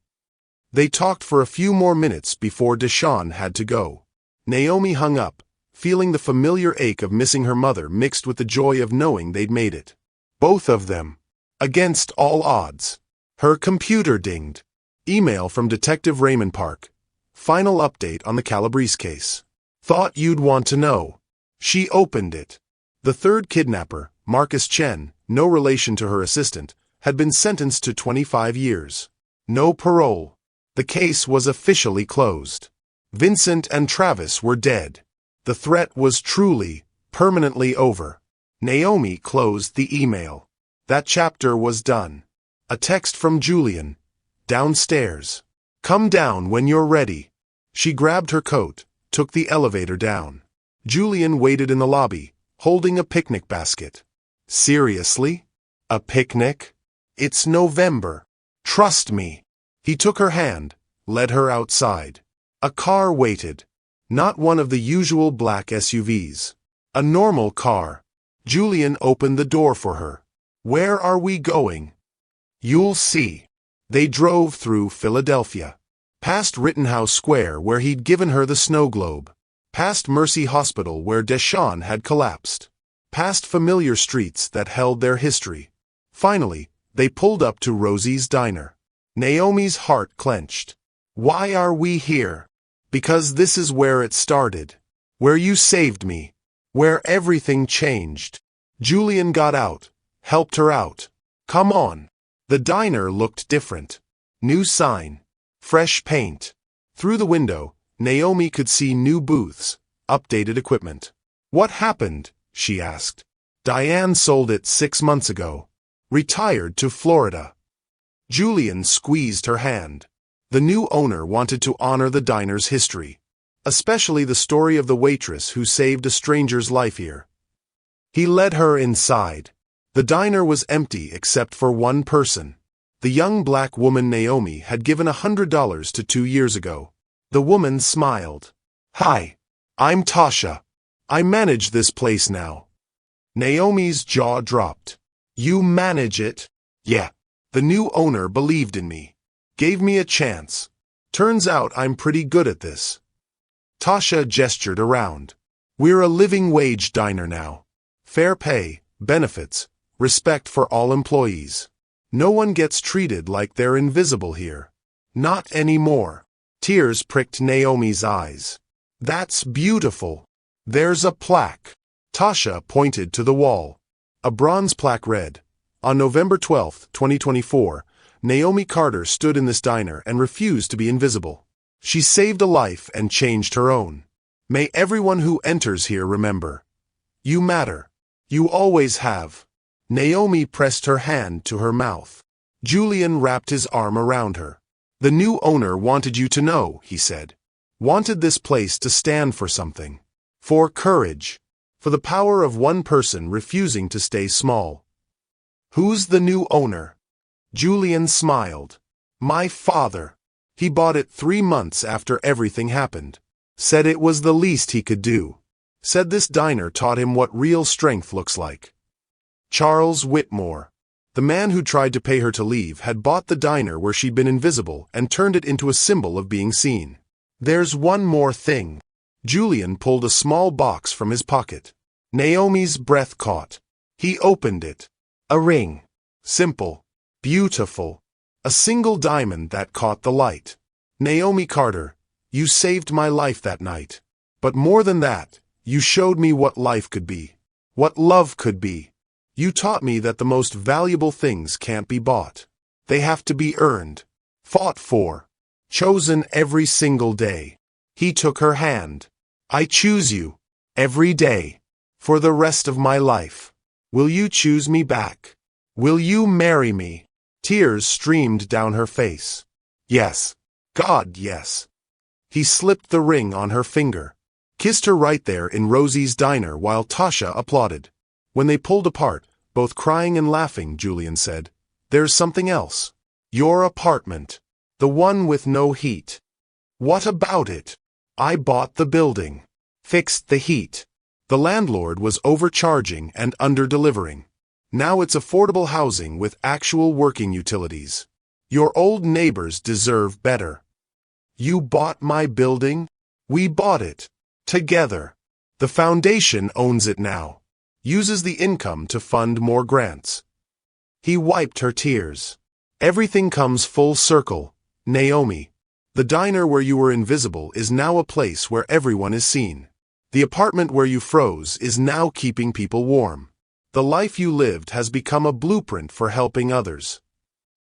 They talked for a few more minutes before Deshaun had to go. Naomi hung up, feeling the familiar ache of missing her mother mixed with the joy of knowing they'd made it. Both of them. Against all odds. Her computer dinged. Email from Detective Raymond Park. Final update on the Calabrese case. Thought you'd want to know. She opened it. The third kidnapper, Marcus Chen, no relation to her assistant, had been sentenced to 25 years. No parole. The case was officially closed. Vincent and Travis were dead. The threat was truly, permanently over. Naomi closed the email. That chapter was done. A text from Julian. Downstairs. Come down when you're ready. She grabbed her coat, took the elevator down. Julian waited in the lobby, holding a picnic basket. Seriously? A picnic? It's November. Trust me. He took her hand, led her outside. A car waited. Not one of the usual black SUVs. A normal car. Julian opened the door for her. Where are we going? You'll see. They drove through Philadelphia. Past Rittenhouse Square where he'd given her the snow globe. Past Mercy Hospital where Deshawn had collapsed. Past familiar streets that held their history. Finally, they pulled up to Rosie's Diner. Naomi's heart clenched. Why are we here? Because this is where it started. Where you saved me. Where everything changed. Julian got out, helped her out. Come on. The diner looked different. New sign. Fresh paint. Through the window, Naomi could see new booths, updated equipment. What happened? She asked. Diane sold it 6 months ago. Retired to Florida. Julian squeezed her hand. The new owner wanted to honor the diner's history, especially the story of the waitress who saved a stranger's life here. He led her inside. The diner was empty except for one person. The young black woman Naomi had given $100 to 2 years ago. The woman smiled. Hi. I'm Tasha. I manage this place now. Naomi's jaw dropped. You manage it? Yeah. The new owner believed in me. Gave me a chance. Turns out I'm pretty good at this. Tasha gestured around. We're a living wage diner now. Fair pay, benefits, respect for all employees. No one gets treated like they're invisible here. Not anymore. Tears pricked Naomi's eyes. That's beautiful. There's a plaque. Tasha pointed to the wall. A bronze plaque read, On November 12, 2024, Naomi Carter stood in this diner and refused to be invisible. She saved a life and changed her own. May everyone who enters here remember. You matter. You always have. Naomi pressed her hand to her mouth. Julian wrapped his arm around her. The new owner wanted you to know, he said. Wanted this place to stand for something. For courage. For the power of one person refusing to stay small. Who's the new owner? Julian smiled. My father. He bought it 3 months after everything happened. Said it was the least he could do. Said this diner taught him what real strength looks like. Charles Whitmore. The man who tried to pay her to leave had bought the diner where she'd been invisible and turned it into a symbol of being seen. There's one more thing. Julian pulled a small box from his pocket. Naomi's breath caught. He opened it. A ring. Simple. Beautiful. A single diamond that caught the light. Naomi Carter, you saved my life that night. But more than that, you showed me what life could be. What love could be. You taught me that the most valuable things can't be bought. They have to be earned. Fought for. Chosen every single day. He took her hand. I choose you. Every day. For the rest of my life. Will you choose me back? Will you marry me? Tears streamed down her face. Yes. God, yes. He slipped the ring on her finger. Kissed her right there in Rosie's diner while Tasha applauded. When they pulled apart, both crying and laughing, Julian said, There's something else. Your apartment. The one with no heat. What about it? I bought the building. Fixed the heat. The landlord was overcharging and under-delivering. Now it's affordable housing with actual working utilities. Your old neighbors deserve better. You bought my building? We bought it. Together. The foundation owns it now. Uses the income to fund more grants. He wiped her tears. Everything comes full circle, Naomi. The diner where you were invisible is now a place where everyone is seen. The apartment where you froze is now keeping people warm. The life you lived has become a blueprint for helping others.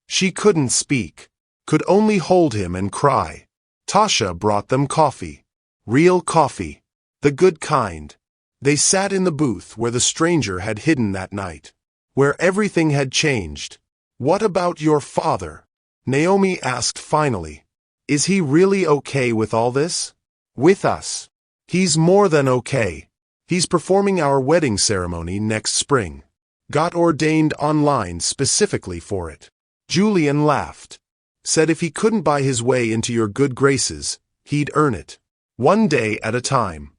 She couldn't speak, could only hold him and cry. Tasha brought them coffee. Real coffee. The good kind. They sat in the booth where the stranger had hidden that night, where everything had changed. "What about your father?" Naomi asked finally. "Is he really okay with all this? With us?" "He's more than okay. He's performing our wedding ceremony next spring. Got ordained online specifically for it." Julian laughed. Said if he couldn't buy his way into your good graces, he'd earn it. One day at a time.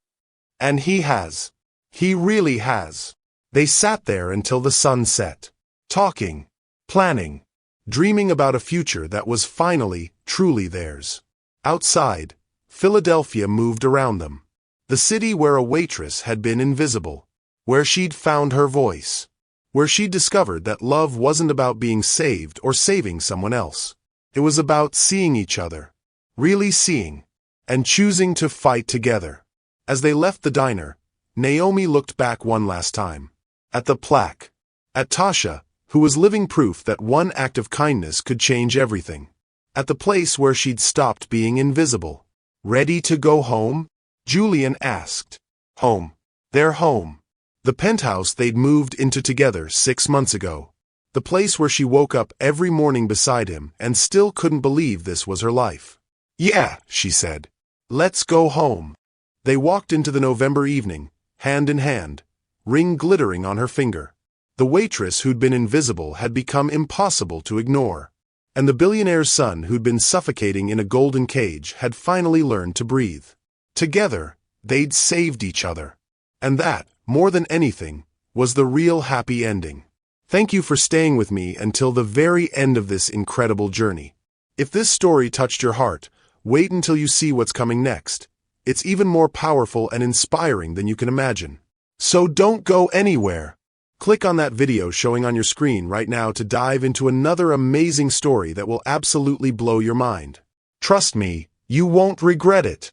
And he has. He really has. They sat there until the sun set. Talking. Planning. Dreaming about a future that was finally, truly theirs. Outside, Philadelphia moved around them. The city where a waitress had been invisible. Where she'd found her voice. Where she'd discovered that love wasn't about being saved or saving someone else. It was about seeing each other. Really seeing. And choosing to fight together. As they left the diner, Naomi looked back one last time. At the plaque. At Tasha, who was living proof that one act of kindness could change everything. At the place where she'd stopped being invisible. "Ready to go home?" Julian asked. Home. Their home. The penthouse they'd moved into together 6 months ago. The place where she woke up every morning beside him and still couldn't believe this was her life. "Yeah," she said. "Let's go home." They walked into the November evening, hand in hand, ring glittering on her finger. The waitress who'd been invisible had become impossible to ignore. And the billionaire's son who'd been suffocating in a golden cage had finally learned to breathe. Together, they'd saved each other. And that, more than anything, was the real happy ending. Thank you for staying with me until the very end of this incredible journey. If this story touched your heart, wait until you see what's coming next. It's even more powerful and inspiring than you can imagine. So don't go anywhere. Click on that video showing on your screen right now to dive into another amazing story that will absolutely blow your mind. Trust me, you won't regret it.